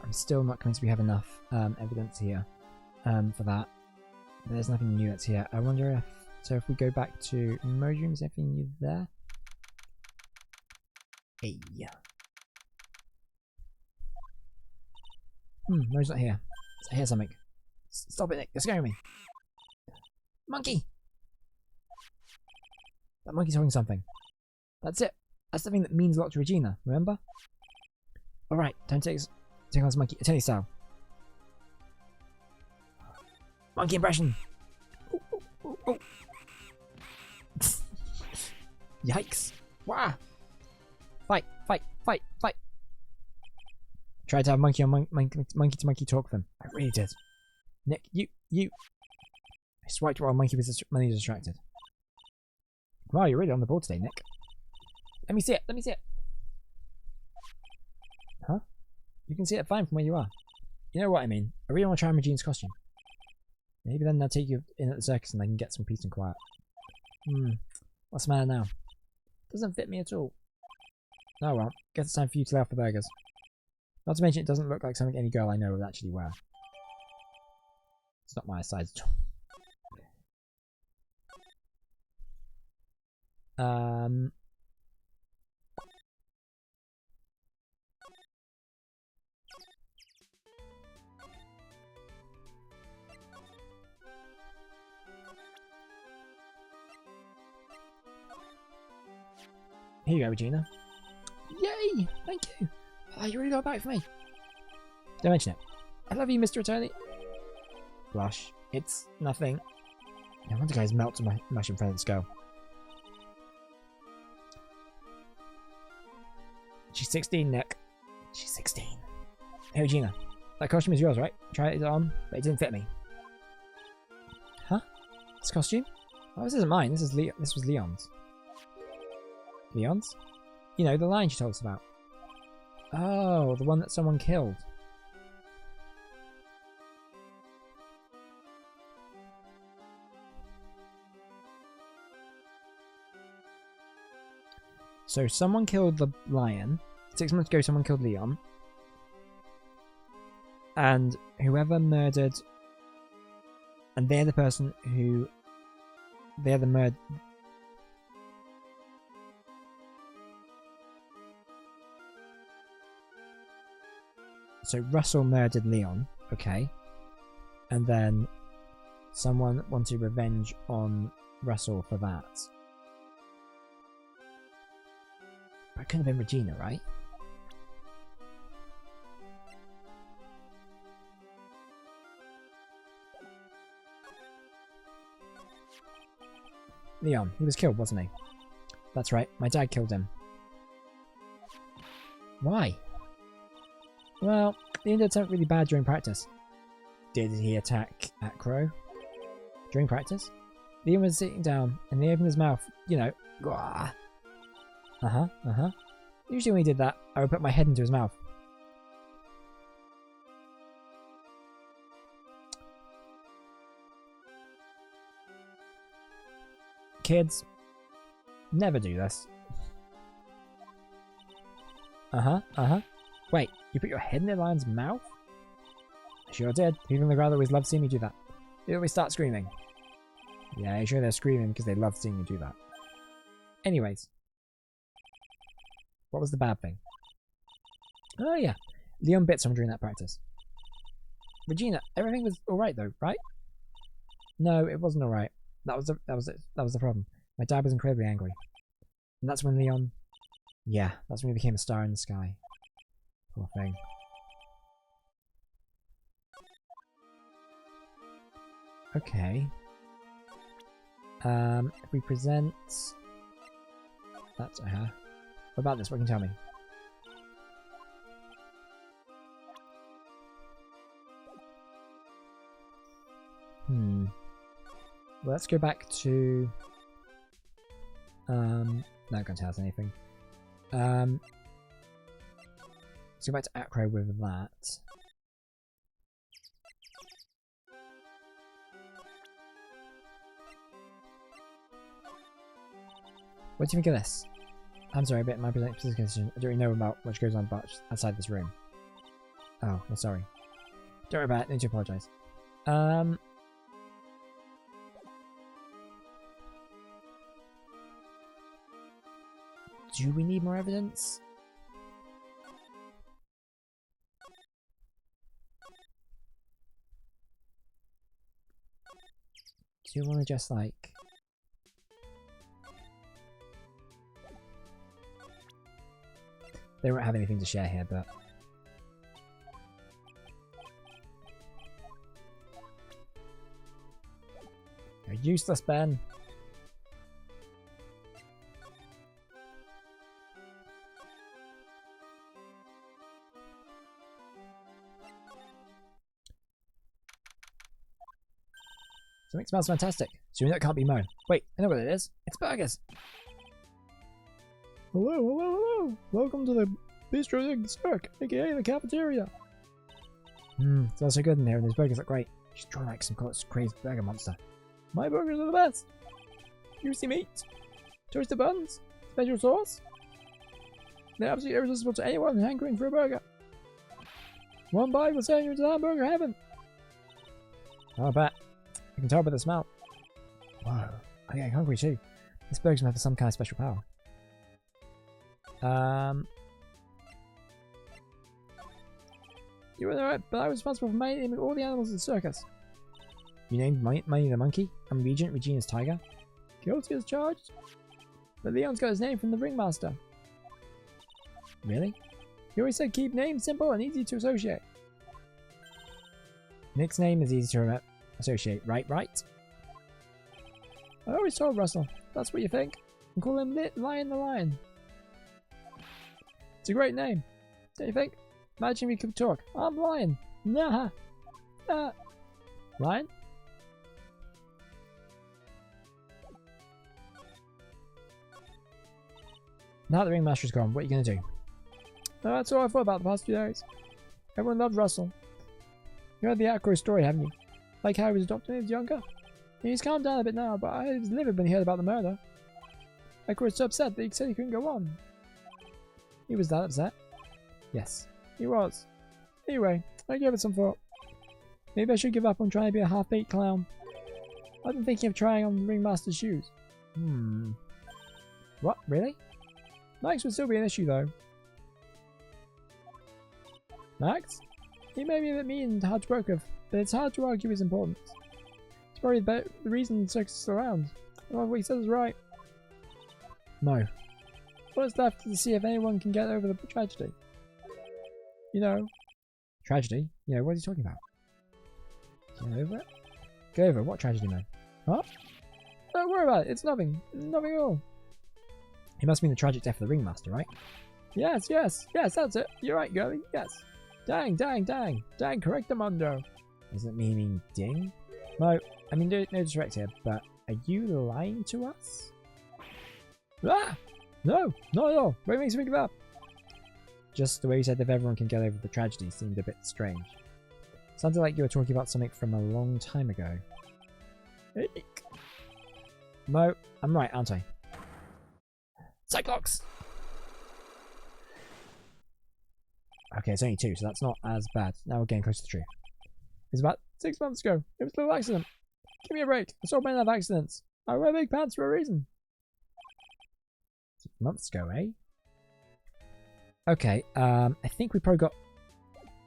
I'm still not convinced we have enough evidence here for that. There's nothing new that's here. I wonder if... So if we go back to emoji, is anything new there? Hey. Mo's not here. I hear something. Stop it, Nick. You're scaring me. Monkey! That monkey's holding something. That's it. That's the thing that means a lot to Regina, remember? Alright, time to take on this monkey. Attorney style. Monkey impression! Oh. Yikes. Wah! Fight. Tried to have monkey on monkey to monkey talk with him. I really did. Nick, you. I swiped while monkey was distracted. Wow, you're really on the ball today, Nick. Let me see it. Huh? You can see it fine from where you are. You know what I mean. I really want to try Regine's costume. Maybe then I'll take you in at the circus and I can get some peace and quiet. What's the matter now? Doesn't fit me at all. Oh well, guess it's time for you to lay off the burgers. Not to mention it doesn't look like something any girl I know would actually wear. It's not my size at all. Here you go, Regina. Yay! Thank you! Oh, you really got back for me. Don't mention it. I love you, Mr. Attorney. Blush. It's nothing. No wonder guys melt to my mushroom friend. Let's go. She's 16, Nick. She's 16. Hey, Regina. That costume is yours, right? Tried it on, but it didn't fit me. Huh? This costume? Oh, this isn't mine. This was Leon's. Leon's? You know, the lion she told us about. Oh, the one that someone killed. So someone killed the lion. 6 months ago someone killed Leon. And whoever murdered... And they're the person who... They're the murder... So Russell murdered Leon, okay. And then someone wanted revenge on Russell for that. But it couldn't have been Regina, right? Leon, he was killed, wasn't he? That's right, my dad killed him. Why? Well, Leon did something really bad during practice. Did he attack Acro? During practice? Leon was sitting down and he opened his mouth, you know. Uh-huh. Usually when he did that, I would put my head into his mouth. Kids, never do this. Wait, you put your head in the lion's mouth? I sure did. People on the ground always love seeing me do that. They always start screaming. Yeah, I'm sure they're screaming because they love seeing me do that. Anyways. What was the bad thing? Oh yeah, Leon bit someone during that practice. Regina, everything was alright though, right? No, it wasn't alright. That was the problem. My dad was incredibly angry. And that's when Leon... Yeah, that's when he became a star in the sky. Poor thing. Okay. If we present... That's her. What about this? What can you tell me? Well, let's go back to... not going to tell us anything. Let's go back to Acro with that. What do you think of this? I'm sorry, but my position, I don't really know about what goes on outside this room. Oh, I'm sorry. Don't worry about it, I need to apologise. Do we need more evidence? Do you want to just like... They won't have anything to share here, but... You're useless, Ben. Something smells fantastic. So that can't be Mo. Wait, I know what it is. It's burgers. Hello. Welcome to the Bistro de Cirque, aka the cafeteria. Smells so good in here and these burgers look great. You should try like some crazy burger monster. My burgers are the best. Juicy meat, toasted buns, special sauce. They're absolutely irresistible to anyone hankering for a burger. One bite will send you to hamburger heaven. Oh, I bet. You can tell by the smell. Whoa, I'm getting hungry too. This burger's made for some kind of special power. You were right, but I was responsible for naming all the animals in the circus. You named Money the monkey, and Regina's tiger. Guilty as charged. But Leon's got his name from the ringmaster. Really? He always said keep names simple and easy to associate. Nick's name is easy to associate, right? I always told Russell, that's what you think. And call him Lion the Lion. It's a great name, don't you think? Imagine we could talk. I'm Lion. Nah. Lion? Now that the ringmaster's gone, what are you going to do? That's all I thought about the past few days. Everyone loved Russell. You heard the Acro story, haven't you? Like how he was adopted when he was younger? He's calmed down a bit now, but I was livid when he heard about the murder. Acro was so upset that he said he couldn't go on. He was that upset? Yes, he was. Anyway, I gave it some thought. Maybe I should give up on trying to be a half-baked clown. I've been thinking of trying on the ringmaster's shoes. What? Really? Max would still be an issue though. Max? He may be a bit mean and hard to work with, but it's hard to argue his importance. It's probably the reason the circus is around. Well, what he says is right. No. Well, it's left to see if anyone can get over the tragedy. You know. Tragedy? You know, what is he talking about? Get over it? Get over it? What tragedy, man? Huh? Don't worry about it, it's nothing. Nothing at all. He must mean the tragic death of the ringmaster, right? Yes, that's it. You're right, girlie, yes. Dang, dang, dang. Dang, correctamundo. Doesn't mean ding? No, I mean, no disrespect here, but are you lying to us? Ah! No, not at all. What makes me think of that? Just the way you said if everyone can get over the tragedy seemed a bit strange. Sounded like you were talking about something from a long time ago. Eek. Mo, I'm right, aren't I? Cyclops! Okay, it's only 2, so that's not as bad. Now we're getting close to the truth. It was about 6 months ago. It was a little accident. Give me a break. I saw men have accidents. I wear big pants for a reason. 6 months ago, eh? Okay, I think we probably got...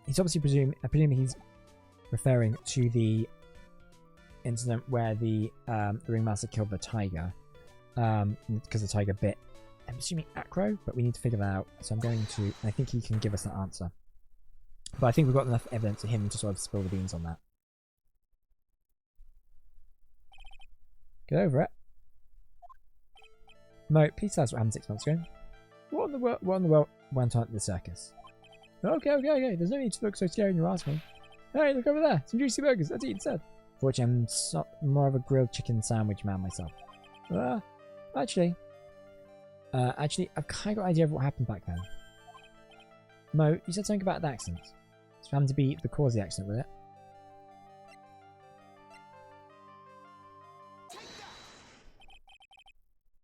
He's obviously I presume he's referring to the incident where the ringmaster killed the tiger. Because the tiger bit, I'm assuming Acro, but we need to figure that out. So I'm going to... I think he can give us that answer. But I think we've got enough evidence for him to sort of spill the beans on that. Get over it. Mo, please tell us what happened 6 months ago. What in the world went on at the circus? Okay. There's no need to look so scared when you ask me. Hey, look over there. Some juicy burgers. Let's eat instead. Fortunately, I'm more of a grilled chicken sandwich man myself. Actually, I've kind of got an idea of what happened back then. Mo, you said something about the accident. So it happened to be the cause of the accident, was it?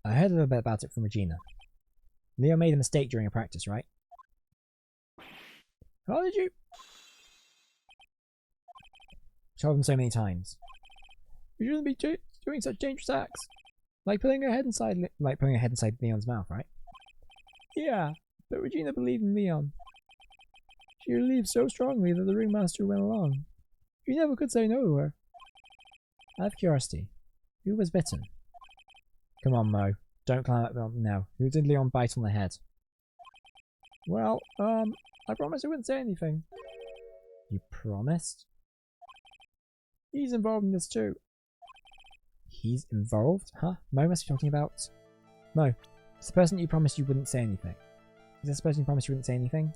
I heard a little bit about it from Regina. Leo made a mistake during a practice, right? How did you? Told him so many times. You shouldn't be doing such dangerous acts. Like putting her head inside Leon's mouth, right? Yeah, but Regina believed in Leon. She believed so strongly that the ringmaster went along. You never could say no to her. Out of curiosity, who was bitten? Come on, Mo. Don't climb up now. Who did Leon bite on the head? Well, I promised I wouldn't say anything. You promised? He's involved in this too. He's involved? Huh? Mo must be talking about... Mo, it's the person you promised you wouldn't say anything. Is this the person you promised you wouldn't say anything?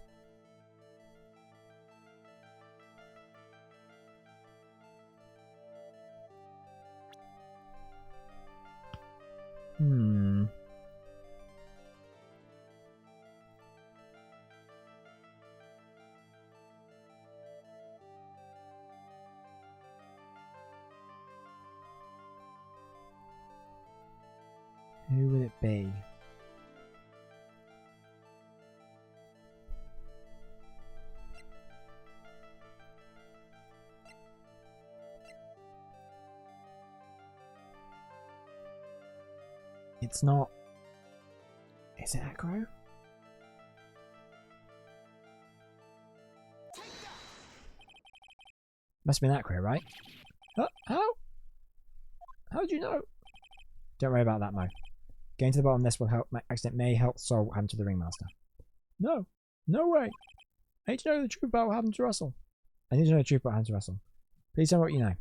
Who would it be? It's not... Is it Acro? Must have been Acro, right? How? How'd you know? Don't worry about that, Mo. Getting to the bottom of this will help. My accident may help solve what happened to the ringmaster. No way. I need to know the truth about what happened to Russell. I need to know the truth about what happened to Russell. Please tell me what you know.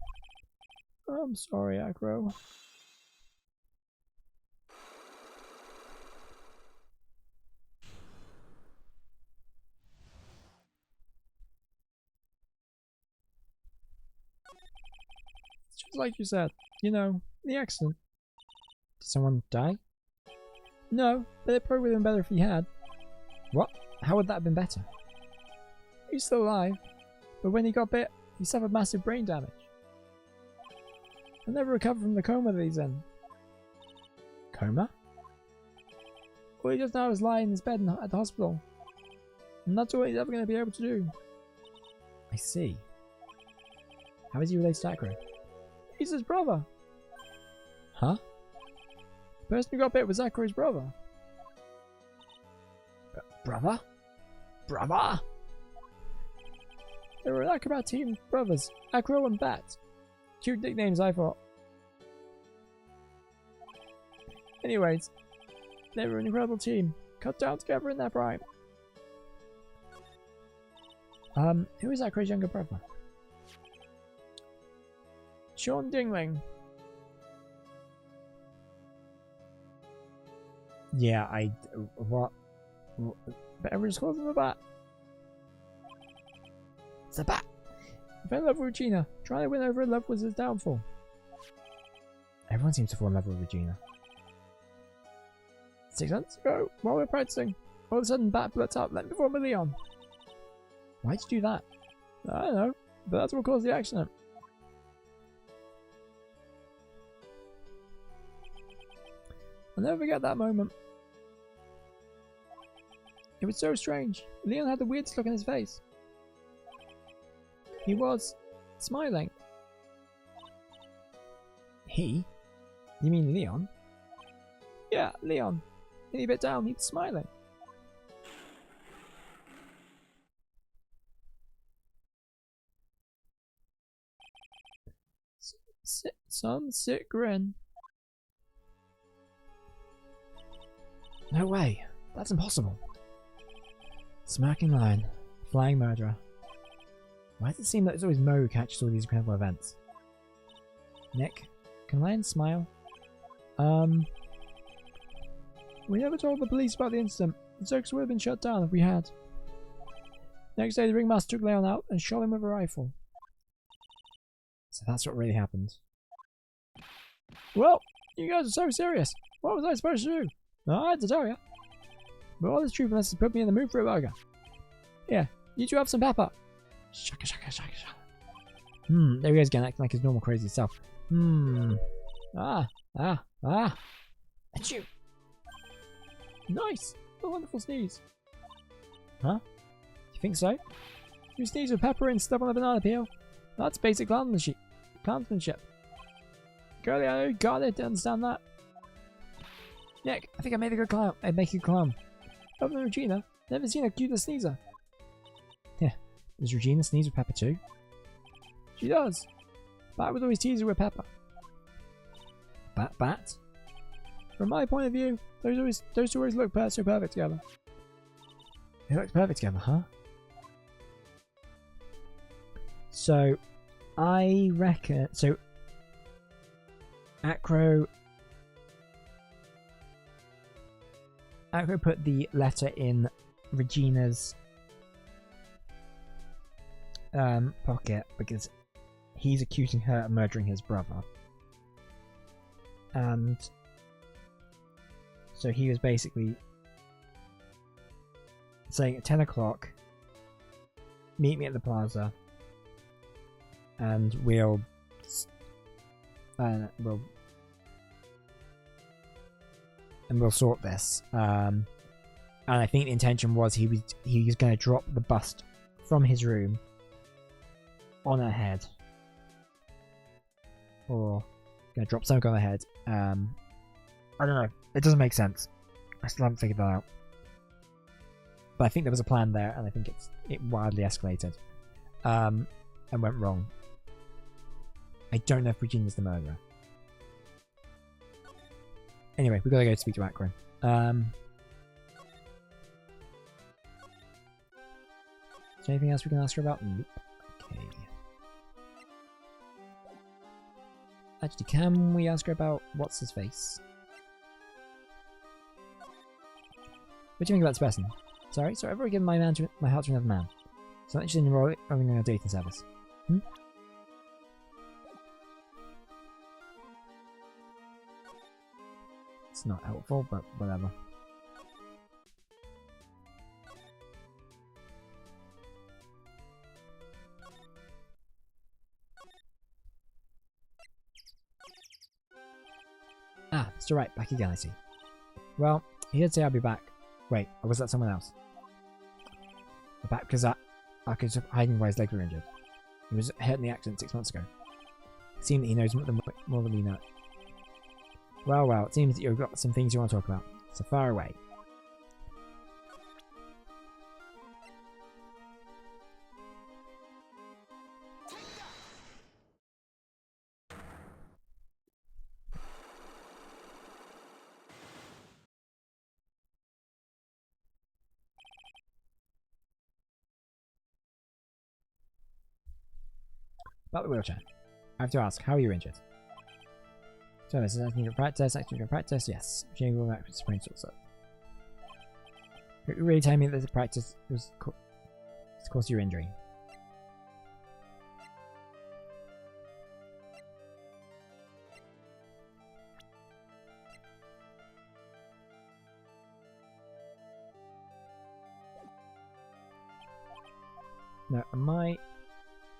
I'm sorry, Acro. It's just like you said. You know, the accident. Did someone die? No, but it probably would have been better if he had. What? How would that have been better? He's still alive, but when he got bit, he suffered massive brain damage. He'll never recover from the coma that he's in. Coma? All he does now is lie in his bed at the hospital. And that's all he's ever going to be able to do. I see. How is he related to Acro? He's his brother. Huh? The person who got bit was Acro's brother. Brother? Brother? They were an acrobat team of brothers, Acro and Bat. Cute nicknames, I thought. Anyways, they were an incredible team, cut down together in their prime. Who is Acro's younger brother? Sean Dingling. Yeah, what? But everyone just calls him a bat. It's a bat! I fell in love with Regina. Trying to win over a love was his downfall. Everyone seems to fall in love with Regina. 6 months ago, while we were practicing, all of a sudden Bat blurts up, let me form a Leon. Why'd you do that? I don't know, but that's what caused the accident. I'll never forget that moment. It was so strange. Leon had the weirdest look on his face. He was smiling. He? You mean Leon? Yeah, Leon. Then he bit down, he was smiling. Some sick grin. No way. That's impossible. Smirking lion. Flying murderer. Why does it seem that it's always Mo who catches all these incredible events? Nick, can lions smile? We never told the police about the incident. The circus would have been shut down if we had. Next day, the ringmaster took Leon out and shot him with a rifle. So that's what really happened. Well, you guys are so serious. What was I supposed to do? I had to tell you. But all this truthfulness has put me in the mood for a burger. Here, you two have some pepper. Shaka shaka shaka shaka. There he goes again, acting like his normal crazy self. Achoo. Nice! A wonderful sneeze. Huh? You think so? You sneeze with pepper and stuff on a banana peel? That's basic clownsmanship. Girlie, I know you got it to understand that. Nick, I think I made a good clown. I'd make you a clown. Other than Regina, never seen a cuter sneezer. Yeah, does Regina sneeze with pepper too? She does. Bat would always tease her with pepper. Bat? From my point of view, those two always look so perfect together. They look perfect together, huh? So, I reckon... So, Acro put the letter in Regina's pocket because he's accusing her of murdering his brother. And so he was basically saying at 10 o'clock, meet me at the plaza and we'll sort this. And I think the intention was he was going to drop the bust from his room on her head, or going to drop something on her head. I don't know. It doesn't make sense. I still haven't figured that out. But I think there was a plan there, and I think it wildly escalated and went wrong. I don't know if Regina's the murderer. Anyway, we've got to go speak to Akron. Is there anything else we can ask her about? Nope. Okay. Actually, can we ask her about what's his face? What do you think about this person? Sorry, I've already given my heart to another man. So I'm not interested in enrolling in a dating service. It's not helpful, but whatever. Ah, Mr. Wright, back again, I see. Well, he did say I'll be back. Wait, or was that someone else? Back because I was hiding why his legs were injured. He was hurt in the accident 6 months ago. It seems that he knows more than we know. Well, it seems that you've got some things you want to talk about. So far away. About the wheelchair. I have to ask, how are you injured? So this is asking you to practice, yes. Shame will back to sprain also. You're really telling me that the practice was caused your injury? No, am I...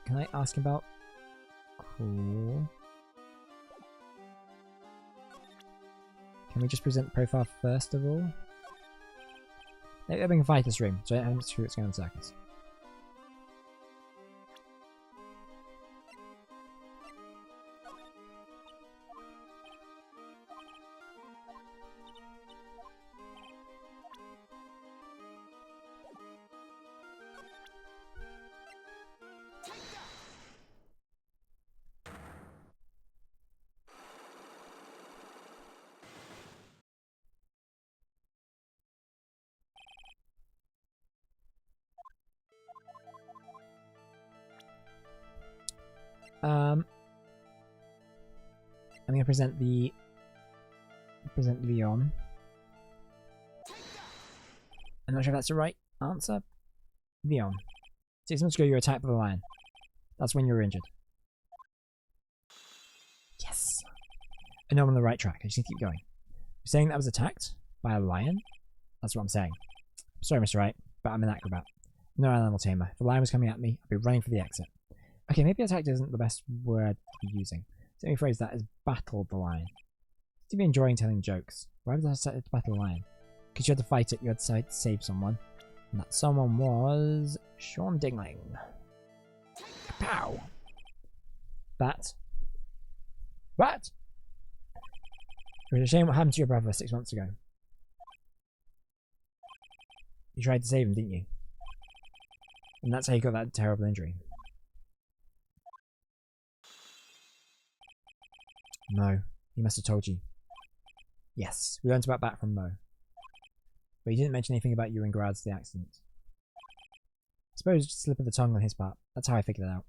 Can I ask about... Cool. Can we just present the profile first of all? Maybe we can fight this room, so I'm not sure what's going on in circles. I'm going to present Leon. I'm not sure if that's the right answer. Leon. 6 months ago you were attacked by the lion. That's when you were injured. Yes! I know I'm on the right track. I just need to keep going. You're saying that I was attacked by a lion? That's what I'm saying. Sorry, Mr. Wright, but I'm an acrobat. No animal tamer. If a lion was coming at me, I'd be running for the exit. Okay, maybe attacked isn't the best word to be using. So let me phrase that as battled the lion. You've been enjoying telling jokes. Why did I decide to battle the lion? Because you had to fight it, you had to save someone. And that someone was... Sean Dingling. Pow! Bat. Bat! It was a shame what happened to your brother 6 months ago. You tried to save him, didn't you? And that's how you got that terrible injury. Mo. He must have told you. Yes, we learned about Bat from Mo. But he didn't mention anything about you in regards to the accident. I suppose just a slip of the tongue on his part. That's how I figured it out.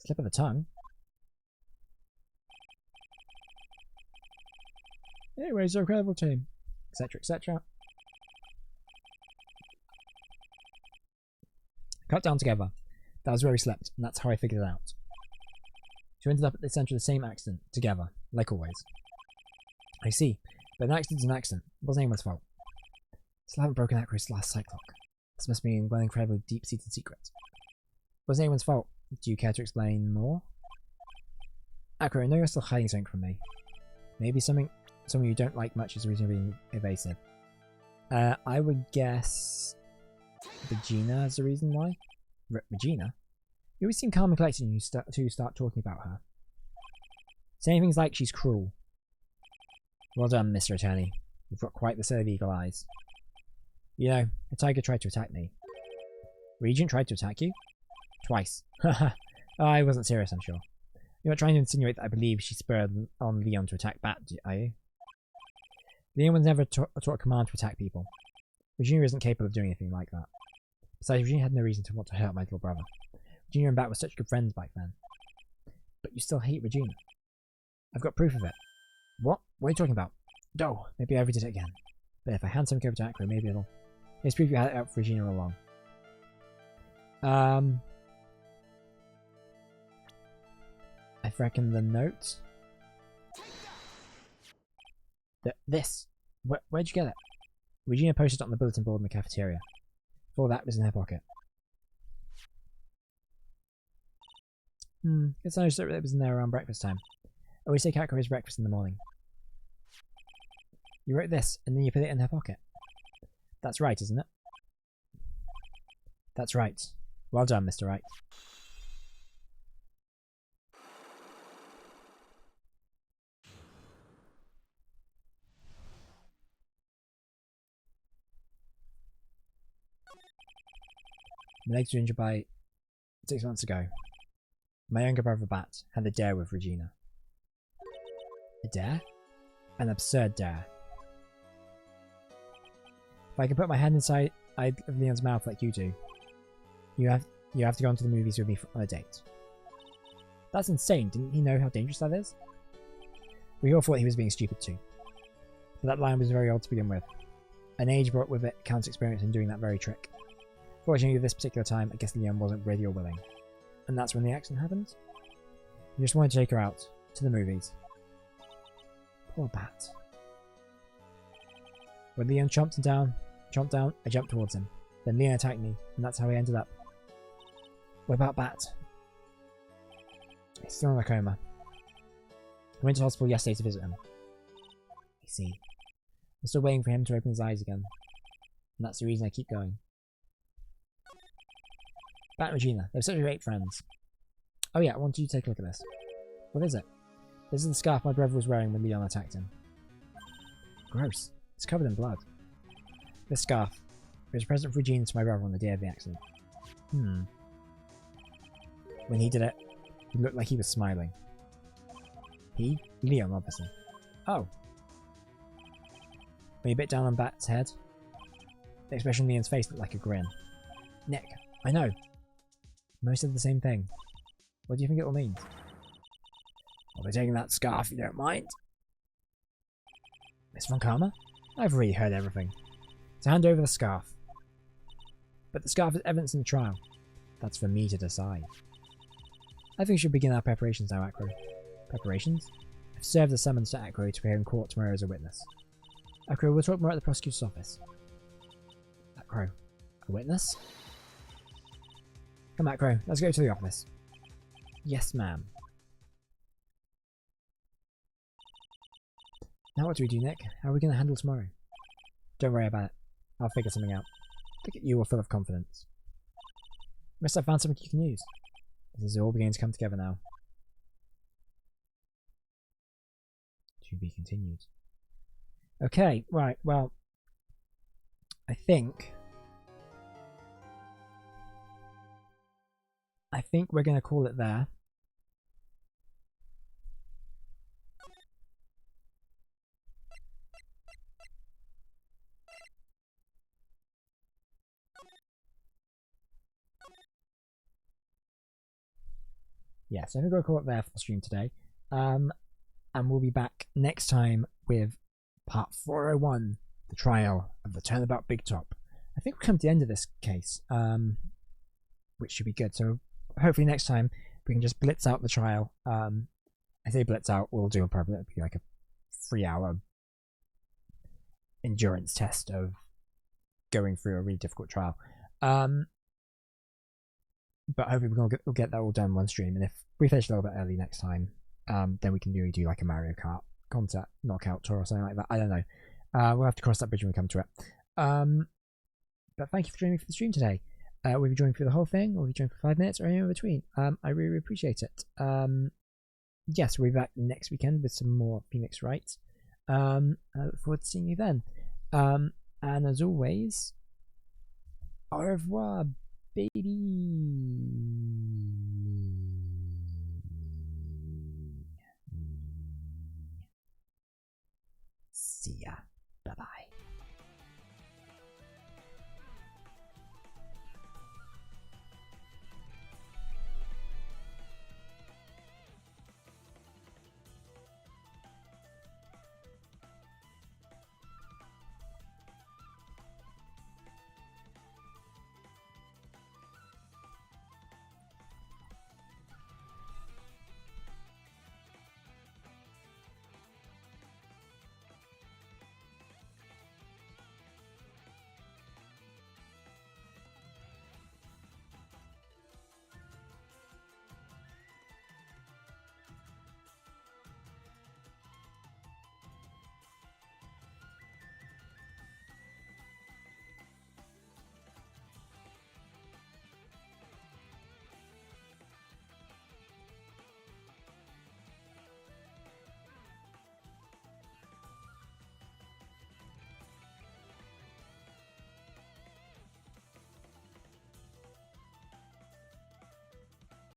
Slip of the tongue? Anyways, they're a incredible team. Etc, etc. Cut down together. That was where we slept, and that's how I figured it out. So we ended up at the centre of the same accident, together, like always. I see, but an accident's an accident. It wasn't anyone's fault. Still haven't broken out Chris' last sight clock. This must be one incredibly deep-seated secret. It wasn't anyone's fault. Do you care to explain more? Akira, I know you're still hiding something from me. Maybe someone you don't like much is the reason you're being evasive. I would guess... Regina is the reason why? Regina? You always seem calm and collected when you start talking about her. Saying things like she's cruel. Well done, Mr. Attorney. You've got quite the set of eagle eyes. You know, a tiger tried to attack me. Regent tried to attack you? Twice. Haha. I wasn't serious, I'm sure. You're not trying to insinuate that I believe she spurred on Leon to attack Bat, are you? Leon was never taught a command to attack people. Regina isn't capable of doing anything like that. Besides, Regina had no reason to want to hurt my little brother. Regina and Bat were such good friends back then. But you still hate Regina. I've got proof of it. What? What are you talking about? Oh, maybe I overdid it again. But if I hand something over to Akira, maybe it'll... It's proof you had it out for Regina all along. I reckon the note... This. Where'd you get it? Regina posted it on the bulletin board in the cafeteria. All that was in her pocket. Guess I noticed that it was in there around breakfast time. I always take Akira's breakfast in the morning. You wrote this, and then you put it in her pocket. That's right, isn't it? That's right. Well done, Mr. Wright. My legs were injured by 6 months ago. My younger brother Bat had a dare with Regina. A dare? An absurd dare. If I can put my hand inside of Leon's mouth like you do, you have to go onto the movies with me on a date. That's insane. Didn't he know how dangerous that is? We all thought he was being stupid too. But that line was very old to begin with. An age brought with it counts experience in doing that very trick. Fortunately, this particular time, I guess Leon wasn't ready or willing. And that's when the accident happened? You just wanted to take her out. To the movies. Poor Bat. When Leon chomped down, I jumped towards him. Then Leon attacked me, and that's how I ended up. What about Bat? He's still in a coma. I went to hospital yesterday to visit him. I see. I'm still waiting for him to open his eyes again. And that's the reason I keep going. Bat and Regina, they're such great friends. Oh yeah, I want you to take a look at this. What is it? This is the scarf my brother was wearing when Leon attacked him. Gross. It's covered in blood. This scarf. It was a present for Regina to my brother on the day of the accident. When he did it, he looked like he was smiling. He? Leon, obviously. Oh. When he bit down on Bat's head, the expression on Leon's face looked like a grin. Nick, I know. Most of the same thing. What do you think it will mean? I'll be taking that scarf, you don't mind? Miss Von Karma? I've already heard everything. To hand over the scarf. But the scarf is evidence in the trial. That's for me to decide. I think we should begin our preparations now, Acro. Preparations? I've served the summons to Acro to appear in court tomorrow as a witness. Acro, we'll talk more at the prosecutor's office. Acro, a witness? Come, Acro, let's go to the office. Yes, ma'am. Now what do we do, Nick? How are we going to handle tomorrow? Don't worry about it. I'll figure something out. Look at you, all full of confidence. Must have found something you can use. This is all beginning to come together now. To be continued. Okay, right, well, I think we're going to call it there. Yeah, so I'm going to call it there for the stream today. And we'll be back next time with part 401, the trial of the Turnabout Big Top. I think we'll come to the end of this case, which should be good. So hopefully next time we can just blitz out the trial. I say blitz out, we'll do probably like a 3-hour endurance test of going through a really difficult trial. But hopefully we'll get that all done in one stream, and if we finish a little bit early next time, then we can really do like a Mario Kart concept knockout tour or something like that. I don't know. We'll have to cross that bridge when we come to it. But thank you for joining me for the stream today. Will you join for the whole thing, or will you join for 5 minutes, or anywhere in between? I really appreciate it. Yes, we'll be back next weekend with some more Phoenix Wright. I look forward to seeing you then. And as always, au revoir, baby. See ya.